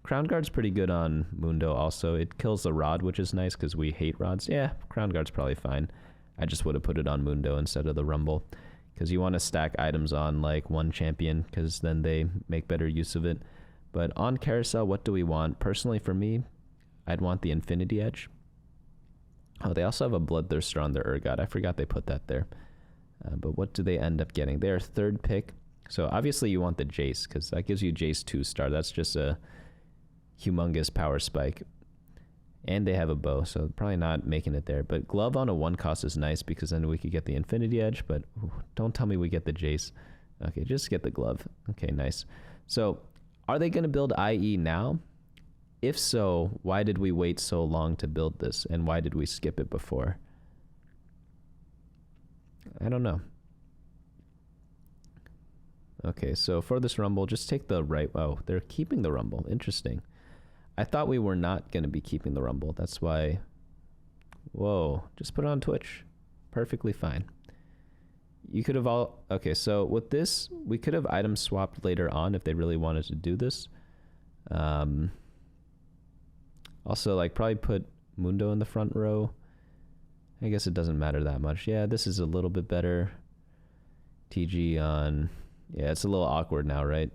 Crown Guard's pretty good on Mundo also. It kills the rod, which is nice because we hate rods. Yeah, Crown Guard's probably fine. I just would have put it on Mundo instead of the Rumble because you want to stack items on like one champion because then they make better use of it. But on Carousel, what do we want? Personally, for me, I'd want the Infinity Edge. Oh, they also have a Bloodthirster on their Urgot. I forgot they put that there. But what do they end up getting? They're third pick. So obviously you want the Jace because that gives you Jace 2-star. That's just a humongous power spike. And they have a bow, so probably not making it there. But Glove on a 1 cost is nice because then we could get the Infinity Edge. But don't tell me we get the Jace. Okay, just get the Glove. Okay, nice. So are they going to build IE now? If so, why did we wait so long to build this? And why did we skip it before? I don't know. Okay, so for this Rumble, just take the right... Oh, they're keeping the Rumble. Interesting. I thought we were not going to be keeping the Rumble. That's why... Whoa, just put it on Twitch. Perfectly fine. You could have all... Okay, so with this, we could have item swapped later on if they really wanted to do this. Also, like, probably put Mundo in the front row. I guess it doesn't matter that much. Yeah, this is a little bit better. TG on... Yeah, it's a little awkward now, right?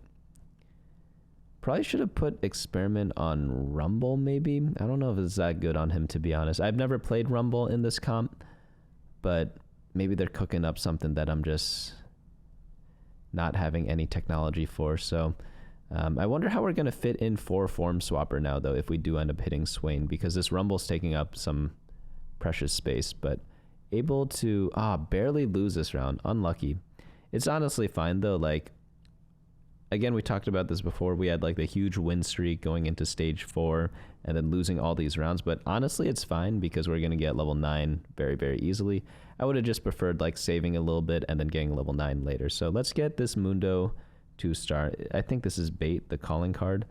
Probably should have put Experiment on Rumble, maybe. I don't know if it's that good on him, to be honest. I've never played Rumble in this comp, but maybe they're cooking up something that I'm just not having any technology for. So I wonder how we're going to fit in 4 Form Swapper now, though, if we do end up hitting Swain, because this Rumble's taking up some precious space, but able to barely lose this round. Unlucky. It's honestly fine, though. Like, again, we talked about this before. We had like the huge win streak going into stage 4 and then losing all these rounds. But honestly, it's fine because we're going to get level 9 very, very easily. I would have just preferred like saving a little bit and then getting level 9 later. So let's get this Mundo 2-star. I think this is bait, the calling card.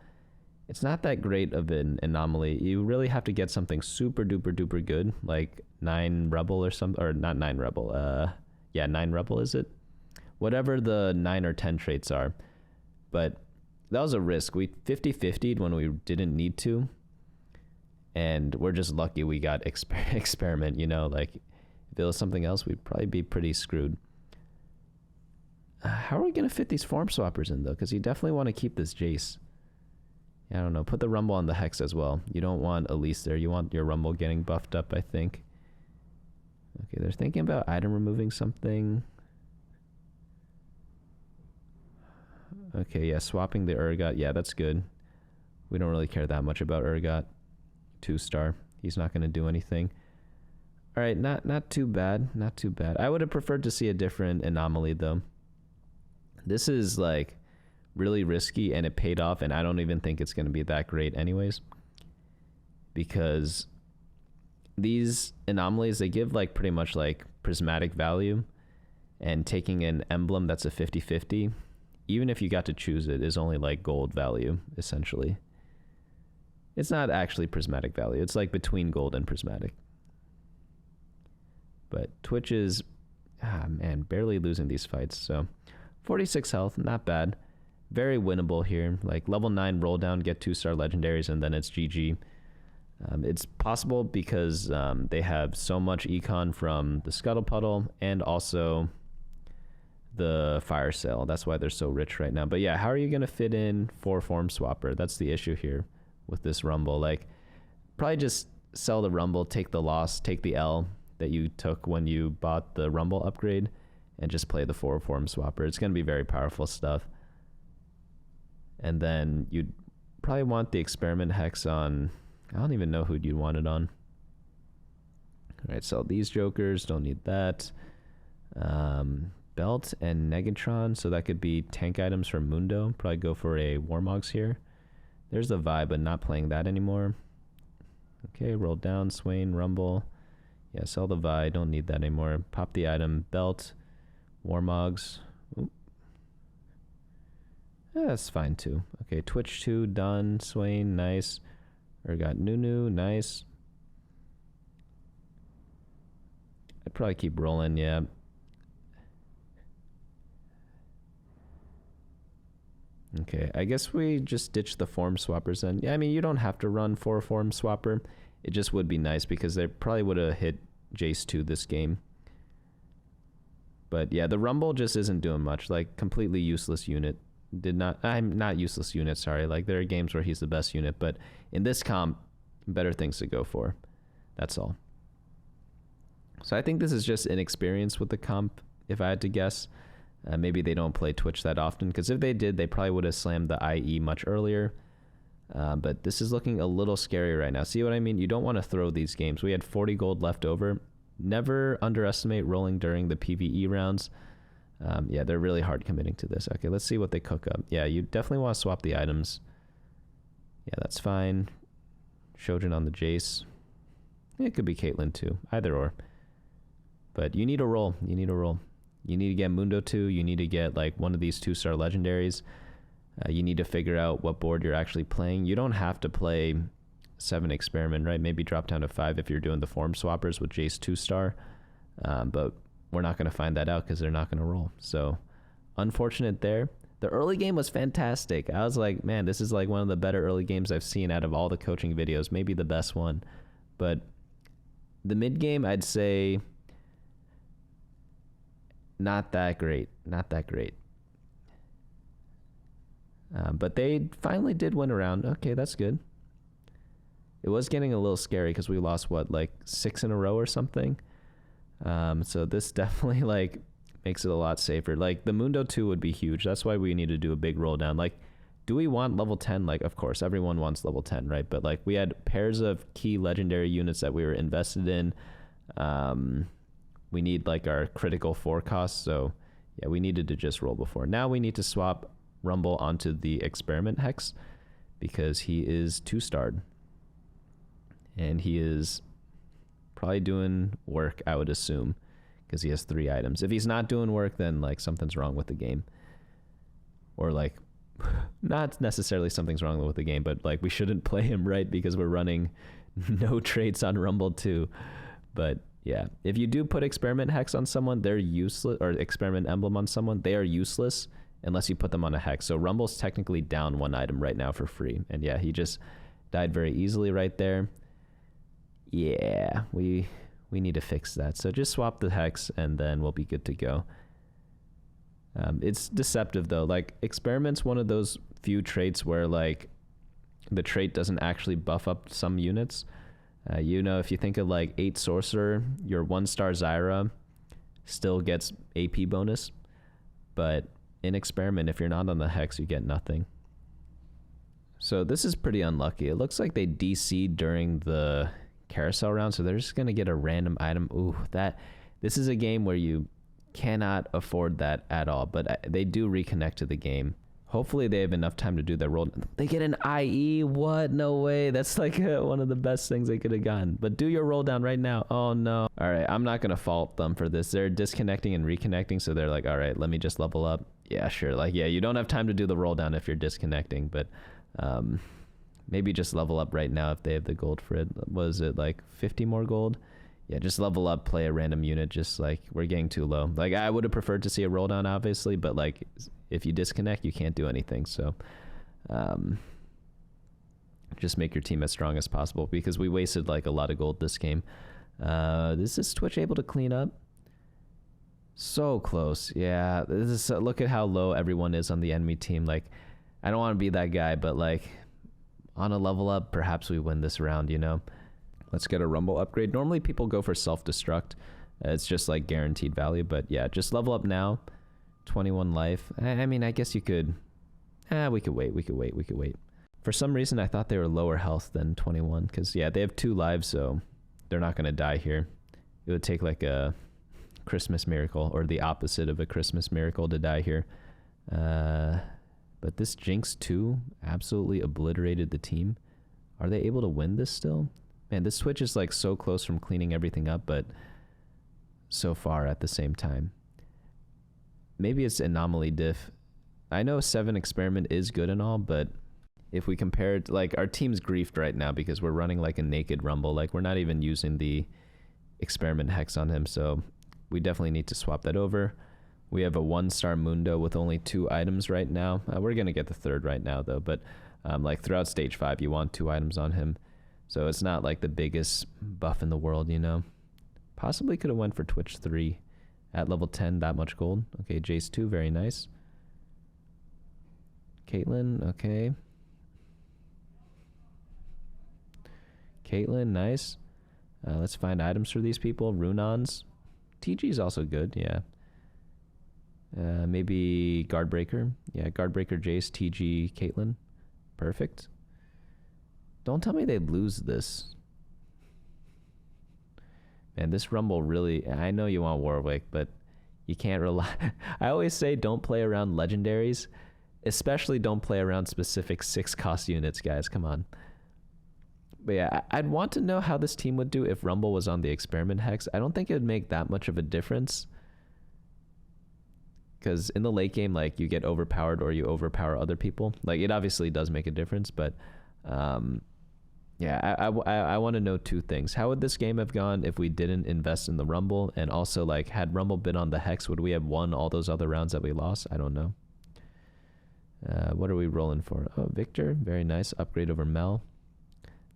It's not that great of an anomaly. You really have to get something super duper duper good, like 9 Rebel or something, or not 9 Rebel. Yeah, 9 Rebel is it? Whatever the 9 or 10 traits are. But that was a risk. We 50-50'd when we didn't need to. And we're just lucky we got Experiment, you know? Like, if it was something else, we'd probably be pretty screwed. How are we going to fit these Form Swappers in, though? Because you definitely want to keep this Jace. Yeah, I don't know. Put the Rumble on the Hex as well. You don't want Elise there. You want your Rumble getting buffed up, I think. Okay, they're thinking about item removing something. Okay, yeah, swapping the Urgot. Yeah, that's good. We don't really care that much about Urgot. 2-star. He's not going to do anything. All right, not too bad. Not too bad. I would have preferred to see a different anomaly, though. This is, like, really risky, and it paid off, and I don't even think it's going to be that great anyways. Because these anomalies, they give, like, pretty much, like, prismatic value. And taking an emblem that's a 50-50... even if you got to choose it, is only like gold value, essentially. It's not actually prismatic value. It's like between gold and prismatic. But Twitch is, man, barely losing these fights. So 46 health, not bad. Very winnable here. Like level 9 roll down, get 2-star legendaries, and then it's GG. It's possible because they have so much econ from the Scuttle Puddle and also the Fire Sale. That's why they're so rich right now. But yeah, how are you going to fit in 4 Form Swapper? That's the issue here with this Rumble. Like, probably just sell the Rumble, take the loss, take the L that you took when you bought the Rumble upgrade, and just play the 4 Form Swapper. It's going to be very powerful stuff. And then you'd probably want the Experiment Hex on... I don't even know who you'd want it on. All right, sell these Jokers. Don't need that. Belt and Negatron, so that could be tank items for Mundo. Probably go for a Warmogs here. There's the vibe, but not playing that anymore. Okay, roll down, Swain, Rumble. Yeah, sell the Vi, don't need that anymore. Pop the item, Belt, Warmogs. Oop. Yeah, that's fine too. Okay, Twitch 2, done, Swain, nice. Or got Nunu, nice. I'd probably keep rolling, yeah. Okay, I guess we just ditch the Form Swappers then. Yeah, I mean, you don't have to run 4 Form Swapper. It just would be nice because they probably would have hit Jace 2 this game. But yeah, the Rumble just isn't doing much. Like, completely useless unit. I'm not useless unit, sorry. Like, there are games where he's the best unit, but in this comp, better things to go for. That's all. So I think this is just inexperience with the comp, if I had to guess. Maybe they don't play Twitch that often, because if they did, they probably would have slammed the IE much earlier. But this is looking a little scary right now. See what I mean? You don't want to throw these games. We had 40 gold left over. Never underestimate rolling during the PvE rounds. Yeah, they're really hard committing to this. Okay, let's see what they cook up. Yeah, you definitely want to swap the items. Yeah, that's fine. Shojin on the Jace. It could be Caitlyn too. Either or. But you need a roll. You need a roll. You need to get Mundo 2. You need to get like one of these 2-star legendaries. You need to figure out what board you're actually playing. You don't have to play 7 Experiment, right? Maybe drop down to 5 if you're doing the Form Swappers with Jace 2-star. But we're not going to find that out because they're not going to roll. So unfortunate there. The early game was fantastic. I was like, man, this is like one of the better early games I've seen out of all the coaching videos. Maybe the best one. But the mid game, I'd say not that great. Not that great. But they finally did win a round. Okay, that's good. It was getting a little scary because we lost, what, like 6 in a row or something? So this definitely, like, makes it a lot safer. Like, the Mundo 2 would be huge. That's why we need to do a big roll down. Like, do we want level 10? Like, of course, everyone wants level 10, right? But, like, we had pairs of key legendary units that we were invested in. We need, like, our critical 4 costs. So, yeah, we needed to just roll before. Now we need to swap Rumble onto the Experiment Hex because he is 2-starred. And he is probably doing work, I would assume, because he has 3 items. If he's not doing work, then, like, something's wrong with the game. Or, like, not necessarily something's wrong with the game, but, like, we shouldn't play him, right? Because we're running no traits on Rumble 2. But, yeah. If you do put Experiment Hex on someone, they're useless, or Experiment Emblem on someone, they are useless unless you put them on a Hex. So Rumble's technically down 1 item right now for free. And, yeah, he just died very easily right there. Yeah, we need to fix that. So just swap the Hex, and then we'll be good to go. It's deceptive, though. Like, Experiment's one of those few traits where, like, the trait doesn't actually buff up some units. You know, if you think of, like, 8 Sorcerer, your 1-star Zyra still gets AP bonus. But in Experiment, if you're not on the Hex, you get nothing. So this is pretty unlucky. It looks like they DC'd during the carousel round, so they're just going to get a random item. Ooh, this is a game where you cannot afford that at all, but they do reconnect to the game. Hopefully they have enough time to do their roll. They get an IE? What? No way. That's like one of the best things they could have gotten. But do your roll down right now. Oh no. All right, I'm not going to fault them for this. They're disconnecting and reconnecting, so they're like, all right, let me just level up. Yeah, sure. Like, yeah, you don't have time to do the roll down if you're disconnecting, but maybe just level up right now if they have the gold for it. Was it like 50 more gold? Yeah, just level up, play a random unit. Just like, we're getting too low. Like, I would have preferred to see a roll down, obviously, but like, if you disconnect, you can't do anything. So just make your team as strong as possible, because we wasted like a lot of gold this game. This is Twitch able to clean up? So close. Yeah, this is, look at how low everyone is on the enemy team. Like, I don't want to be that guy, but like, on a level up, perhaps we win this round, you know? Let's get a Rumble upgrade. Normally people go for self-destruct. It's just like guaranteed value, but yeah, just level up now. 21 life. I mean, I guess you could... we could wait. For some reason, I thought they were lower health than 21, because yeah, they have 2 lives, so they're not going to die here. It would take like a Christmas miracle, or the opposite of a Christmas miracle, to die here. But this Jinx 2 absolutely obliterated the team. Are they able to win this still? Man, this Twitch is like so close from cleaning everything up, but so far at the same time. Maybe it's anomaly diff. I know 7 Experiment is good and all, but if we compare it, like, our team's griefed right now because we're running like a naked Rumble. Like, we're not even using the Experiment Hex on him, so we definitely need to swap that over. We have a 1-star Mundo with only 2 items right now. We're going to get the 3rd right now, though, but like throughout stage 5, you want 2 items on him. So it's not like the biggest buff in the world, you know. Possibly could have went for Twitch 3 at level 10, that much gold. Okay, Jace 2, very nice. Caitlyn, okay. Caitlyn, nice. Let's find items for these people. Runons. TG is also good, yeah. Maybe Guardbreaker. Yeah, Guardbreaker, Jace, TG, Caitlyn. Perfect. Don't tell me they lose this. Man, this Rumble really... I know you want Warwick, but you can't rely... I always say don't play around legendaries. Especially don't play around specific 6-cost units, guys. Come on. But yeah, I'd want to know how this team would do if Rumble was on the Experiment Hex. I don't think it would make that much of a difference. Because in the late game, like, you get overpowered or you overpower other people. Like, it obviously does make a difference, but... yeah, I want to know 2 things. How would this game have gone if we didn't invest in the Rumble? And also, like, had Rumble been on the Hex, would we have won all those other rounds that we lost? I don't know. What are we rolling for? Oh, Victor. Very nice. Upgrade over Mel.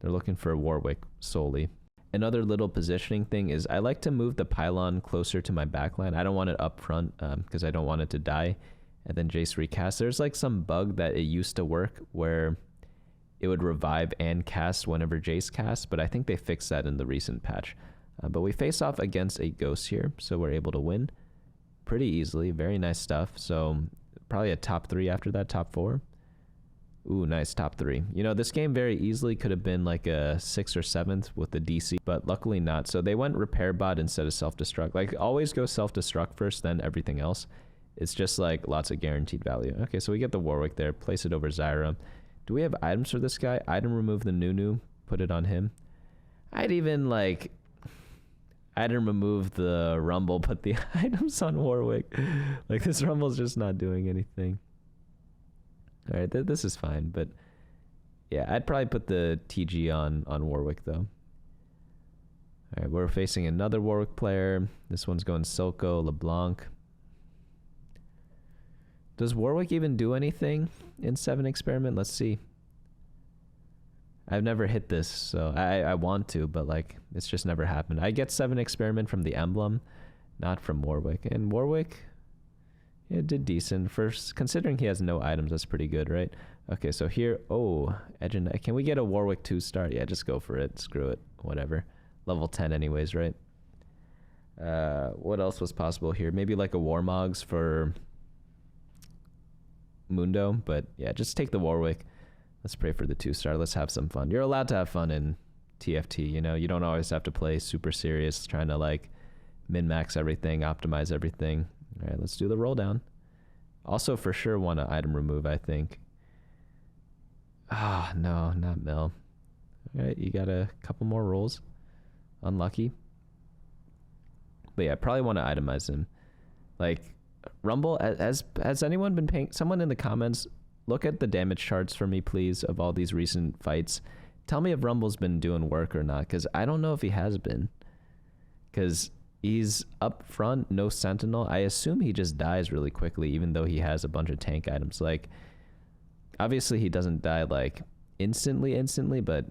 They're looking for Warwick solely. another little positioning thing is I like to move the pylon closer to my backline. I don't want it up front because I don't want it to die and then Jace recast. There's like some bug that it used to work where it would revive and cast whenever Jace casts, but I think they fixed that in the recent patch. But we face off against a ghost here, so we're able to win pretty easily. Very nice stuff. So probably a top 3 after that, top 4. Ooh, nice, top 3. You know, this game very easily could have been like a 6th or 7th with the DC, but luckily not. So they went repair bot instead of self-destruct. Like, always go self-destruct first, then everything else. It's just like lots of guaranteed value. Okay, so we get the Warwick there, place it over Zyra. Do we have items for this guy? Item remove the Nunu, put it on him. I'd even like item remove the Rumble, put the items on Warwick. Like, this Rumble's just not doing anything. All right, this is fine, but yeah, I'd probably put the TG on Warwick though. All right, we're facing another Warwick player. This one's going Silco, LeBlanc. Does Warwick even do anything in 7 experiment? Let's see. I've never hit this, so I want to, but like it's just never happened. I get 7 experiment from the emblem, not from Warwick. And Warwick, yeah, did decent. First, considering he has no items, that's pretty good, right? Okay, so here, oh, Edge and can we get a Warwick 2-star? Yeah, just go for it. Screw it. Whatever. Level 10 anyways, right? What else was possible here? Maybe like a Warmogs for Mundo, but yeah, just take the Warwick. Let's pray for the 2-star. Let's have some fun. You're allowed to have fun in TFT, you know? You don't always have to play super serious, trying to like min-max everything, optimize everything. All right, let's do the roll down. Also, for sure, want to item remove, I think. Ah, no, not Mill. All right, you got a couple more rolls. Unlucky. But yeah, I probably want to itemize him. Like, Rumble, has anyone been paying... Someone in the comments, look at the damage charts for me, please, of all these recent fights. Tell me if Rumble's been doing work or not, because I don't know if he has been. Because he's up front, no Sentinel. I assume he just dies really quickly, even though he has a bunch of tank items. Like, obviously he doesn't die, like, instantly, but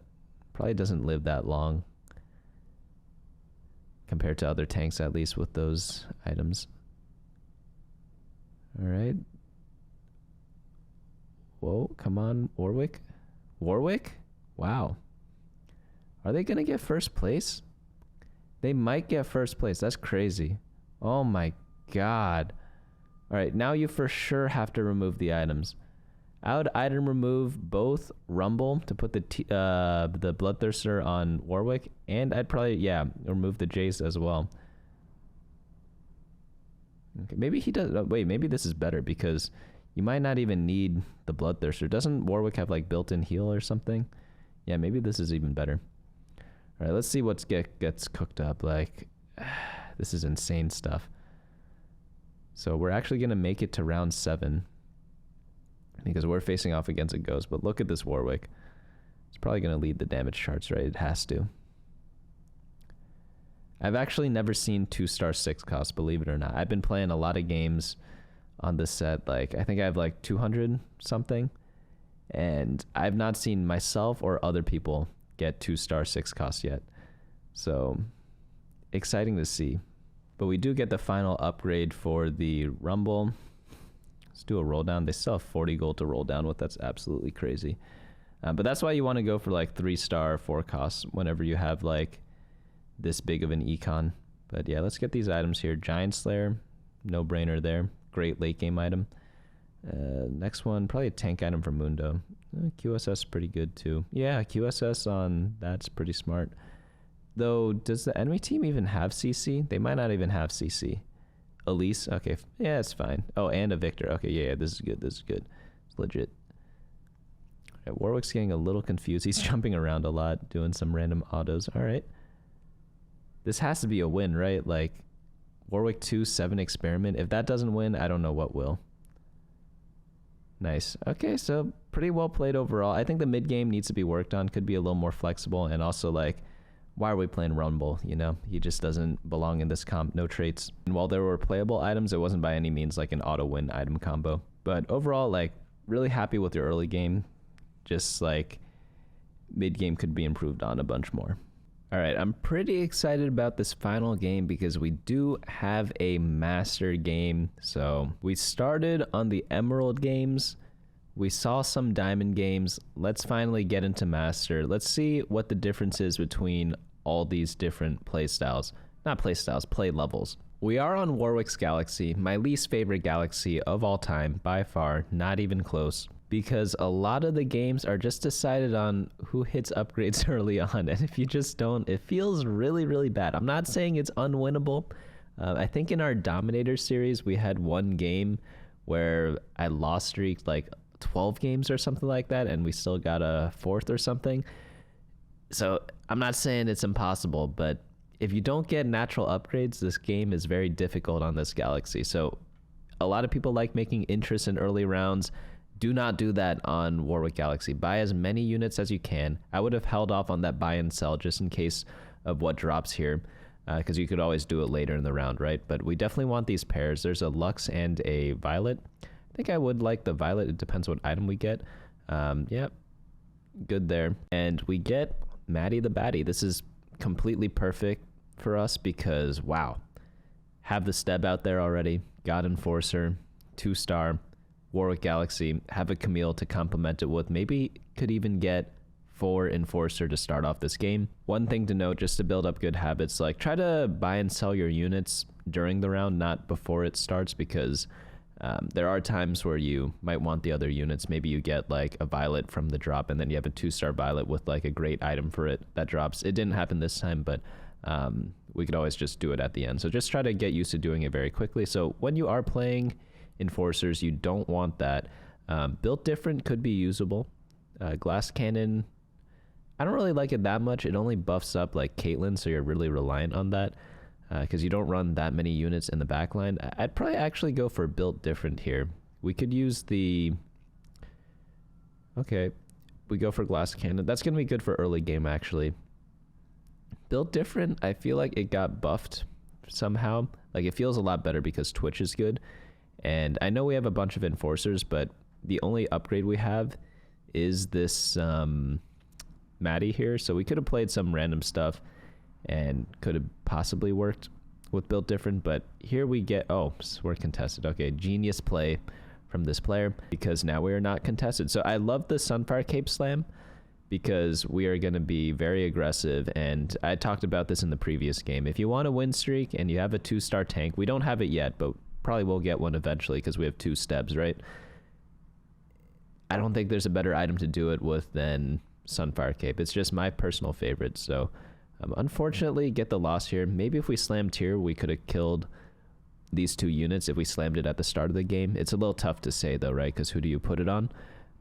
probably doesn't live that long. Compared to other tanks, at least, with those items. All right. Whoa, come on, Warwick. Warwick? Wow. Are they going to get first place? They might get first place. That's crazy. Oh my god. All right, now you for sure have to remove the items. I would item remove both Rumble to put the Bloodthirster on Warwick, and I'd probably, yeah, remove the Jace as well. Okay, maybe he does. Oh, wait, maybe this is better because you might not even need the Bloodthirster. Doesn't Warwick have like built-in heal or something? Yeah, maybe this is even better. All right, let's see what gets cooked up. Like, this is insane stuff. So we're actually going to make it to round 7 because we're facing off against a ghost. But look at this Warwick. It's probably going to lead the damage charts, right? It has to. I've actually never seen 2-star 6 cost, believe it or not. I've been playing a lot of games on this set. Like, I think I have like 200 something. And I've not seen myself or other people get 2-star 6 cost yet. So exciting to see. But we do get the final upgrade for the Rumble. Let's do a roll down. They still have 40 gold to roll down with. That's absolutely crazy. But that's why you want to go for like 3-star 4 costs whenever you have like this big of an econ. But yeah, let's get these items here. Giant Slayer, no brainer there. Great late game item. Next one, probably a tank item for Mundo. QSS pretty good too. Yeah, QSS on that's pretty smart. Though, does the enemy team even have CC? They might not even have CC. Elise? Okay, yeah, it's fine. Oh, and a Victor. Okay, yeah, this is good. This is good. It's legit. All right, Warwick's getting a little confused. He's jumping around a lot, doing some random autos. All right. This has to be a win, right? Like, Warwick 2, 7 experiment. If that doesn't win, I don't know what will. Nice. Okay, so pretty well played overall. I think the mid game needs to be worked on. Could be a little more flexible. And also, like, why are we playing Rumble? You know, he just doesn't belong in this comp. No traits. And while there were playable items, it wasn't by any means like an auto win item combo. But overall, like, really happy with your early game. Just like mid game could be improved on a bunch more. All right, I'm pretty excited about this final game because we do have a master game. So we started on the Emerald games. We saw some Diamond games. Let's finally get into Master. Let's see what the difference is between all these different play styles. Not play styles, play levels. We are on Warwick's Galaxy, my least favorite galaxy of all time, by far, not even close. Because a lot of the games are just decided on who hits upgrades early on. And if you just don't, it feels really, really bad. I'm not saying it's unwinnable. I think in our Dominator series, we had one game where I lost streaked like 12 games or something like that, and we still got a fourth or something. So I'm not saying it's impossible, but if you don't get natural upgrades, this game is very difficult on this galaxy. So a lot of people like making interest in early rounds. Do not do that on Warwick Galaxy. Buy as many units as you can. I would have held off on that buy and sell just in case of what drops here, because you could always do it later in the round, right? But we definitely want these pairs. There's a Lux and a Violet. I think I would like the Violet. It depends what item we get. Yeah, good there. And we get Maddie the Baddie. This is completely perfect for us because, wow, have the Steb out there already. God Enforcer, 2-star, Warwick Galaxy. Have a Camille to complement it with. Maybe could even get 4 Enforcer to start off this game. One thing to note, just to build up good habits, like try to buy and sell your units during the round, not before it starts, because there are times where you might want the other units. Maybe you get like a Violet from the drop and then you have a 2-star Violet with like a great item for it that drops. It didn't happen this time, but we could always just do it at the end. So just try to get used to doing it very quickly. So when you are playing Enforcers, you don't want that. Built different could be usable. Glass Cannon, I don't really like it that much. It only buffs up like Caitlyn, so you're really reliant on that. Because you don't run that many units in the backline. I'd probably actually go for built different here. We could use the... Okay, we go for Glass Cannon. That's going to be good for early game, actually. Built different, I feel like it got buffed somehow. Like, it feels a lot better because Twitch is good. And I know we have a bunch of Enforcers, but the only upgrade we have is this Maddie here. So we could have played some random stuff and could have possibly worked with built different, but here we get, oh, we're contested. Okay, genius play from this player because now we are not contested. So I love the Sunfire Cape Slam because we are going to be very aggressive, and I talked about this in the previous game. If you want a win streak and you have a 2-star tank, we don't have it yet, but probably will get one eventually because we have 2 Stebs, right? I don't think there's a better item to do it with than Sunfire Cape. It's just my personal favorite, so unfortunately, get the loss here. Maybe if we slammed here, we could have killed these 2 units if we slammed it at the start of the game. It's a little tough to say, though, right? Because who do you put it on?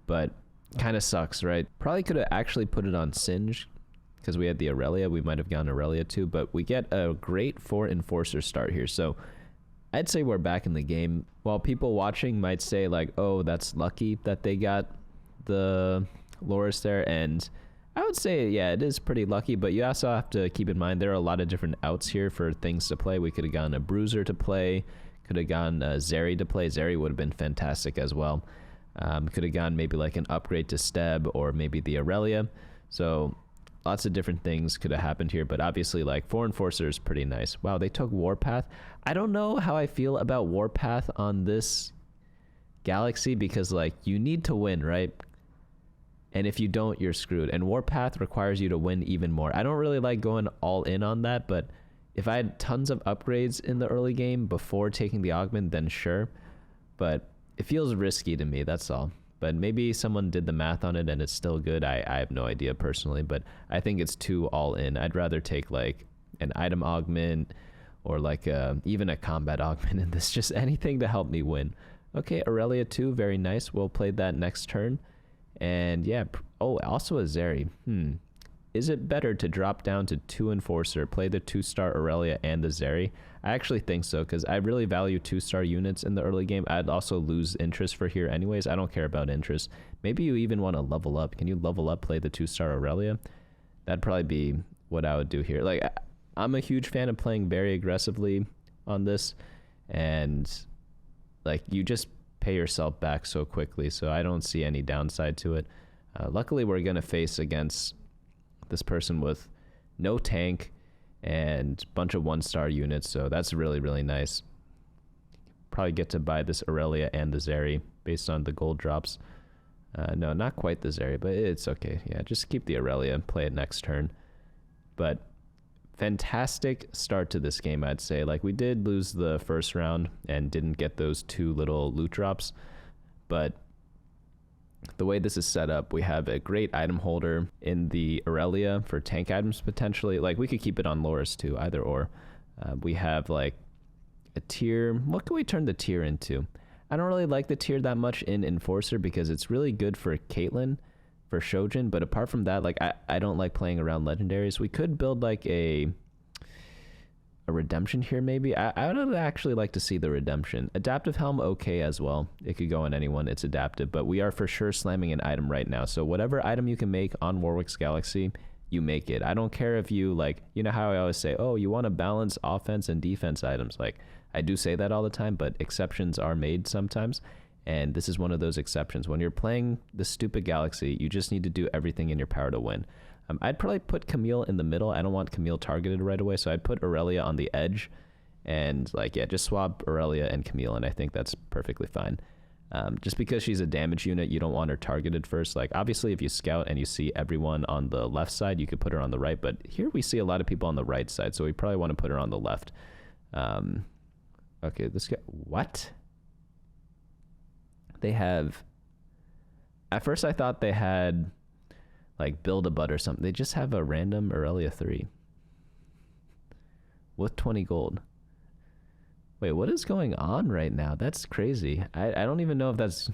But kind of sucks, right? Probably could have actually put it on Singe because we had the Aurelia. We might have gone Aurelia, too. But we get a great 4 Enforcer start here. So I'd say we're back in the game. While people watching might say, like, oh, that's lucky that they got the Loris there, and I would say, yeah, it is pretty lucky, but you also have to keep in mind there are a lot of different outs here for things to play. We could have gone a Bruiser to play, could have gone Zeri to play. Zeri would have been fantastic as well. Could have gone maybe like an upgrade to Steb or maybe the Aurelia. So lots of different things could have happened here, but obviously like 4 Enforcer is pretty nice. Wow, they took Warpath. I don't know how I feel about Warpath on this galaxy because like you need to win, right? And if you don't, you're screwed. And Warpath requires you to win even more. I don't really like going all in on that, but if I had tons of upgrades in the early game before taking the augment, then sure. But it feels risky to me, that's all. But maybe someone did the math on it and it's still good. I have no idea personally, but I think it's too all in. I'd rather take like an item augment or like even a combat augment in this, just anything to help me win. Okay, Aurelia 2, very nice. We'll play that next turn. And yeah, oh, also a Zeri. Is it better to drop down to 2 Enforcer, play the 2-star Aurelia and the Zeri? I actually think so, because I really value 2-star units in the early game. I'd also lose interest for here anyways. I don't care about interest. Maybe you even want to level up. Can you level up, play the 2-star Aurelia? That'd probably be what I would do here. Like, I'm a huge fan of playing very aggressively on this, and like you just pay yourself back so quickly, so I don't see any downside to it. Luckily, we're going to face against this person with no tank, and bunch of 1-star units. So that's really, really nice. Probably get to buy this Aurelia and the Zeri based on the gold drops. No, not quite the Zeri, but it's okay. Yeah, just keep the Aurelia and play it next turn. But fantastic start to this game, I'd say. Like, we did lose the first round and didn't get those 2 little loot drops, but the way this is set up, we have a great item holder in the Aurelia for tank items potentially. Like, we could keep it on Loris too, either or. We have like a tier. What can we turn the tier into? I don't really like the tier that much in Enforcer because it's really good for Caitlyn, for Shojin, but apart from that, like, I don't like playing around legendaries. We could build like a redemption here maybe. I would actually like to see the redemption. Adaptive Helm, okay as well. It could go on anyone, it's adaptive, but we are for sure slamming an item right now. So whatever item you can make on Warwick's Galaxy, you make it. I don't care if you, like, you know how I always say, oh, you want to balance offense and defense items. Like, I do say that all the time, but exceptions are made sometimes. And this is one of those exceptions. When you're playing the stupid Galaxy, you just need to do everything in your power to win. I'd probably put Camille in the middle. I don't want Camille targeted right away, so I'd put Aurelia on the edge. And, like, yeah, just swap Aurelia and Camille, and I think that's perfectly fine. Just because she's a damage unit, you don't want her targeted first. Like, obviously, if you scout and you see everyone on the left side, you could put her on the right. But here we see a lot of people on the right side, so we probably want to put her on the left. Okay, this guy... What? They have... At first, I thought they had, like, Build-A-Butt or something. They just have a random Aurelia 3. With 20 gold. Wait, what is going on right now? That's crazy. I don't even know if that's...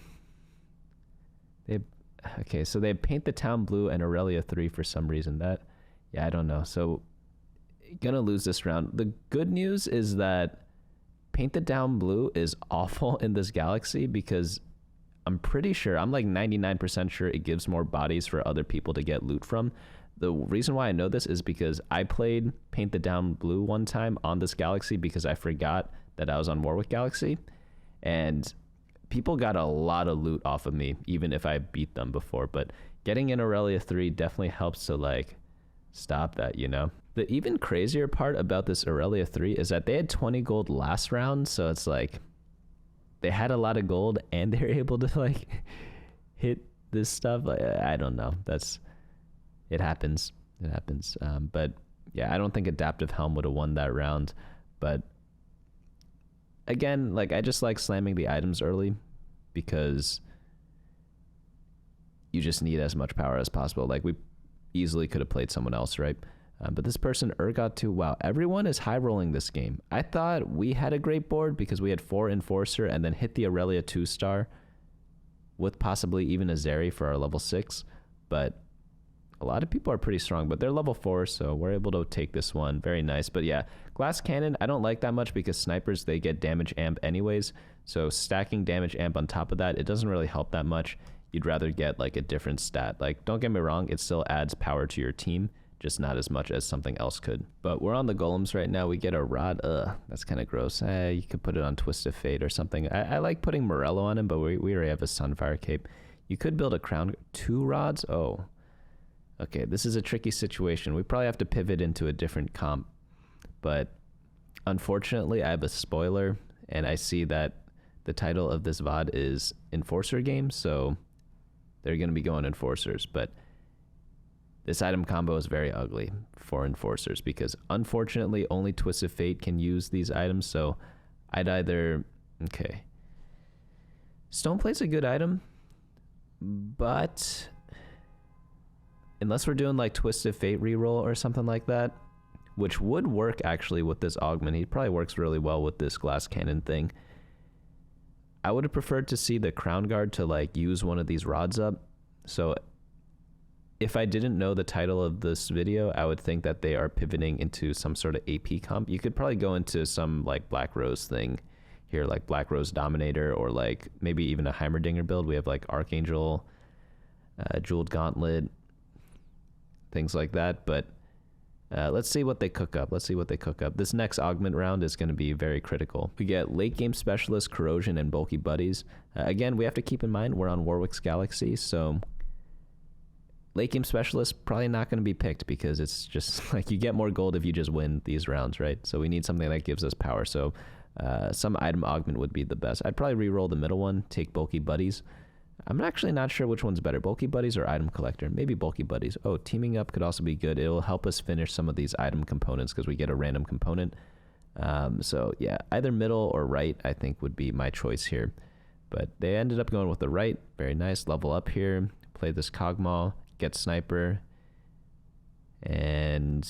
Okay, so they Paint the Town blue and Aurelia 3 for some reason. That... Yeah, I don't know. So, gonna lose this round. The good news is that Paint the Town blue is awful in this Galaxy because I'm pretty sure, I'm like 99% sure it gives more bodies for other people to get loot from. The reason why I know this is because I played Paint the Town blue one time on this Galaxy because I forgot that I was on Warwick Galaxy, and people got a lot of loot off of me, even if I beat them before. But getting in Aurelia 3 definitely helps to, like, stop that, you know? The even crazier part about this Aurelia 3 is that they had 20 gold last round, so it's like they had a lot of gold and they were able to, like, hit this stuff. Like, I don't know. It happens. It happens. But yeah, I don't think Adaptive Helm would have won that round. But again, like, I just like slamming the items early because you just need as much power as possible. Like, we easily could have played someone else, right? But this person, Urgot 2, wow, everyone is high rolling this game. I thought we had a great board because we had 4 Enforcer and then hit the Aurelia 2-star with possibly even a Zeri for our level 6. But a lot of people are pretty strong, but they're level 4, so we're able to take this one. Very nice. But yeah, Glass Cannon, I don't like that much because snipers, they get damage amp anyways. So stacking damage amp on top of that, it doesn't really help that much. You'd rather get, like, a different stat. Like, don't get me wrong, it still adds power to your team, just not as much as something else could. But we're on the golems right now. We get a rod. That's kind of gross. You could put it on Twisted Fate or something. I like putting Morello on him, but we already have a Sunfire Cape. You could build a crown. 2 rods? Oh. Okay, this is a tricky situation. We probably have to pivot into a different comp. But unfortunately, I have a spoiler, and I see that the title of this VOD is Enforcer Game, so they're going to be going Enforcers. But this item combo is very ugly for Enforcers because unfortunately only Twisted Fate can use these items. So I'd either... Okay. Stoneplate's a good item, but unless we're doing like Twisted Fate reroll or something like that, which would work actually with this augment. He probably works really well with this glass cannon thing. I would have preferred to see the Crown Guard to, like, use one of these rods up. So if I didn't know the title of this video, I would think that they are pivoting into some sort of AP comp. You could probably go into some, like, Black Rose thing here, like Black Rose Dominator, or like maybe even a Heimerdinger build. We have like Archangel, Jeweled Gauntlet, things like that. But let's see what they cook up. This next augment round is going to be very critical. We get late game specialist, corrosion, and bulky buddies. Again, we have to keep in mind we're on Warwick's Galaxy, so late game specialist, probably not going to be picked because it's just like you get more gold if you just win these rounds, right? So we need something that gives us power. So some item augment would be the best. I'd probably re-roll the middle one, take bulky buddies. I'm actually not sure which one's better, bulky buddies or item collector. Maybe bulky buddies. Oh, teaming up could also be good. It'll help us finish some of these item components because we get a random component. So yeah, either middle or right, I think would be my choice here. But they ended up going with the right. Very nice. Level up here. Play this Cogmaw. Get sniper. And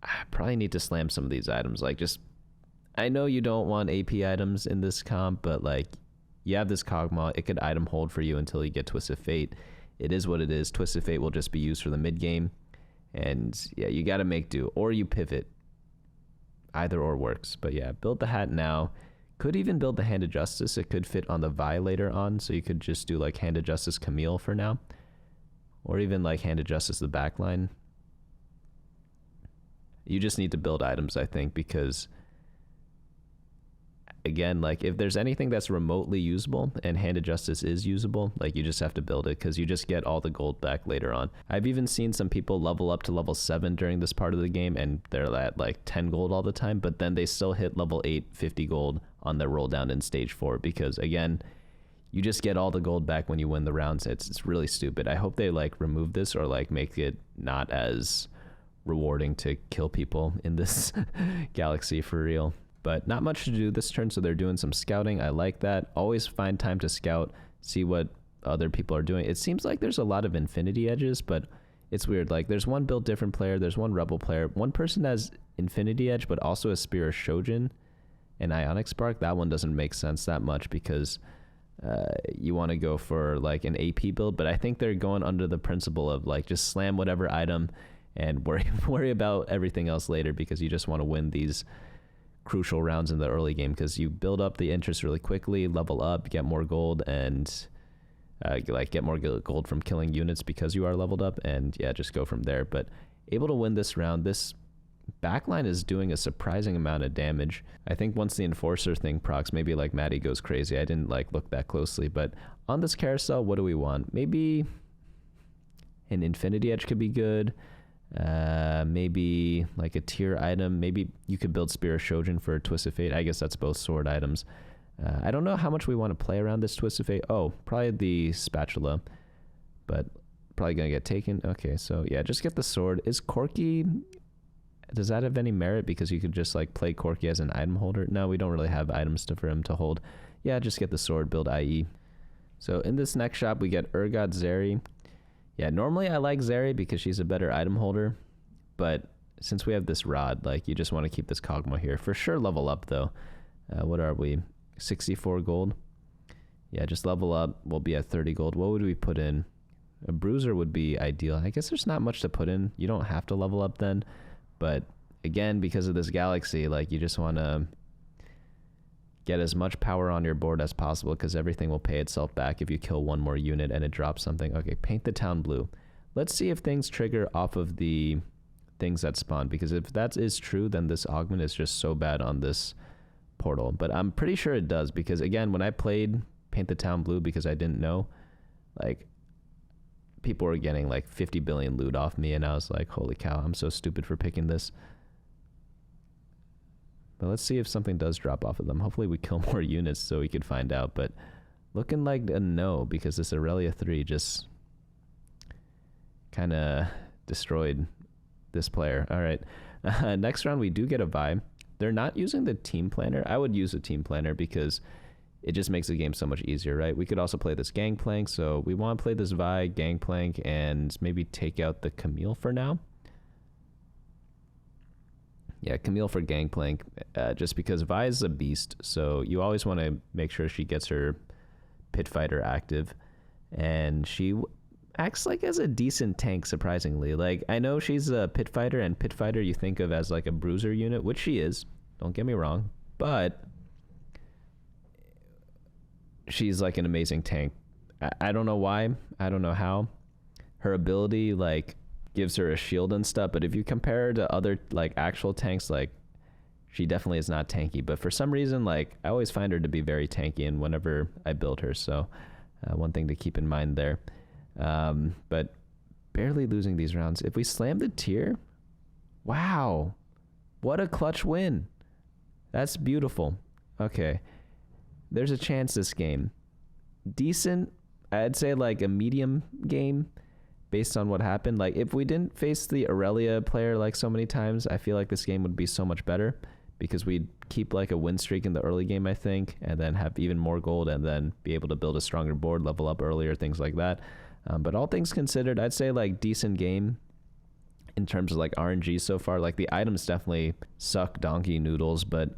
I probably need to slam some of these items. Like just, I know you don't want AP items in this comp, but like you have this Cogmaw. It could item hold for you until you get Twisted Fate. It is what it is. Twisted Fate will just be used for the mid game. And yeah, you got to make do. Or you pivot. Either or works. But yeah, build the hat now. Could even build the Hand of Justice. It could fit on the Vi later on. So you could just do like Hand of Justice Camille for now. Or even like Hand of Justice the backline. You just need to build items, I think, because again, like if there's anything that's remotely usable and Hand of Justice is usable, like you just have to build it because you just get all the gold back later on. I've even seen some people level up to level 7 during this part of the game and they're at like 10 gold all the time, but then they still hit level 8, 50 gold on their roll down in stage 4 because again, you just get all the gold back when you win the rounds. It's really stupid. I hope they like remove this or like make it not as rewarding to kill people in this galaxy for real. But not much to do this turn, so they're doing some scouting. I like that. Always find time to scout, see what other people are doing. It seems like there's a lot of Infinity Edges, but it's weird. Like there's one build different player, there's one rebel player. One person has Infinity Edge, but also a Spear of Shojin and Ionic Spark. That one doesn't make sense that much because you want to go for like an AP build, but I think they're going under the principle of like just slam whatever item and worry about everything else later because you just want to win these crucial rounds in the early game because you build up the interest really quickly, level up, get more gold, and like get more gold from killing units because you are leveled up, and yeah, just go from there. But able to win this round. This backline is doing a surprising amount of damage. I think once the Enforcer thing procs, maybe like Maddie goes crazy. I didn't like look that closely, but on this carousel, what do we want? Maybe an Infinity Edge could be good. Maybe like a tier item. Maybe you could build Spear of Shojin for Twisted Fate. I guess that's both sword items. I don't know how much we want to play around this Twisted Fate. Oh, probably the spatula, but probably gonna get taken. Okay, so yeah, just get the sword. Is Corky, does that have any merit because you could just like play Corky as an item holder? No, we don't really have items for him to hold. Yeah, just get the sword, build IE. So in this next shop we get Urgot Zeri. Yeah, normally I like Zeri because she's a better item holder, but since we have this rod, like you just want to keep this Cogma here. For sure level up though. What are we? 64 gold? Yeah, just level up. We'll be at 30 gold. What would we put in? A bruiser would be ideal. I guess there's not much to put in. You don't have to level up then, but again, because of this galaxy, like you just want to get as much power on your board as possible because everything will pay itself back if you kill one more unit and it drops something. Okay, paint the town blue. Let's see if things trigger off of the things that spawn, because if that is true, then this augment is just so bad on this portal. But I'm pretty sure it does because, again, when I played paint the town blue because I didn't know, like, people were getting like 50 billion loot off me and I was like, holy cow, I'm so stupid for picking this. But let's see if something does drop off of them. Hopefully we kill more units so we could find out. But looking like a no because this Aurelia 3 just kind of destroyed this player. All right. Next round we do get a Vi. They're not using the team planner. I would use a team planner because it just makes the game so much easier, right? We could also play this Gangplank. So we want to play this Vi, Gangplank, and maybe take out the Camille for now. Yeah, Camille for Gangplank, just because Vi is a beast, so you always want to make sure she gets her Pit Fighter active, and she acts like as a decent tank, surprisingly. Like, I know she's a Pit Fighter, and Pit Fighter you think of as like a bruiser unit, which she is, don't get me wrong, but she's like an amazing tank. I don't know why, I don't know how. Her ability, like, gives her a shield and stuff, but if you compare her to other like actual tanks, like she definitely is not tanky, but for some reason, like, I always find her to be very tanky and whenever I build her, so one thing to keep in mind there. But barely losing these rounds. If we slam the tier, wow, what a clutch win. That's beautiful. Okay, there's a chance this game. Decent, I'd say like a medium game based on what happened. Like if we didn't face the Aurelia player like so many times, I feel like this game would be so much better because we'd keep like a win streak in the early game, I think, and then have even more gold and then be able to build a stronger board, level up earlier, things like that. But all things considered, I'd say like decent game in terms of like RNG so far. Like the items definitely suck donkey noodles, but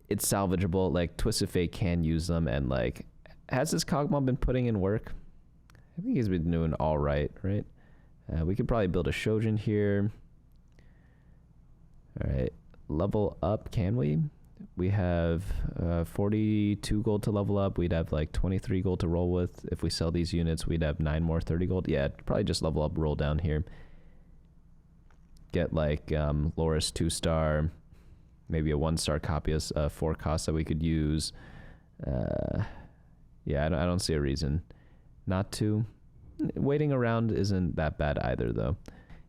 it's salvageable. Like Twisted Fate can use them, and like, has this Kog'Maw been putting in work? I think he's been doing all right, right? We could probably build a Shojin here. All right, level up, can we? We have 42 gold to level up. We'd have like 23 gold to roll with. If we sell these units, we'd have 9 more 30 gold. Yeah, probably just level up, roll down here. Get like Loris 2-star, maybe a 1-star copy of 4 costs that we could use. Yeah, I don't see a reason not to. Waiting around isn't that bad either, though.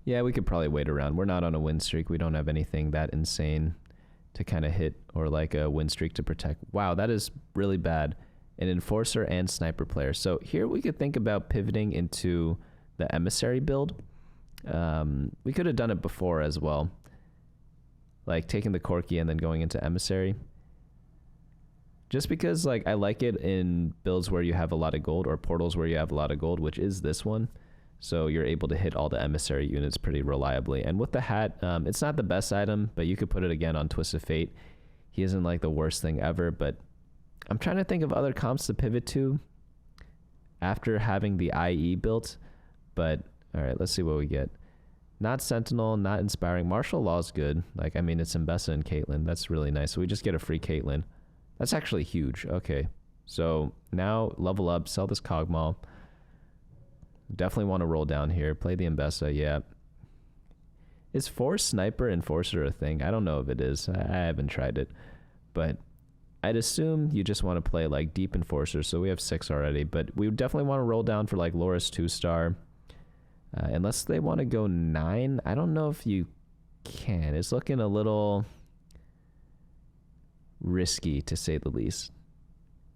Yeah, we could probably wait around. We're not on a win streak. We don't have anything that insane to kind of hit, or like a win streak to protect. Wow, that is really bad. An Enforcer and Sniper player. So here we could think about pivoting into the Emissary build. We could have done it before as well. Like taking the Corki and then going into Emissary. Just because like I like it in builds where you have a lot of gold, or portals where you have a lot of gold, which is this one. So you're able to hit all the Emissary units pretty reliably. And with the hat, it's not the best item, but you could put it again on Twisted Fate. He isn't like the worst thing ever, but I'm trying to think of other comps to pivot to after having the IE built. But all right, let's see what we get. Not Sentinel, not Inspiring. Martial Law is good. Like, I mean, it's Mbessa and Caitlyn. That's really nice. So we just get a free Caitlyn. That's actually huge. Okay. So now level up, sell this Kog'Maw. Definitely want to roll down here. Play the Mbessa. Yeah. Is Force Sniper Enforcer a thing? I don't know if it is. I haven't tried it. But I'd assume you just want to play like Deep Enforcer. So we have 6 already. But we definitely want to roll down for like Loris 2-star. Unless they want to go 9. I don't know if you can. It's looking a little risky, to say the least.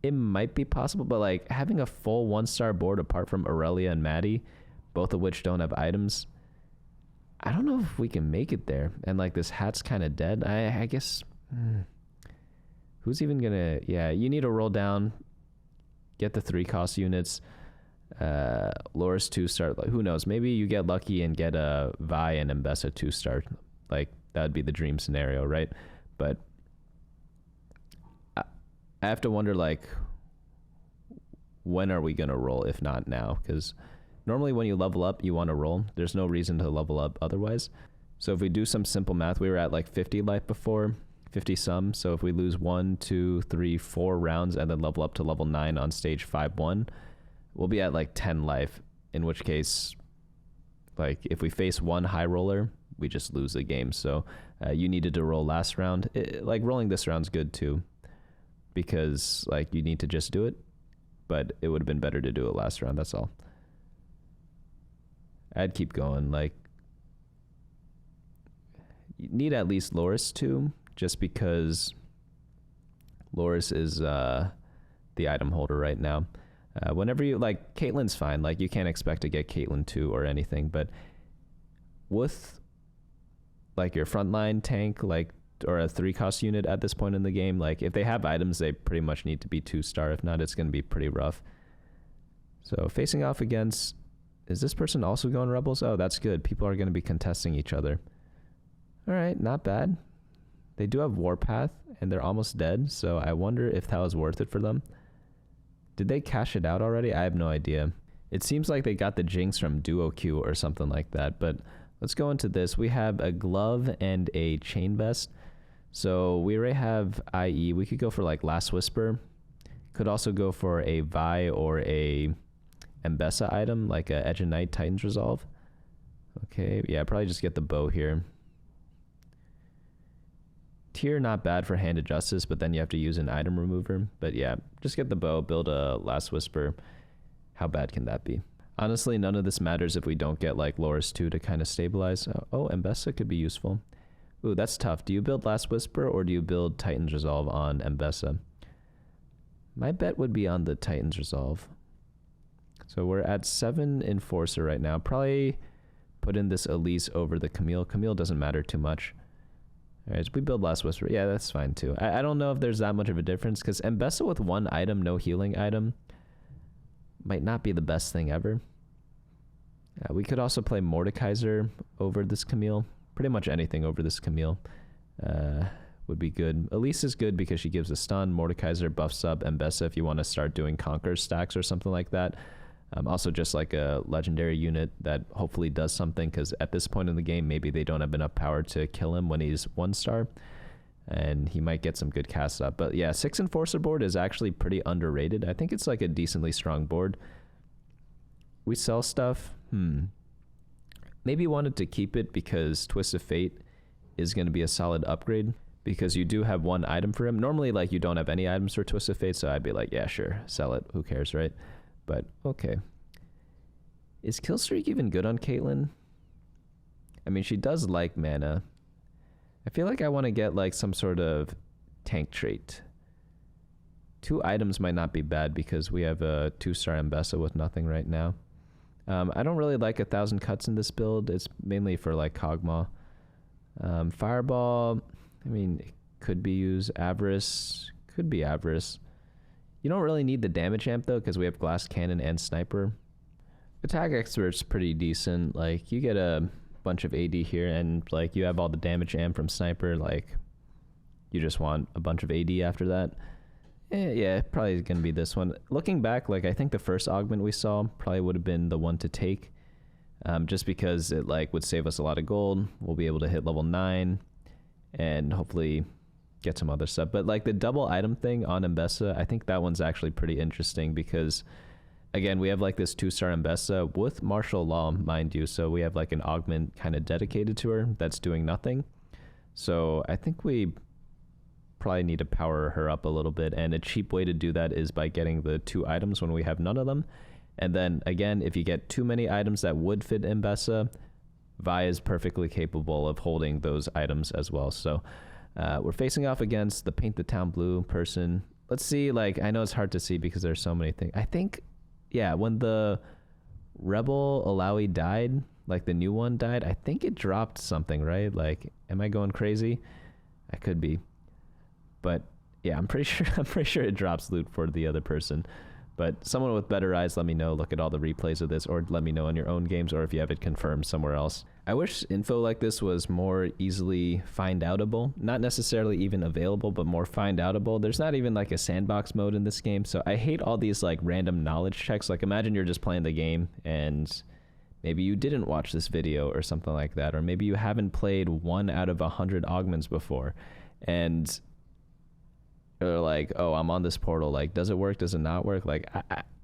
It might be possible, but like having a full 1-star board apart from Aurelia and Maddie, both of which don't have items, I don't know if we can make it there. And like this hat's kind of dead. I guess who's even gonna... Yeah, you need to roll down, get the 3 cost units. Loris 2-star, like, who knows, maybe you get lucky and get a Vi and Mbessa 2-star. Like that would be the dream scenario, right? But I have to wonder, like, when are we gonna roll if not now? Because normally when you level up you want to roll. There's no reason to level up otherwise. So if we do some simple math, we were at like 50 life before, 50 some. So if we lose 1, 2, 3, 4 rounds and then level up to level 9 on stage 5-1, we'll be at like 10 life, in which case, like, if we face one high roller, we just lose the game. So you needed to roll last round. Like, rolling this round's good too, because like you need to just do it, but it would have been better to do it last round. That's all. I'd keep going. Like, you need at least Loris too, just because Loris is the item holder right now. Whenever you, like, Caitlyn's fine. Like, you can't expect to get Caitlyn 2 or anything, but with like your frontline tank, like, or a 3-cost unit at this point in the game, like, if they have items, they pretty much need to be 2-star. If not, it's going to be pretty rough. So facing off against, is this person also going Rebels? Oh, that's good. People are going to be contesting each other. All right, not bad. They do have Warpath, and they're almost dead, so I wonder if that was worth it for them. Did they cash it out already? I have no idea. It seems like they got the Jinx from Duo Q or something like that, but let's go into this. We have a glove and a chain vest. So we already have IE. We could go for like Last Whisper. Could also go for a Vi or a Mbessa item, like a Edge of Night Titan's Resolve. Okay, yeah, probably just get the bow here. Tier not bad for Hand of Justice, but then you have to use an item remover. But yeah, just get the bow, build a Last Whisper. How bad can that be? Honestly, none of this matters if we don't get like Loris 2 to kind of stabilize. Oh, Mbessa could be useful. Ooh, that's tough. Do you build Last Whisper or do you build Titan's Resolve on Mbessa? My bet would be on the Titan's Resolve. So we're at 7 Enforcer right now. Probably put in this Elise over the Camille. Camille doesn't matter too much. All right, so we build Last Whisper. Yeah, that's fine too. I don't know if there's that much of a difference because Mbessa with 1 item, no healing item, might not be the best thing ever. We could also play Mordekaiser over this Camille. Pretty much anything over this Camille would be good. Elise is good because she gives a stun. Mordekaiser buffs up Mbessa if you want to start doing Conquer stacks or something like that. Also just like a legendary unit that hopefully does something, because at this point in the game, maybe they don't have enough power to kill him when he's 1-star. And he might get some good casts up. But yeah, 6 Enforcer board is actually pretty underrated. I think it's like a decently strong board. We sell stuff. Maybe wanted to keep it because Twist of Fate is going to be a solid upgrade, because you do have 1 item for him. Normally, like, you don't have any items for Twist of Fate, so I'd be like, yeah, sure, sell it. Who cares, right? But okay. Is Killstreak even good on Caitlyn? I mean, she does like mana. I feel like I want to get like some sort of tank trait. 2 items might not be bad because we have a 2-star Mbessa with nothing right now. I don't really like 1,000 cuts in this build. It's mainly for like Kog'Maw. Fireball, I mean, it could be used. Avarice, could be Avarice. You don't really need the damage amp though, because we have Glass Cannon and Sniper. Attack Expert's pretty decent. Like, you get a bunch of AD here, and like you have all the damage amp from Sniper. Like, you just want a bunch of AD after that. Yeah, probably gonna be this one. Looking back, like, I think the first augment we saw probably would have been the one to take, just because it like would save us a lot of gold. We'll be able to hit level 9 and hopefully get some other stuff. But like the double item thing on Mbessa, I think that one's actually pretty interesting because, again, we have like this 2-star Mbessa with martial law, mind you. So we have like an augment kind of dedicated to her that's doing nothing. So I think we probably need to power her up a little bit. And a cheap way to do that is by getting the 2 items when we have none of them. And then again, if you get too many items that would fit Mbessa, Vi is perfectly capable of holding those items as well. So we're facing off against the Paint the Town Blue person. Let's see, like, I know it's hard to see because there's so many things. I think, yeah, when the Rebel Alawi died, like the new one died, I think it dropped something, right? Like, am I going crazy? I could be. But yeah, I'm pretty sure it drops loot for the other person. But someone with better eyes, let me know. Look at all the replays of this, or let me know in your own games, or if you have it confirmed somewhere else. I wish info like this was more easily find-outable. Not necessarily even available, but more find-outable. There's not even like a sandbox mode in this game, so I hate all these like random knowledge checks. Like, imagine you're just playing the game and maybe you didn't watch this video or something like that, or maybe you haven't played 1 out of 100 augments before, and they're like, oh, I'm on this portal, like, does it work, does it not work? Like,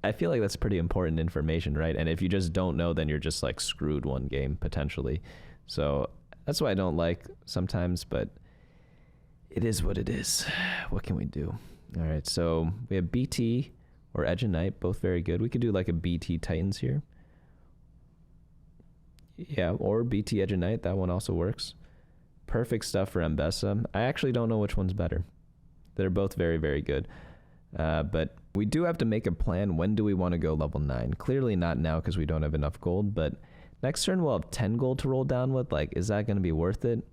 I feel like that's pretty important information, right? And if you just don't know, then you're just like screwed one game potentially. So that's why I don't like sometimes, but it is what it is. What can we do? All right, so we have BT or Edge and Knight, both very good. We could do like a BT Titans here. Yeah, or BT Edge and Knight, that one also works. Perfect stuff for Mbessa. I actually don't know which one's better. They're both very, very good. But we do have to make a plan. When do we want to go level 9? Clearly not now because we don't have enough gold, but next turn we'll have 10 gold to roll down with. Like, is that going to be worth it?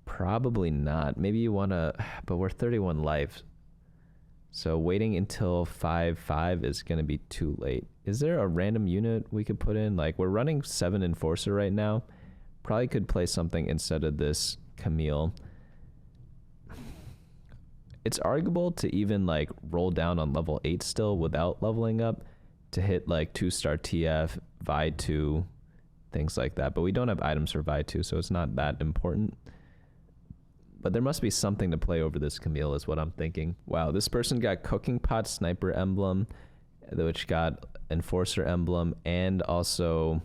Probably not. Maybe you want to, but we're 31 life. So waiting until 5-5 is going to be too late. Is there a random unit we could put in? Like, we're running 7 Enforcer right now. Probably could play something instead of this Camille. It's arguable to even like roll down on level 8 still without leveling up to hit like 2-star TF, Vi 2, things like that. But we don't have items for Vi 2, so it's not that important. But there must be something to play over this Camille is what I'm thinking. Wow, this person got Cooking Pot Sniper Emblem, which got Enforcer Emblem, and also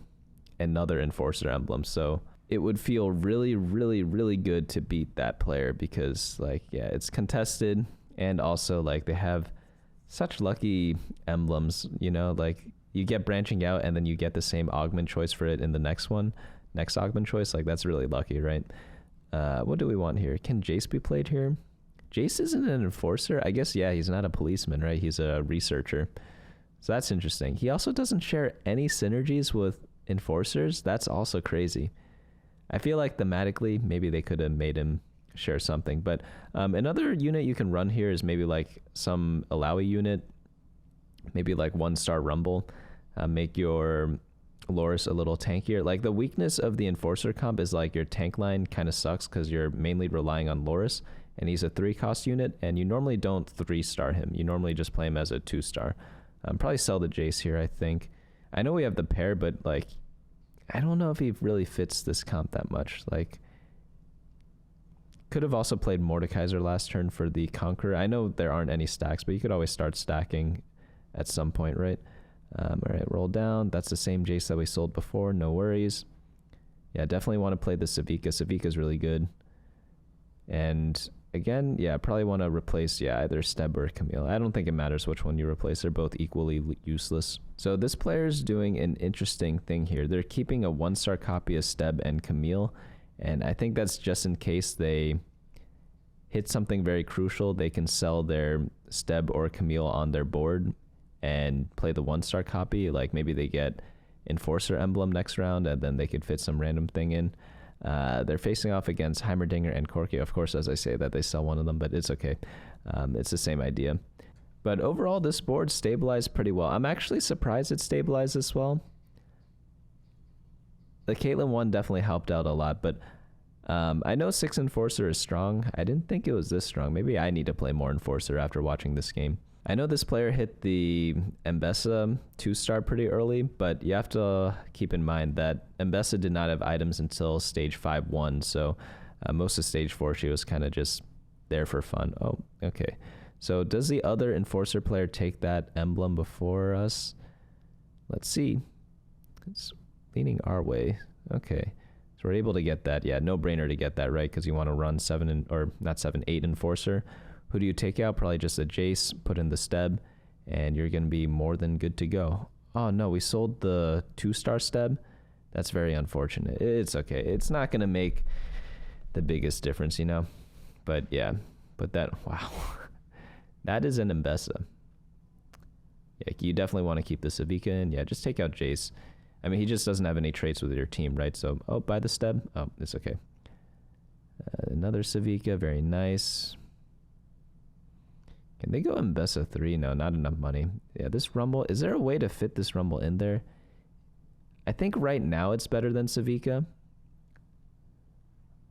another Enforcer Emblem. So it would feel really, really, really good to beat that player because, like, yeah, it's contested, and also, like, they have such lucky emblems, you know? Like, you get branching out and then you get the same augment choice for it in the next augment choice. Like, that's really lucky, right? What do we want here? Can Jace be played here? Jace isn't an enforcer. I guess, yeah, he's not a policeman, right? He's a researcher. So that's interesting. He also doesn't share any synergies with enforcers. That's also crazy. I feel like thematically, maybe they could have made him share something. But another unit you can run here is maybe like some Alawi unit, maybe like 1-star Rumble. Make your Loris a little tankier. Like, the weakness of the enforcer comp is like your tank line kind of sucks because you're mainly relying on Loris, and he's a 3-cost unit, and you normally don't 3-star him. You normally just play him as a 2-star. Probably sell the Jace here, I think. I know we have the pair, but like, I don't know if he really fits this comp that much. Like, could have also played Mordekaiser last turn for the Conqueror. I know there aren't any stacks, but you could always start stacking at some point, right? All right, roll down. That's the same Jace that we sold before. No worries. Yeah, definitely want to play the Savika. Savika's really good. And again, yeah, probably want to replace, yeah, either Steb or Camille. I don't think it matters which one you replace. They're both equally useless. So this player's doing an interesting thing here. They're keeping a 1-star copy of Steb and Camille, and I think that's just in case they hit something very crucial. They can sell their Steb or Camille on their board and play the 1-star copy. Like, maybe they get Enforcer Emblem next round, and then they could fit some random thing in. They're facing off against Heimerdinger and Corki. Of course, as I say that, they sell one of them, but it's okay. It's the same idea. But overall, this board stabilized pretty well. I'm actually surprised it stabilized this well. The Caitlyn one definitely helped out a lot, but I know 6 Enforcer is strong. I didn't think it was this strong. Maybe I need to play more Enforcer after watching this game. I know this player hit the Mbessa 2-star pretty early, but you have to keep in mind that Mbessa did not have items until stage 5-1, so most of stage 4 she was kind of just there for fun. Oh, okay. So does the other Enforcer player take that emblem before us? Let's see. It's leaning our way. Okay. So we're able to get that. Yeah, no brainer to get that, right? Because you want to run 8 Enforcer. Who do you take out? Probably just a Jace, put in the Steb, and you're going to be more than good to go. Oh, no, we sold the 2-star Steb. That's very unfortunate. It's okay. It's not going to make the biggest difference, you know? But yeah, but that, wow. That is an Mbessa. Yeah, you definitely want to keep the Savika in. Yeah, just take out Jace. I mean, he just doesn't have any traits with your team, right? So, oh, buy the Steb. Oh, it's okay. Another Savika, very nice. Can they go Mbessa 3? No, not enough money. Yeah, this Rumble, is there a way to fit this Rumble in there? I think right now it's better than Savika.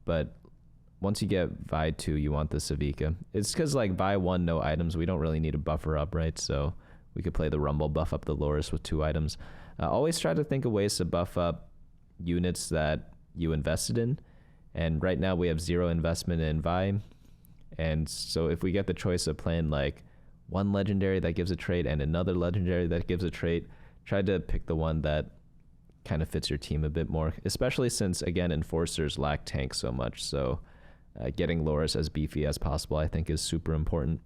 But once you get Vi 2, you want the Savika. It's because, like, Vi 1, no items. We don't really need to buffer up, right? So we could play the Rumble, buff up the Loris with 2 items. Always try to think of ways to buff up units that you invested in. And right now we have 0 investment in Vi. And so if we get the choice of playing like one legendary that gives a trait and another legendary that gives a trait, try to pick the one that kind of fits your team a bit more, especially since, again, Enforcers lack tanks so much. So getting Loris as beefy as possible, I think, is super important.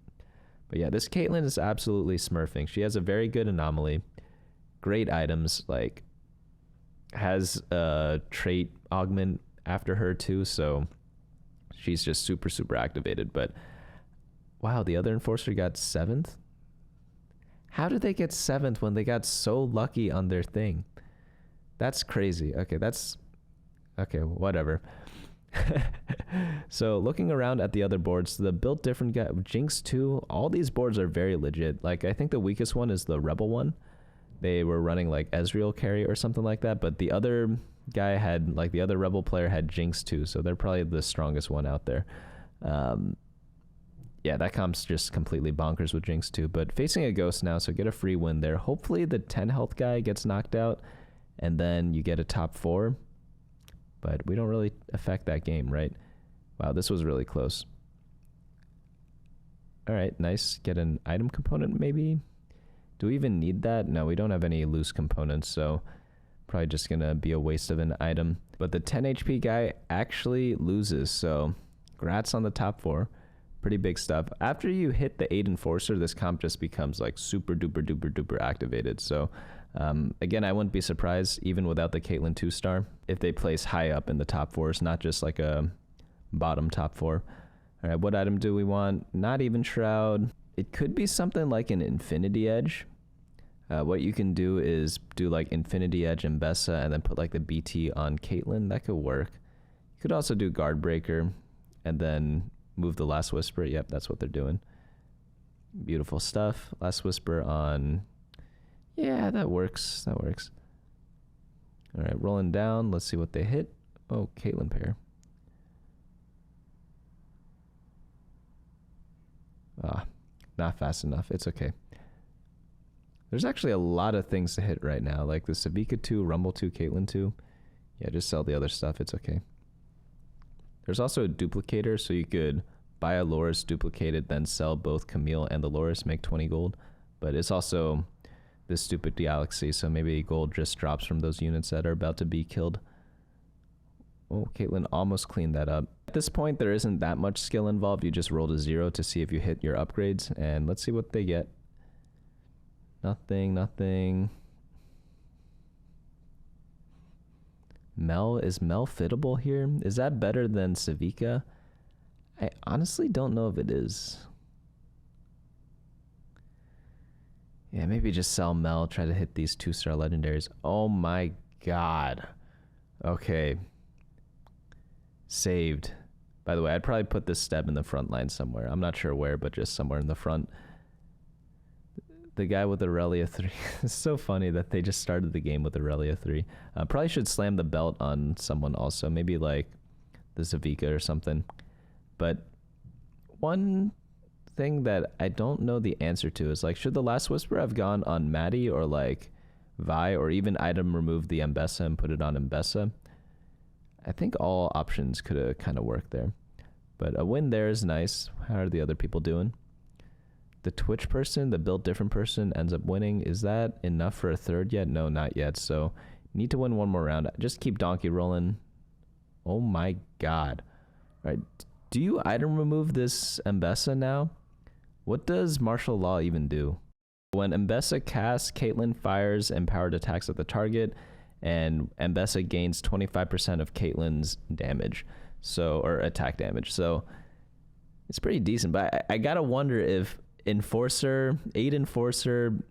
But yeah, this Caitlyn is absolutely smurfing. She has a very good anomaly, great items, like has a trait augment after her too, so she's just super, super activated. But wow, the other Enforcer got 7th? How did they get 7th when they got so lucky on their thing? That's crazy. Okay, whatever. So looking around at the other boards, the built different guy, Jinx 2, all these boards are very legit. Like, I think the weakest one is the Rebel one. They were running like Ezreal carry or something like that, but the other guy had, like, the other Rebel player had Jinx 2, so they're probably the strongest one out there. Yeah, that comp's just completely bonkers with Jinx 2, but facing a Ghost now, so get a free win there. Hopefully the 10 health guy gets knocked out, and then you get a top 4, but we don't really affect that game, right? Wow, this was really close. All right, nice. Get an item component, maybe? Do we even need that? No, we don't have any loose components, so probably just gonna be a waste of an item. But the 10 HP guy actually loses, so congrats on the top 4. Pretty big stuff. After you hit the 8 Enforcer, this comp just becomes like super duper duper duper activated. So again, I wouldn't be surprised even without the Caitlyn 2-star if they place high up in the top 4s, not just like a bottom top 4. All right, what item do we want? Not even Shroud. It could be something like an Infinity Edge. What you can do is do like Infinity Edge and Bessa and then put like the BT on Caitlyn. That could work. You could also do Guard Breaker and then move the Last Whisper. Yep, that's what they're doing. Beautiful stuff. Last Whisper on... Yeah, that works. That works. All right, rolling down. Let's see what they hit. Oh, Caitlyn pair. Not fast enough. It's okay. There's actually a lot of things to hit right now, like the Savika 2, Rumble 2, Caitlyn 2. Yeah, just sell the other stuff. It's okay. There's also a duplicator, so you could buy a Loris, duplicate it, then sell both Camille and the Loris, make 20 gold. But it's also this stupid galaxy, so maybe gold just drops from those units that are about to be killed. Oh, Caitlyn almost cleaned that up. At this point, there isn't that much skill involved. You just rolled a 0 to see if you hit your upgrades, and let's see what they get. Nothing, nothing. Mel, is Mel fittable here? Is that better than Savika? I honestly don't know if it is. Yeah, maybe just sell Mel, try to hit these 2-star legendaries. Oh my god. Okay. Saved. By the way, I'd probably put this Steb in the front line somewhere. I'm not sure where, but just somewhere in the front. The guy with Aurelia 3. It's so funny that they just started the game with Aurelia 3. Probably should slam the belt on someone also. Maybe like the Zavika or something. But one thing that I don't know the answer to is like, should the Last Whisper have gone on Maddie or like Vi, or even item remove the Mbessa and put it on Mbessa? I think all options could have kind of worked there. But a win there is nice. How are the other people doing? The Twitch person, the build different person ends up winning. Is that enough for a third yet? No, not yet. So need to win one more round. Just keep donkey rolling. Oh my god. All right. Do you item remove this Mbessa now? What does martial law even do? When Mbessa casts, Caitlyn fires empowered attacks at the target, and Mbessa gains 25% of Caitlyn's damage. So, or attack damage. So it's pretty decent. But I gotta wonder if Enforcer, 8 Enforcer,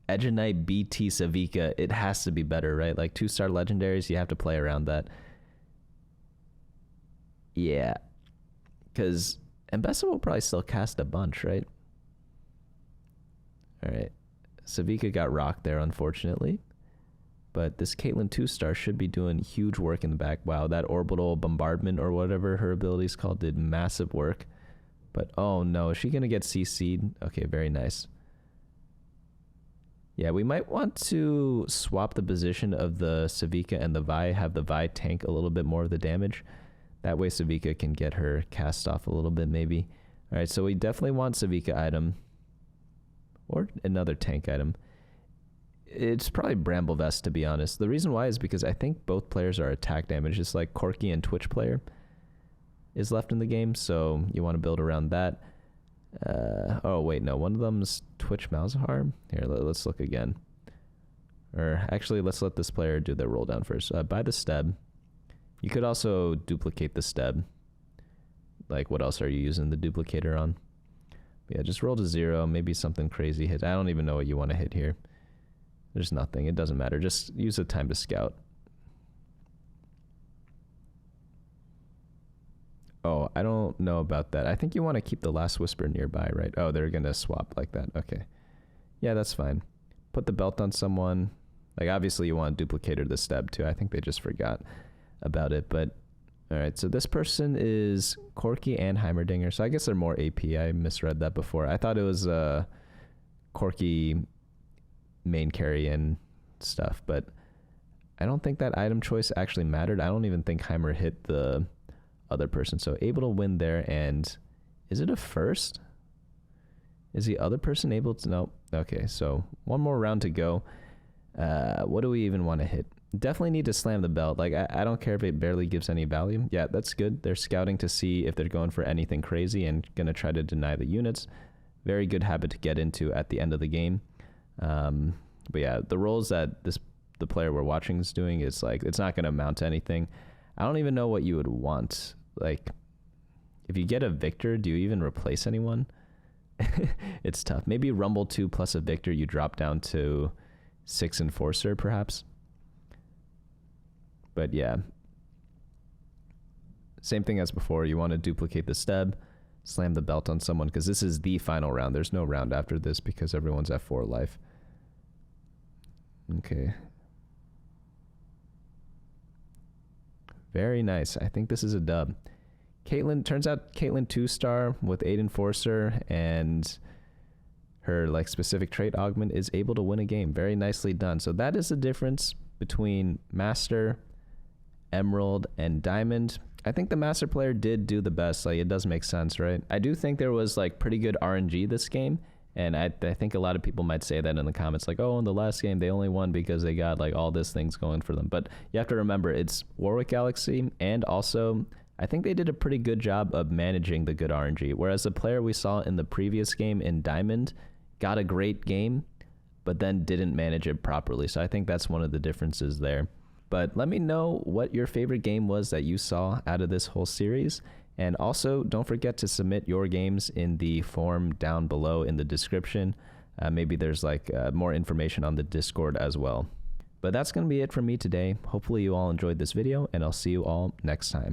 Edge of Night, BT, Savika, it has to be better, right? Like 2-star legendaries, you have to play around that. Yeah. Because Mbessa will probably still cast a bunch, right? Alright. Savika got rocked there, unfortunately. But this Caitlyn 2-star should be doing huge work in the back. Wow, that orbital bombardment or whatever her ability is called did massive work. But, oh no, is she going to get CC'd? Okay, very nice. Yeah, we might want to swap the position of the Savika and the Vi, have the Vi tank a little bit more of the damage. That way Savika can get her cast off a little bit, maybe. All right, so we definitely want Savika item. Or another tank item. It's probably Bramble Vest, to be honest. The reason why is because I think both players are attack damage. It's like Corki and Twitch player is left in the game, so you want to build around that. Oh wait, no, one of them's Twitch Malzahar. Here, let's look again. Or actually, let's let this player do their roll down first. Buy the Steb. You could also duplicate the Steb. Like, what else are you using the duplicator on? But yeah, just roll to 0. Maybe something crazy hit. I don't even know what you want to hit here. There's nothing. It doesn't matter. Just use the time to scout. Oh, I don't know about that. I think you want to keep the Last Whisper nearby, right? Oh, they're going to swap like that. Okay. Yeah, that's fine. Put the belt on someone. Like, obviously, you want duplicator the Steb, too. I think they just forgot about it. But, all right. So, this person is Corki and Heimerdinger. So, I guess they're more AP. I misread that before. I thought it was Corki main carry and stuff. But I don't think that item choice actually mattered. I don't even think Heimer hit the other person, so able to win there. And is it a first? Is the other person able to? No. Okay, so one more round to go. What do we even want to hit? Definitely need to slam the belt. Like, I don't care if it barely gives any value. Yeah, that's good. They're scouting to see if they're going for anything crazy and going to try to deny the units. Very good habit to get into at the end of the game. But yeah, the rolls that the player we're watching is doing is like, it's not going to amount to anything. I don't even know what you would want. Like, if you get a Victor, do you even replace anyone? It's tough. Maybe Rumble 2 plus a Victor, you drop down to 6 Enforcer, perhaps. But yeah, same thing as before. You want to duplicate the steb, slam the belt on someone, because this is the final round. There's no round after this because everyone's at 4 life. Okay. Very nice. I think this is a dub. Caitlyn, turns out Caitlyn 2-star with 8 Enforcer and her like specific trait augment is able to win a game. Very nicely done. So that is the difference between Master, Emerald, and Diamond. I think the Master player did do the best. Like, it does make sense, right? I do think there was like pretty good RNG this game, and I think a lot of people might say that in the comments, like, oh, in the last game they only won because they got like all these things going for them. But you have to remember, it's Warwick Galaxy, and also I think they did a pretty good job of managing the good RNG, whereas the player we saw in the previous game in Diamond got a great game but then didn't manage it properly. So I think that's one of the differences there. But let me know what your favorite game was that you saw out of this whole series. And also, don't forget to submit your games in the form down below in the description. Maybe there's like more information on the Discord as well. But that's going to be it from me today. Hopefully you all enjoyed this video, and I'll see you all next time.